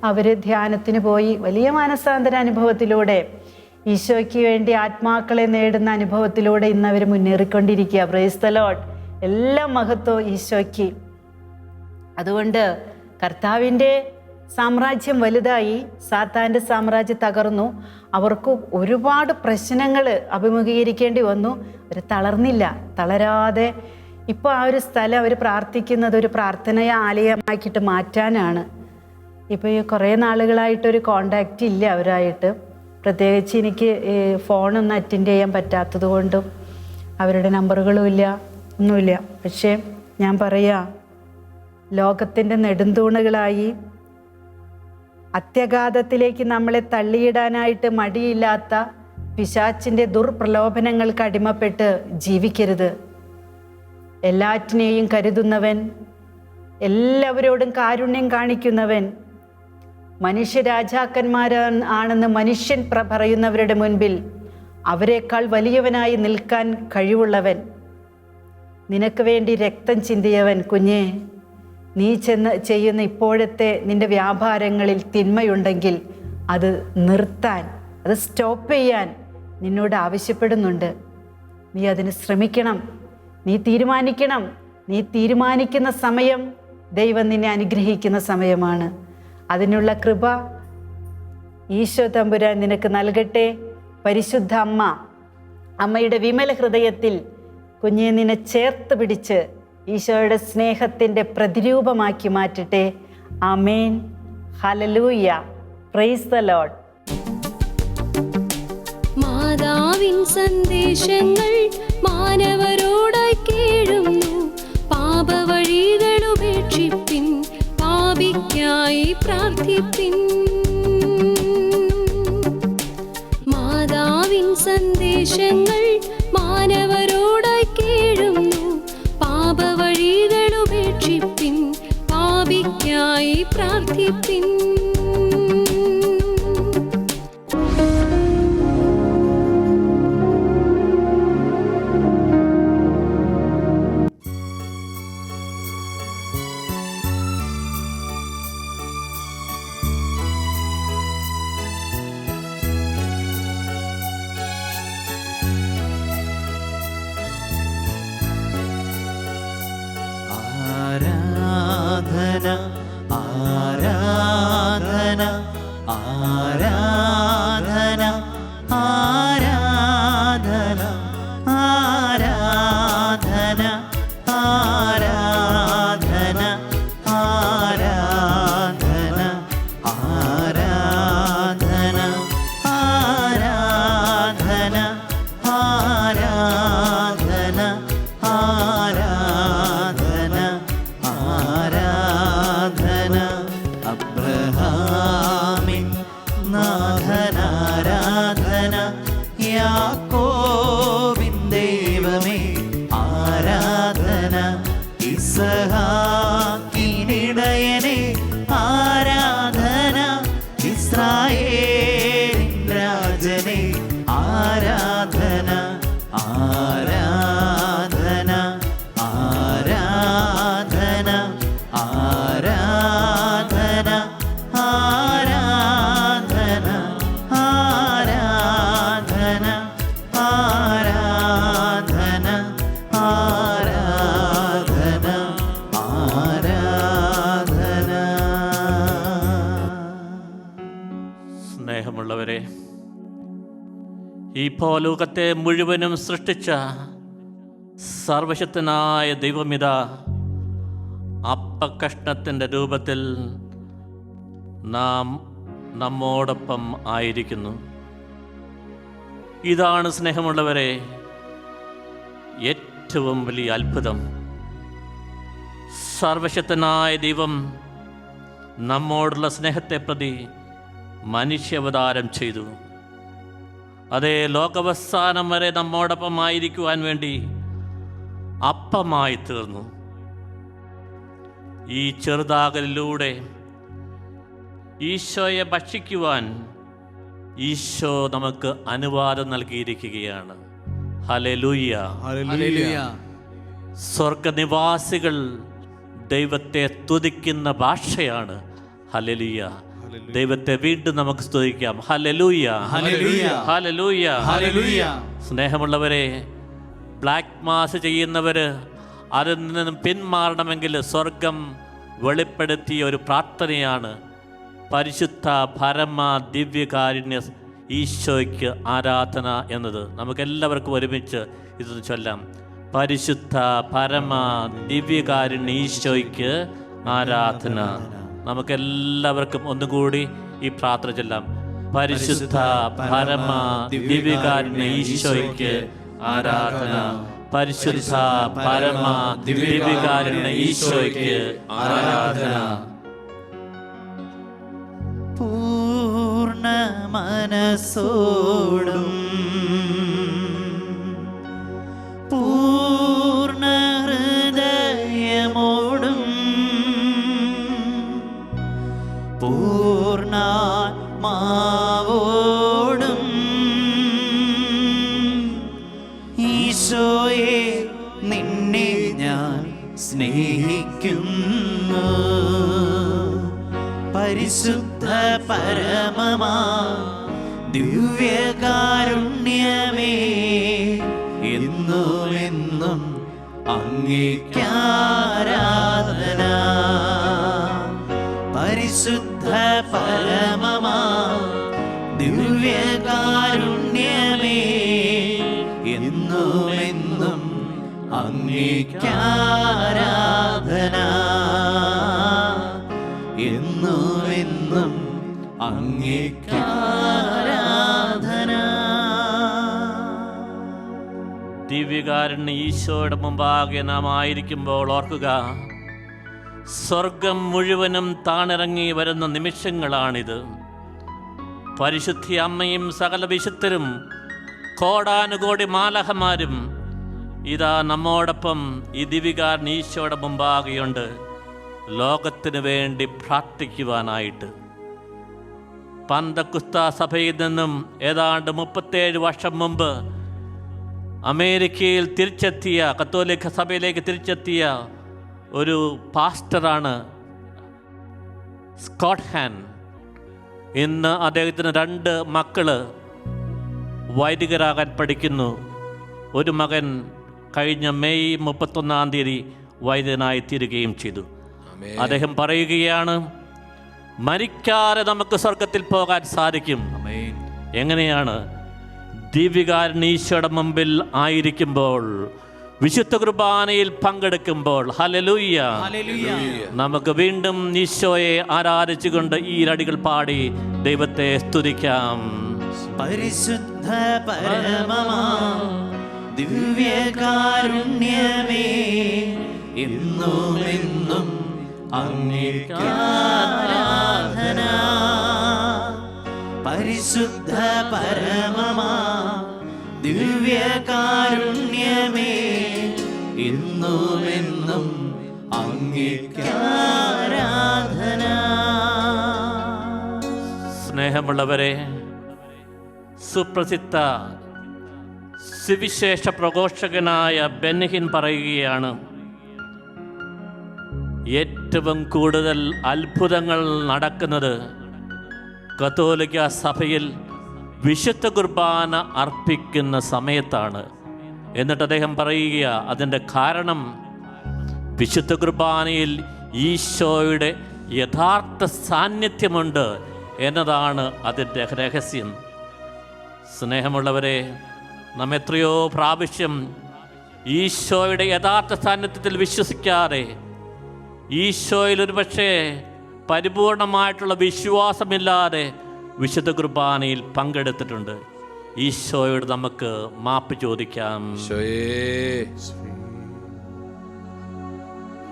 അവർ ധ്യാനത്തിന് പോയി. വലിയ മാനസാന്തര അനുഭവത്തിലൂടെ, ഈശോയ്ക്ക് വേണ്ടി ആത്മാക്കളെ നേടുന്ന അനുഭവത്തിലൂടെ ഇന്ന് അവർ മുന്നേറിക്കൊണ്ടിരിക്കുക. Praise the lord. എല്ലാ മഹത്വവും ഈശോയ്ക്ക്. അതുകൊണ്ട് കർത്താവിൻ്റെ സാമ്രാജ്യം വലുതായി, സാത്താൻ്റെ സാമ്രാജ്യം തകർന്നു. അവർക്ക് ഒരുപാട് പ്രശ്നങ്ങൾ അഭിമുഖീകരിക്കേണ്ടി വന്നു. അവർ തളർന്നില്ല. തളരാതെ ഇപ്പോൾ ആ ഒരു സ്ഥലം അവർ പ്രാർത്ഥിക്കുന്നത് ഒരു പ്രാർത്ഥനയ ആലയമാക്കിയിട്ട് മാറ്റാനാണ്. ഇപ്പോൾ ഈ കുറേ നാളുകളായിട്ടൊരു കോണ്ടാക്റ്റ് ഇല്ല അവരായിട്ട്. പ്രത്യേകിച്ച് എനിക്ക് ഫോണൊന്നും അറ്റൻഡ് ചെയ്യാൻ പറ്റാത്തത് കൊണ്ടും അവരുടെ നമ്പറുകളും ഇല്ല, ഒന്നുമില്ല. പക്ഷേ ഞാൻ പറയാം, ലോകത്തിൻ്റെ നെടുന്തൂണുകളായി അത്യഘാതത്തിലേക്ക് നമ്മളെ തള്ളിയിടാനായിട്ട് മടിയില്ലാത്ത പിശാച്ചിൻ്റെ ദുർപ്രലോഭനങ്ങൾക്ക് അടിമപ്പെട്ട് ജീവിക്കരുത്. എല്ലാറ്റിനെയും കരുതുന്നവൻ, എല്ലാവരോടും കാരുണ്യം കാണിക്കുന്നവൻ, മനുഷ്യരാജാക്കന്മാരാണെന്ന് മനുഷ്യൻ പറയുന്നവരുടെ മുൻപിൽ അവരെക്കാൾ വലിയവനായി നിൽക്കാൻ കഴിവുള്ളവൻ, നിനക്ക് വേണ്ടി രക്തം ചിന്തിയവൻ. കുഞ്ഞേ, നീ ചെയ്യുന്ന ഇപ്പോഴത്തെ നിൻ്റെ വ്യാപാരങ്ങളിൽ തിന്മയുണ്ടെങ്കിൽ അത് നിർത്താൻ, അത് സ്റ്റോപ്പ് ചെയ്യാൻ നിന്നോട് ആവശ്യപ്പെടുന്നുണ്ട്. നീ അതിന് ശ്രമിക്കണം. നീ തീരുമാനിക്കണം. നീ തീരുമാനിക്കുന്ന സമയം ദൈവം നിന്നെ അനുഗ്രഹിക്കുന്ന സമയമാണ്. അതിനുള്ള കൃപ ഈശോ തമ്പുരാൻ നിനക്ക് നൽകട്ടെ. പരിശുദ്ധ അമ്മയുടെ വിമല ഹൃദയത്തിൽ കുഞ്ഞിനെ നിന്നെ ചേർത്ത് പിടിച്ച് ഈശോയുടെ സ്നേഹത്തിൻ്റെ പ്രതിരൂപമാക്കി മാറ്റട്ടെ. ആമേൻ. ഹല്ലേലൂയ. Praise the lord. മാതാവിൻ സന്ദേശങ്ങൾ മാനവരോടായി കേഴുന്നു. പാപവഴികൾ ഉപേക്ഷിപ്പിൻ, പാപിക്കായി പ്രാർത്ഥിപ്പിൻ. മാതാവിൻ സന്ദേശങ്ങൾ മാനവരോടായി കേഴുന്നു. പാപവഴികൾ ഉപേക്ഷിപ്പിൻ, പാപിക്കായി പ്രാർത്ഥിപ്പിൻ. ആരാധന ആരാധന ആരാധന ആരാധന ആരാധന ആരാധന ആരാധന ആരാധന ആരാധന ആരാധന ആരാധന ആരാധന അബ്രഹാമിൻ നാഥനാരാധന യാക്കോബിൻ ദൈവമേ ആരാധന ഇസ്ഹാക്കിനിടയനെ ആരാധന ഇസ്രായേലിൻ രാജനെ ആരാധന ആരാധന ആരാധന ആരാധന ആരാധന ആരാധന ആരാധന ആരാധന ആരാധന. സ്നേഹമുള്ളവരെ, ഈ ഭൂലോകത്തെ മുഴുവനും സൃഷ്ടിച്ച സർവശക്തനായ ദൈവമിതാ അപ്പക്കഷ്ണത്തിൻ്റെ രൂപത്തിൽ നാം നമ്മോടൊപ്പം ആയിരിക്കുന്നു. ഇതാണ് സ്നേഹമുള്ളവരെ ഏറ്റവും വലിയ അത്ഭുതം. സർവശക്തനായ ദൈവം നമ്മോടുള്ള സ്നേഹത്തെ പ്രതി മനുഷ്യാവതാരം ചെയ്തു. അതേ, ലോകാവസാനം വരെ നമ്മോടൊപ്പം ആയിരിക്കുവാൻ വേണ്ടി അപ്പമായി തീർന്നു. ഈ ചെറുതാകലിലൂടെ ഈശോയെ ഭക്ഷിക്കുവാൻ ഈശോ നമുക്ക് അനുവാദം നൽകിയിരിക്കുകയാണ്. ഹല്ലേലൂയ. സ്വർഗനിവാസികൾ ദൈവത്തെ സ്തുതിക്കുന്ന ഭാഷയാണ് ഹല്ലേലൂയ. ദൈവത്തെ വീണ്ടും നമുക്ക് സ്തുതിക്കാം. ഹല്ലേലൂയ, ഹല്ലേലൂയ, ഹല്ലേലൂയ. സ്നേഹമുള്ളവരെ, ബ്ലാക്ക് മാസ് ചെയ്യുന്നവർ അതിൽ നിന്നും പിന്മാറണമെങ്കിൽ സ്വർഗം വെളിപ്പെടുത്തിയ ഒരു പ്രാർത്ഥനയാണ് പരിശുദ്ധ പരമ ദിവ്യകാരുണ്യ ഈശോയ്ക്ക് ആരാധന എന്നത്. നമുക്കെല്ലാവർക്കും ഒരുമിച്ച് ഇതൊന്ന് ചൊല്ലാം. പരിശുദ്ധ പരമ ദിവ്യകാരുണ്യ ഈശോയ്ക്ക് ആരാധന. നമുക്കെല്ലാവർക്കും ഒന്നുകൂടി ഈ പ്രാർത്ഥന ചൊല്ലാം. പരിശുദ്ധ പരമ ദിവ്യകാരുണ്യ ഈശോയ്ക്ക് ആരാധന. പരിശുദ്ധ പരമ ദിവ്യകാരുണ്യ ഈശോയ്ക്ക് ആരാധന. പൂർണ്ണ മനസ്സോടും പൂർണ്ണ ഹൃദയമോടും പൂർണ്ണാത്മാവോടും ഈശോയെ നിന്നെ ഞാൻ സ്നേഹിക്കുന്നു. പരിശുദ്ധ പരമമാ ദിവ്യകാരുണ്യമേ, എന്നും എന്നും അങ്ങേക്കാരാധന. പരിശുദ്ധ പരമമാ ദിവ്യകാരുണ്യമേ എന്നുമെന്നും അങ്ങേക്കാരാധന, എന്നുമെന്നും അങ്ങേക്കാരാധന. ദിവ്യകാരുണ്യ ഈശോയുടെ മുമ്പാകെ നാം ആയിരിക്കുമ്പോൾ ഓർക്കുക, സ്വർഗം മുഴുവനും താണിറങ്ങി വരുന്ന നിമിഷങ്ങളാണിത്. പരിശുദ്ധ അമ്മയും സകല വിശുദ്ധരും കോടാനുകോടി മാലാഖമാരും ഇതാ നമ്മോടൊപ്പം ഈ ദിവ്യകാരുണ്യ ഈശോയുടെ മുമ്പാകെയുണ്ട്, ലോകത്തിന് വേണ്ടി പ്രാർത്ഥിക്കുവാനായിട്ട്. പന്തക്കുസ്ത സഭയിൽ നിന്നും ഏതാണ്ട് 37 വർഷം മുമ്പ് അമേരിക്കയിൽ തിരിച്ചെത്തിയ, കത്തോലിക്ക സഭയിലേക്ക് തിരിച്ചെത്തിയ ഒരു പാസ്റ്ററാണ് സ്കോട്ട് ഹാൻ. ഇന്ന് അദ്ദേഹത്തിന് 2 മക്കള് വൈദികരാകാൻ പഠിക്കുന്നു. ഒരു മകൻ കഴിഞ്ഞ മെയ് 31 വൈദികനായി തീരുകയും ചെയ്തു. അദ്ദേഹം പറയുകയാണ്, മരിക്കാതെ നമുക്ക് സ്വർഗത്തിൽ പോകാൻ സാധിക്കും. എങ്ങനെയാണ്? ദിവ്യകാരുണ്യ ഈശോയുടെ മുമ്പിൽ ആയിരിക്കുമ്പോൾ, വിശുദ്ധ കുർബാനയിൽ പങ്കെടുക്കുമ്പോൾ. ഹല്ലേലൂയ. നമുക്ക് വീണ്ടും ഈശോയെ ആരാധിച്ചുകൊണ്ട് ഈ അടികൾ പാടി ദൈവത്തെ സ്തുതിക്കാം. പരിശുദ്ധ പരമമാ ദിവ്യകാരുണ്യമേ എന്നുമെന്നും അങ്ങേക്കാരാധന, പരിശുദ്ധ പരമമാ ദിവ്യകാരുണ്യമേ എന്നുമെന്നും അങ്ങേക്കാരാധന. സ്നേഹമുള്ളവരെ, സുപ്രസിദ്ധ സുവിശേഷ പ്രഘോഷകനായ ബെൻഹിൻ പറയുകയാണ്, ഏറ്റവും കൂടുതൽ അത്ഭുതങ്ങൾ നടക്കുന്നത് കത്തോലിക്ക സഭയിൽ വിശുദ്ധ കുർബാന അർപ്പിക്കുന്ന സമയത്താണ്. എന്നിട്ട് അദ്ദേഹം പറയുക, അതിൻ്റെ കാരണം വിശുദ്ധ കുർബാനയിൽ ഈശോയുടെ യഥാർത്ഥ സാന്നിധ്യമുണ്ട് എന്നതാണ് അതിൻ്റെ രഹസ്യം. സ്നേഹമുള്ളവരെ, നാം എത്രയോ പ്രാവശ്യം ഈശോയുടെ യഥാർത്ഥ സാന്നിധ്യത്തിൽ വിശ്വസിക്കാതെ, ഈശോയിൽ ഒരുപക്ഷെ പരിപൂർണമായിട്ടുള്ള വിശ്വാസമില്ലാതെ വിശുദ്ധ കുർബാനയിൽ പങ്കെടുത്തിട്ടുണ്ട്. ഈശോയോട് നമുക്ക് മാപ്പ് ചോദിക്കാം.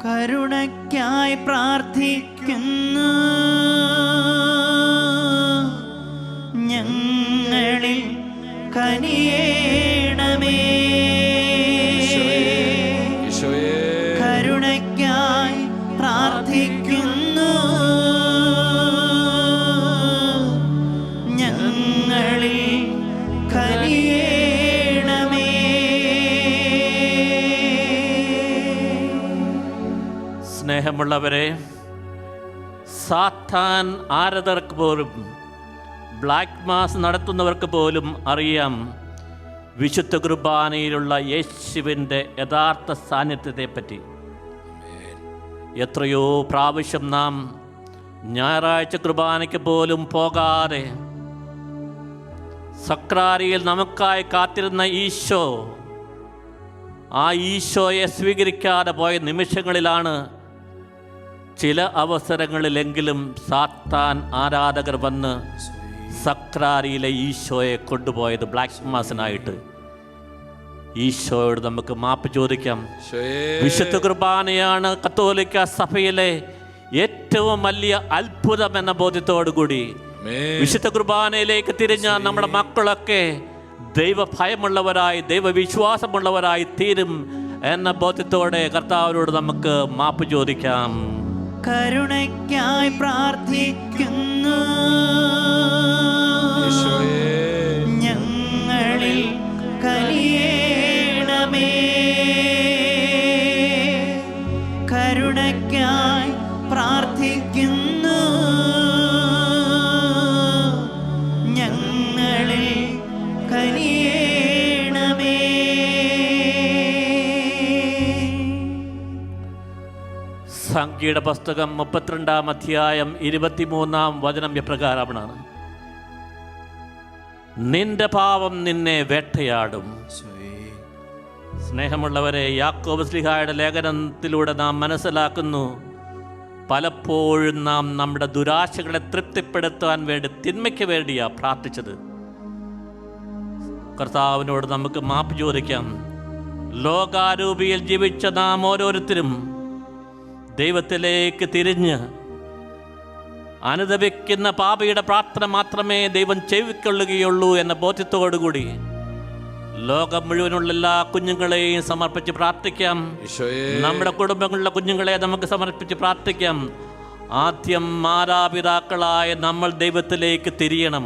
കരുണയ്ക്കായി പ്രാർത്ഥിക്കുന്നു ഞങ്ങളിൽ കനിയേണമേ, കരുണയ്ക്കായി പ്രാർത്ഥിക്കുന്നു ഞങ്ങളിൽ കനിയേണമേ. സ്നേഹമുള്ളവരെ, സാത്താൻ ആരാധകർക്ക് പോലും, ബ്ലാക്ക് മാസ് നടത്തുന്നവർക്ക് പോലും അറിയാം വിശുദ്ധ കുർബാനയിലുള്ള യേശുവിൻ്റെ യഥാർത്ഥ സാന്നിധ്യത്തെപ്പറ്റി. എത്രയോ പ്രാവശ്യം നാം ഞായറാഴ്ച കുർബാനയ്ക്ക് പോലും പോകാതെ സക്രാരിയിൽ നമുക്കായി കാത്തിരുന്ന ഈശോ, ആ ഈശോയെ സ്വീകരിക്കാതെ പോയ നിമിഷങ്ങളിലാണ് ചില അവസരങ്ങളിലെങ്കിലും സാത്താൻ ആരാധകർ വന്ന് സക്രാരിയിലെ ഈശോയെ കൊണ്ടുപോയത് ബ്ലാക്ക് മാസിനായിട്ട്. ഈശോയോട് നമുക്ക് മാപ്പ് ചോദിക്കാം. വിശുദ്ധ കുർബാനയാണ് കത്തോലിക്ക സഭയിലെ ഏറ്റവും വലിയ അത്ഭുതം എന്ന ബോധ്യത്തോടു കൂടി വിശുദ്ധ കുർബാനയിലേക്ക് തിരിഞ്ഞ നമ്മുടെ മക്കളൊക്കെ ദൈവഭയമുള്ളവരായി, ദൈവവിശ്വാസമുള്ളവരായി തീരും എന്ന ബോധ്യത്തോടെ കർത്താവിനോട് നമുക്ക് മാപ്പ് ചോദിക്കാം. കരുണയ്ക്കായി പ്രാർത്ഥിക്കുന്നു ഞങ്ങളിൽ കനിയേണമേ, കരുണയ്ക്കായി പ്രാർത്ഥിക്കുന്നു ഞങ്ങളിൽ കനിയേണമേ. സംഖ്യയുടെ പുസ്തകം 32-ാം അധ്യായം 23-ാം വചനം എപ്രകാരമാണ്: നിന്റെ പാപം നിന്നെ വേട്ടയാടും. സ്നേഹമുള്ളവരെ, യാക്കോബ് ശ്ലീഹായുടെ ലേഖനത്തിലൂടെ നാം മനസ്സിലാക്കുന്നു, പലപ്പോഴും നാം നമ്മുടെ ദുരാശകളെ തൃപ്തിപ്പെടുത്താൻ വേണ്ടി തിന്മയ്ക്ക് വേണ്ടിയാണ് പ്രാർത്ഥിച്ചത്. കർത്താവിനോട് നമുക്ക് മാപ്പ് ചോദിക്കാം. ലോകാരൂപിയിൽ ജീവിച്ച നാം ഓരോരുത്തരും ദൈവത്തിലേക്ക് തിരിഞ്ഞ് അനുദപിക്കുന്ന പാപിയുടെ പ്രാർത്ഥന മാത്രമേ ദൈവം ചെവിക്കൊള്ളുകയുള്ളൂ എന്ന ബോധ്യത്തോടുകൂടി ലോകം മുഴുവനുള്ള എല്ലാ കുഞ്ഞുങ്ങളെയും സമർപ്പിച്ച് പ്രാർത്ഥിക്കാം. നമ്മുടെ കുടുംബങ്ങളിലെ കുഞ്ഞുങ്ങളെ നമുക്ക് സമർപ്പിച്ച് പ്രാർത്ഥിക്കാം. ആദ്യം മാതാപിതാക്കളായ നമ്മൾ ദൈവത്തിലേക്ക് തിരിയണം.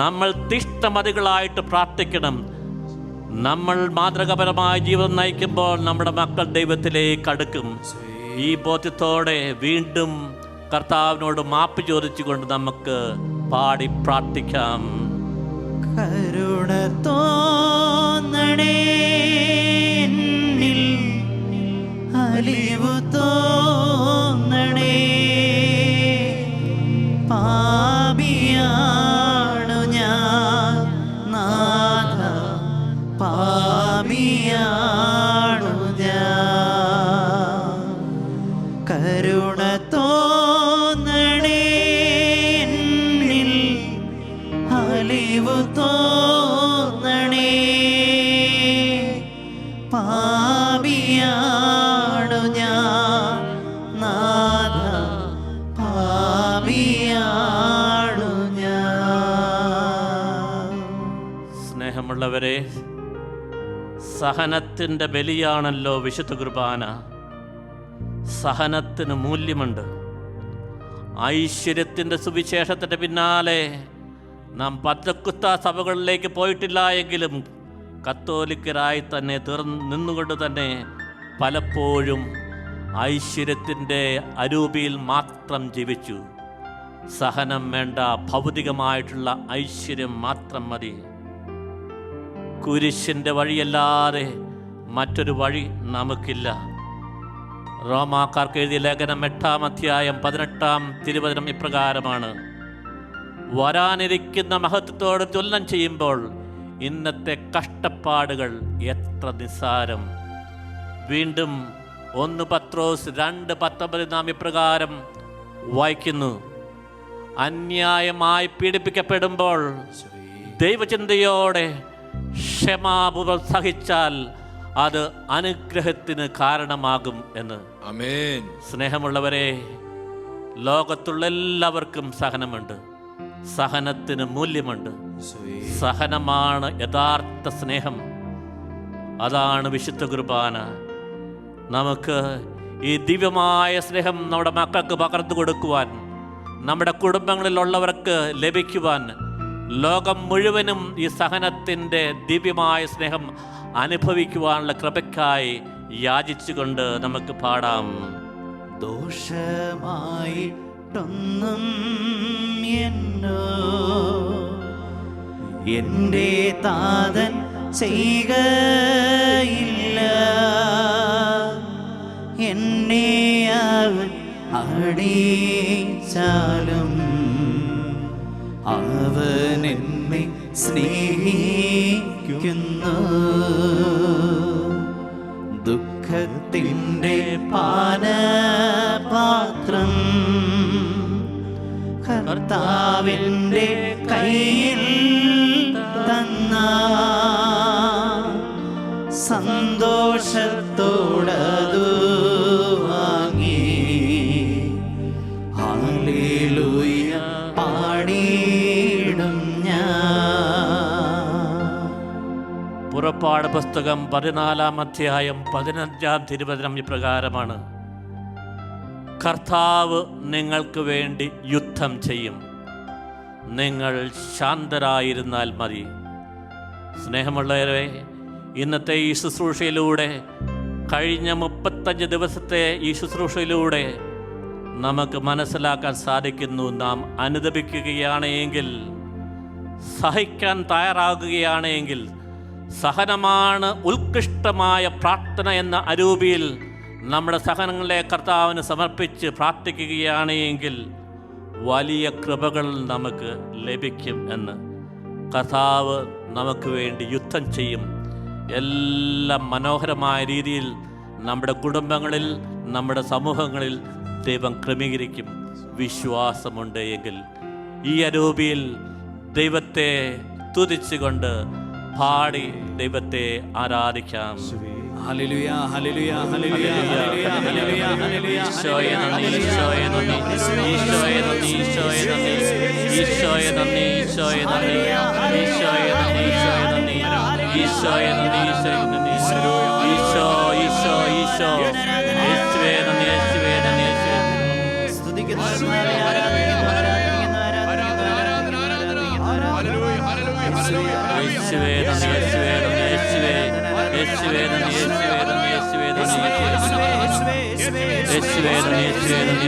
നമ്മൾ തിഷ്ടമതികളായിട്ട് പ്രാർത്ഥിക്കണം. നമ്മൾ മാതൃകാപരമായ ജീവിതം നയിക്കുമ്പോൾ നമ്മുടെ മക്കൾ ദൈവത്തിലേക്ക് അടുക്കും. ഈ ബോധ്യത്തോടെ വീണ്ടും കർത്താവിനോട് മാപ്പ് ചോദിച്ചുകൊണ്ട് നമുക്ക് പാടി പ്രാർത്ഥിക്കാം. കരുണ തോന്നണേ, എന്നിൽ അലിവു തോന്നണേ, പാപിയാണു ഞാൻ നാഥ, പാപിയാണു ഞാൻ. കരുണ തോന്നണേ, എന്നിൽ അലിവു തോന്നണേ, പാപിയാണു ഞാൻ നാഥ, പാപിയാണു ഞാൻ. സ്നേഹമുള്ളവരെ, സഹനത്തിൻ്റെ ബലിയാണല്ലോ വിശുദ്ധ കുർബാന. സഹനത്തിന് മൂല്യമുണ്ട്. ഐശ്വര്യത്തിൻ്റെ സുവിശേഷത്തിൻ്റെ പിന്നാലെ നാം പന്തക്കുസ്ത സഭകളിലേക്ക് പോയിട്ടില്ല എങ്കിലും കത്തോലിക്കരായി തന്നെ നിന്നുകൊണ്ട് തന്നെ പലപ്പോഴും ഐശ്വര്യത്തിൻ്റെ അരൂപിയിൽ മാത്രം ജീവിച്ചു. സഹനം വേണ്ട, ഭൗതികമായിട്ടുള്ള ഐശ്വര്യം മാത്രം മതി. കുരിശിൻ്റെ വഴിയല്ലാതെ മറ്റൊരു വഴി നമുക്കില്ല. റോമാക്കാർക്ക് എഴുതിയ ലേഖനം 8-ാം അധ്യായം 18-ാം തിരുവചനം ഇപ്രകാരമാണ്: വരാനിരിക്കുന്ന മഹത്വത്തോട് തുലനം ചെയ്യുമ്പോൾ ഇന്നത്തെ കഷ്ടപ്പാടുകൾ എത്ര നിസ്സാരം. വീണ്ടും 1 പത്രോസ് 2:19 നാം ഇപ്രകാരം വായിക്കുന്നു: അന്യായമായി പീഡിപ്പിക്കപ്പെടുമ്പോൾ ദൈവചിന്തയോടെ ക്ഷമാപൂർവ്വം സഹിച്ചാൽ അത് അനുഗ്രഹത്തിന് കാരണമാകും എന്ന്. ആമേൻ. സ്നേഹമുള്ളവരെ, ലോകത്തുള്ള എല്ലാവർക്കും സഹനമുണ്ട്. സഹനത്തിന് മൂല്യമുണ്ട്. സഹനമാണ് യഥാർത്ഥ സ്നേഹം. അതാണ് വിശുദ്ധ കുർബാന. നമുക്ക് ഈ ദിവ്യമായ സ്നേഹം നമ്മുടെ മക്കൾക്ക് പകർന്നു കൊടുക്കുവാൻ, നമ്മുടെ കുടുംബങ്ങളിലുള്ളവർക്ക് ലഭിക്കുവാൻ, ലോകം മുഴുവനും ഈ സഹനത്തിൻ്റെ ദിവ്യമായ സ്നേഹം അനുഭവിക്കുവാനുള്ള കൃപയ്ക്കായി യാചിച്ചുകൊണ്ട് നമുക്ക് പാടാം. ദോഷമായിട്ടൊന്നും എന്നോ എൻ്റെ താതൻ ചെയ്യുകയില്ല, എന്നെ അവൻ അടിച്ചാലും അവൻ എന്നെ സ്നേഹിക്കുന്നു. ദുഃഖത്തിൻ്റെ പാനപാത്രം കർത്താവിൻ്റെ കയ്യിൽ തന്ന സന്തോഷത്തോടതു വാങ്ങി ഹല്ലേലൂയ പാടിയിടും ഞാൻ. പുറപ്പാട് പുസ്തകം 14-ാം അധ്യായം 15-ാം തിരുവചനം ഇപ്രകാരമാണ്: കർത്താവ് നിങ്ങൾക്ക് വേണ്ടി യുദ്ധം ചെയ്യും, നിങ്ങൾ ശാന്തരായിരുന്നാൽ മതി. സ്നേഹമുള്ളവരെ, ഇന്നത്തെ ഈ ശുശ്രൂഷയിലൂടെ, കഴിഞ്ഞ 35 ദിവസത്തെ ഈ ശുശ്രൂഷയിലൂടെ നമുക്ക് മനസ്സിലാക്കാൻ സാധിക്കുന്നു, നാം അനുദപിക്കുകയാണ് എങ്കിൽ, സഹിക്കാൻ തയ്യാറാകുകയാണ് എങ്കിൽ, സഹനമാണ് ഉത്കൃഷ്ടമായ പ്രാർത്ഥന എന്ന അരൂപിയിൽ നമ്മുടെ സഹനങ്ങളെ കർത്താവിന് സമർപ്പിച്ച് പ്രാർത്ഥിക്കുകയാണ് എങ്കിൽ വലിയ കൃപകൾ നമുക്ക് ലഭിക്കും എന്ന് കർത്താവ് നമുക്ക് വേണ്ടി യുദ്ധം ചെയ്യും. എല്ലാം മനോഹരമായ രീതിയിൽ നമ്മുടെ കുടുംബങ്ങളിൽ, നമ്മുടെ സമൂഹങ്ങളിൽ ദൈവം ക്രമീകരിക്കും. വിശ്വാസമുണ്ട് എങ്കിൽ ഈ അരൂപിയിൽ ദൈവത്തെ തുതിച്ചുകൊണ്ട് പാടി ദൈവത്തെ ആരാധിക്കാം. ഹല്ലേലൂയ, ഹല്ലേലൂയ, ഹല്ലേലൂയ, ഹല്ലേലൂയ, ഹല്ലേലൂയ, ഹല്ലേലൂയ. ഈശോയെ നന്ദി, ഈശോയെ നന്ദി, ഈശോയെ നന്ദി, ഈശോയെ നന്ദി, ഈശോയെ നന്ദി, ഈശോയെ നന്ദി, ഈശോയെ നന്ദി, ഈശോയെ നന്ദി, ഈശോയെ നന്ദി, ഈശോയെ നന്ദി, ഈശോ, ഈശോ, ഈശോ, യേശുവേ നന്ദി, യേശുവേ നന്ദി, യേശുവേ യേശുവേ നന്ദി, യേശുവേ നന്ദി, യേശുവേ, യേശുവേ നന്ദി, യേശുവേ നന്ദി, യേശുവേ നന്ദി, യേശുവേ നന്ദി,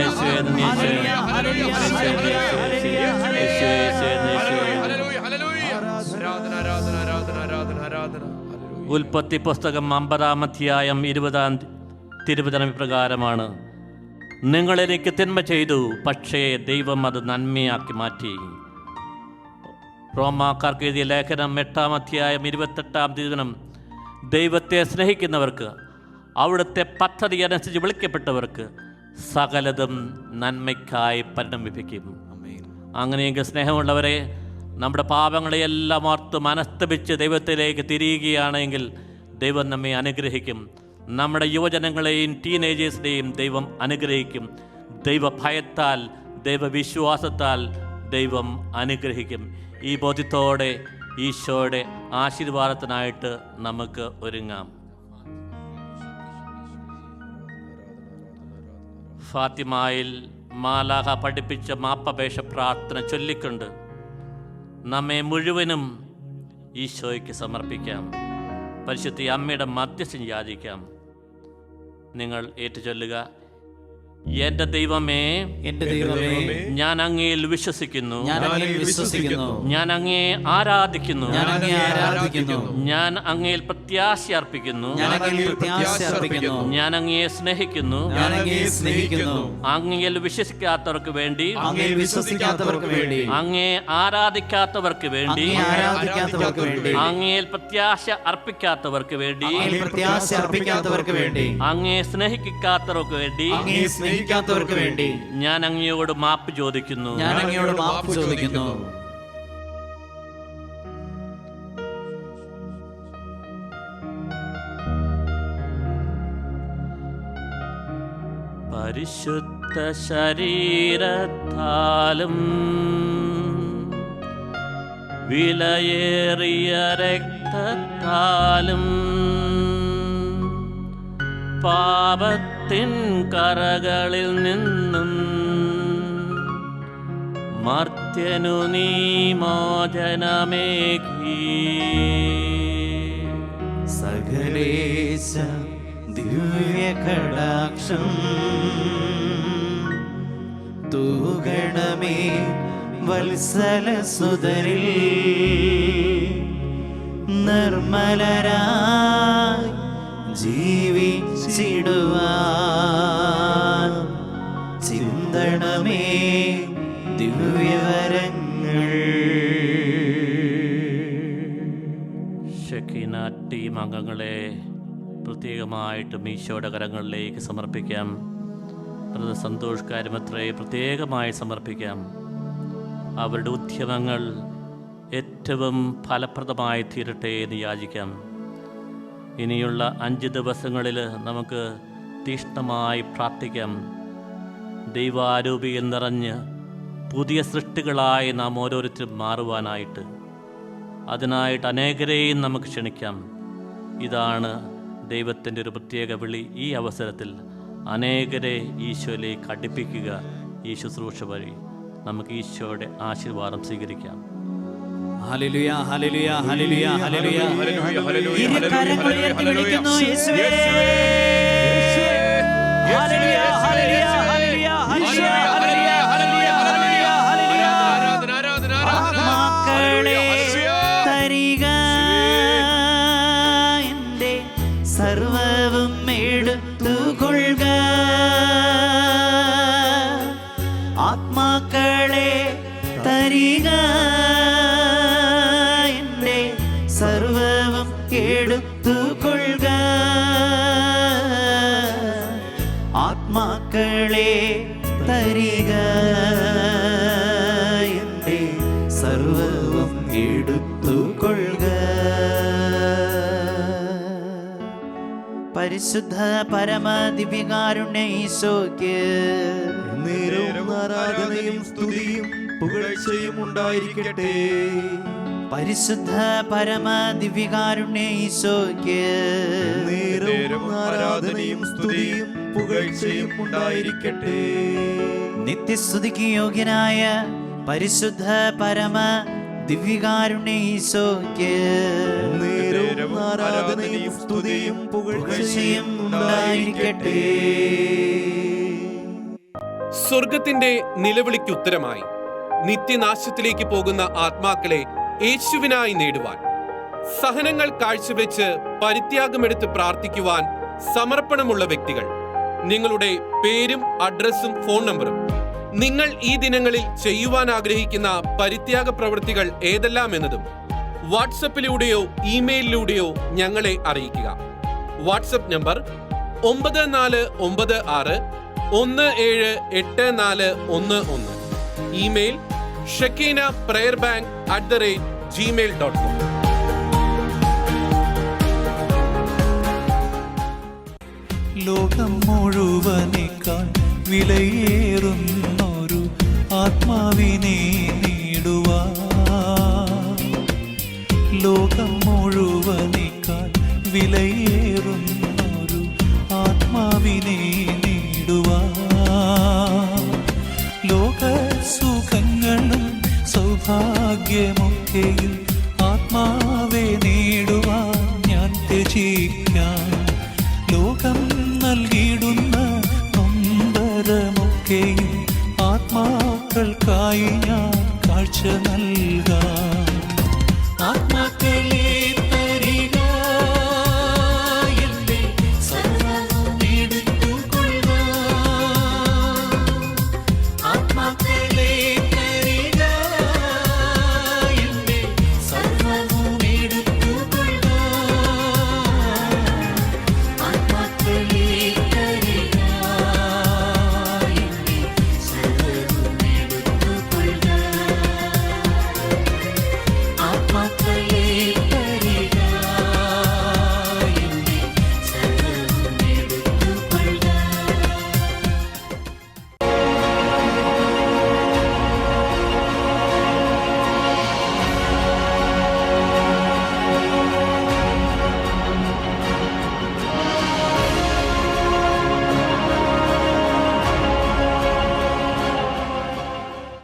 യേശുവേ നന്ദി, യേശുവേ നന്ദി, ഉൽപ്പത്തി പുസ്തകം 50-ാം അധ്യായം 20-ാം തിരുവചനം ഇപ്രകാരമാണ്: നിങ്ങൾ എനിക്ക് തിന്മ ചെയ്തു, പക്ഷേ ദൈവം അത് നന്മയാക്കി മാറ്റി. റോമാക്കാർക്ക് എഴുതിയ ലേഖനം 8-ാം അധ്യായം 28-ാം തിരുവചനം: ദൈവത്തെ സ്നേഹിക്കുന്നവർക്ക്, അവിടുത്തെ പദ്ധതി അനുസരിച്ച് വിളിക്കപ്പെട്ടവർക്ക് സകലതും നന്മയ്ക്കായി പരിണമിപ്പിക്കും. അങ്ങനെയെങ്കിൽ സ്നേഹമുള്ളവരെ, നമ്മുടെ പാപങ്ങളെയെല്ലാം ഓർത്ത് മനസ്തപിച്ച് ദൈവത്തിലേക്ക് തിരിയുകയാണെങ്കിൽ ദൈവം നമ്മെ അനുഗ്രഹിക്കും. നമ്മുടെ യുവജനങ്ങളെയും ടീനേജേഴ്സിനെയും ദൈവം അനുഗ്രഹിക്കും. ദൈവഭയത്താൽ, ദൈവവിശ്വാസത്താൽ ദൈവം അനുഗ്രഹിക്കും. ഈ ബോധ്യത്തോടെ ഈശോയുടെ ആശീർവാദത്തിനായിട്ട് നമുക്ക് ഒരുങ്ങാം. ഫാത്തിമായിൽ മാലാഹ പഠിപ്പിച്ച മാപ്പപേക്ഷ പ്രാർത്ഥന ചൊല്ലിക്കൊണ്ട് നമ്മെ മുഴുവനും ഈശോയ്ക്ക് സമർപ്പിക്കാം. പരിശുദ്ധ അമ്മയുടെ മധ്യസ്ഥം യാചിക്കാം. നിങ്ങൾ ഏറ്റുചൊല്ലുക: എന്റെ ദൈവമേ, എന്റെ ദൈവമേ, ഞാൻ അങ്ങയിൽ വിശ്വസിക്കുന്നു, ഞാൻ അങ്ങയിൽ വിശ്വസിക്കുന്നു, ഞാൻ അങ്ങയെ ആരാധിക്കുന്നു, ഞാൻ അങ്ങയെ ആരാധിക്കുന്നു, ഞാൻ അങ്ങയിൽ പ്രത്യാശ അർപ്പിക്കുന്നു, ഞാൻ അങ്ങയിൽ പ്രത്യാശ അർപ്പിക്കുന്നു, ഞാൻ അങ്ങയെ സ്നേഹിക്കുന്നു, ഞാൻ അങ്ങയെ സ്നേഹിക്കുന്നു. അങ്ങയിൽ വിശ്വസിക്കാത്തവർക്ക് വേണ്ടി, അങ്ങയിൽ വിശ്വസിക്കാത്തവർക്ക് വേണ്ടി, അങ്ങയെ ആരാധിക്കാത്തവർക്ക് വേണ്ടി, അങ്ങയെ ആരാധിക്കാത്തവർക്ക് വേണ്ടി, അങ്ങയിൽ പ്രത്യാശ അർപ്പിക്കാത്തവർക്ക് വേണ്ടി, അങ്ങയിൽ പ്രത്യാശ അർപ്പിക്കാത്തവർക്ക് വേണ്ടി, അങ്ങയെ സ്നേഹിക്കാത്തവർക്ക് വേണ്ടി, അങ്ങയെ സ്നേഹിക്കാത്തവർക്ക് വേണ്ടി ഞാൻ അങ്ങയോട് മാപ്പ് ചോദിക്കുന്നു. ഞാൻ അങ്ങയോട് മാപ്പ് ചോദിക്കുന്നു. പരിശുദ്ധ ശരീരത്താലും വിലയേറിയ രക്തത്താലും പാപത്തിൻ കറകളിൽ നിന്നും മർത്യനു നീ മോചനമേകി. സകലേശ ദിവ്യ കടാക്ഷം തൂഗണമേ വത്സല സുതരിൽ നിർമ്മലരായി ജീവിച്ചിടുവാൻ ചിന്തണമേ ദിവ്യവരങ്ങൾ. ഷെക്കീന ടീം അംഗങ്ങളെ പ്രത്യേകമായിട്ടും ഈശോയുടെ കരങ്ങളിലേക്ക് സമർപ്പിക്കാം. ബ്രദർ സന്തോഷ് കാര്യമത്രേ പ്രത്യേകമായി സമർപ്പിക്കാം. അവരുടെ ഉദ്യമങ്ങൾ ഏറ്റവും ഫലപ്രദമായി തീരട്ടെ എന്ന് യാചിക്കാം. ഇനിയുള്ള 5 ദിവസങ്ങളിൽ നമുക്ക് തീഷ്ണമായി പ്രാർത്ഥിക്കാം. ദൈവാരൂപിയിൽ നിറഞ്ഞ് പുതിയ സൃഷ്ടികളായി നാം ഓരോരുത്തരും മാറുവാനായിട്ട്. അതിനായിട്ട് അനേകരെയും നമുക്ക് ക്ഷണിക്കാം. ഇതാണ് ദൈവത്തിൻ്റെ ഒരു പ്രത്യേക വിളി. ഈ അവസരത്തിൽ അനേകരെ ഈശോയിലേക്ക് അടുപ്പിക്കുക. ഈ ശുശ്രൂഷ വഴി നമുക്ക് ഈശോയുടെ ആശീർവാദം സ്വീകരിക്കാം. ഹല്ലേലൂയ, ഹല്ലേലൂയ, ഹല്ലേലൂയ, ഹല്ലേലൂയ, ഹല്ലേലൂയ. ഇരു കരങ്ങൾ ഉയർത്തി വിളിക്കുന്നു യേശുവേ. ഹല്ലേലൂയ, ഹല്ലേലൂയ, ഹല്ലേലൂയ, ഹല്ലേലൂയ, ഹല്ലേലൂയ, ഹല്ലേലൂയ, ഹല്ലേലൂയ. ആത്മാക്കളെ തരിക, എന്റെ സർവ്വവും എടുത്തുകൊള്ളുക. ആത്മാക്കളെ തരിക, പരിശുദ്ധ പരമ ദിവ്യകാരുണ്യ ഈശോയ്ക്ക് നേരവും ആരാധനയും സ്തുതിയും പുകഴ്ചയും ഉണ്ടായിരിക്കട്ടെ. പരിശുദ്ധ പരമ ദിവ്യകാരുണ്യ ഈശോയ്ക്ക് നേരവും ആരാധനയും സ്തുതിയും പുകഴ്ചയും ഉണ്ടായിരിക്കട്ടെ. നിത്യസ്തുതിക്ക് യോഗ്യനായ പരിശുദ്ധ പരമ ദിവ്യകാരുണ്യ ഈശോയ്ക്ക് നേരവും ആരാധനയും സ്തുതിയും പുകഴ്ചയും ഉണ്ടായിരിക്കട്ടെ. സ്വർഗത്തിന്റെ നിലവിളിക്ക് ഉത്തരമായി നിത്യനാശത്തിലേക്ക് പോകുന്ന ആത്മാക്കളെ യേശുവിനായി നേടുവാൻ, സഹനങ്ങൾ കാഴ്ചവെച്ച് പരിത്യാഗമെടുത്ത് പ്രാർത്ഥിക്കുവാൻ സമർപ്പണമുള്ള വ്യക്തികൾ, നിങ്ങളുടെ പേരും അഡ്രസ്സും ഫോൺ നമ്പറും, നിങ്ങൾ ഈ ദിനങ്ങളിൽ ചെയ്യുവാൻ ആഗ്രഹിക്കുന്ന പരിത്യാഗ പ്രവൃത്തികൾ ഏതെല്ലാം എന്നതും വാട്സപ്പിലൂടെയോ ഇമെയിലിലൂടെയോ ഞങ്ങളെ അറിയിക്കുക. WhatsApp number 9496178411. Email shekinaprayerbank@gmail.com. ലോകം മുഴുവനേക്കാൾ വിലയേറുന്നൊരു ആത്മാവിനെ നേടുവാൻ, ലോകം മുഴുവനേക്കാൾ വിലയേറുന്നൊരു ആത്മാവിനെ നേടുവാൻ, ലോക സുഖങ്ങളും സൗഭാഗ്യമൊക്കെയും ആത്മാവെ നേടുവാൻ ഞാൻ ത്യജിക്കാം. ലോകം നൽകിയിടുന്ന നൊമ്പരമൊക്കെയും ആത്മാക്കൾക്കായി ഞാൻ കാഴ്ച നൽകാം. ആത്മാ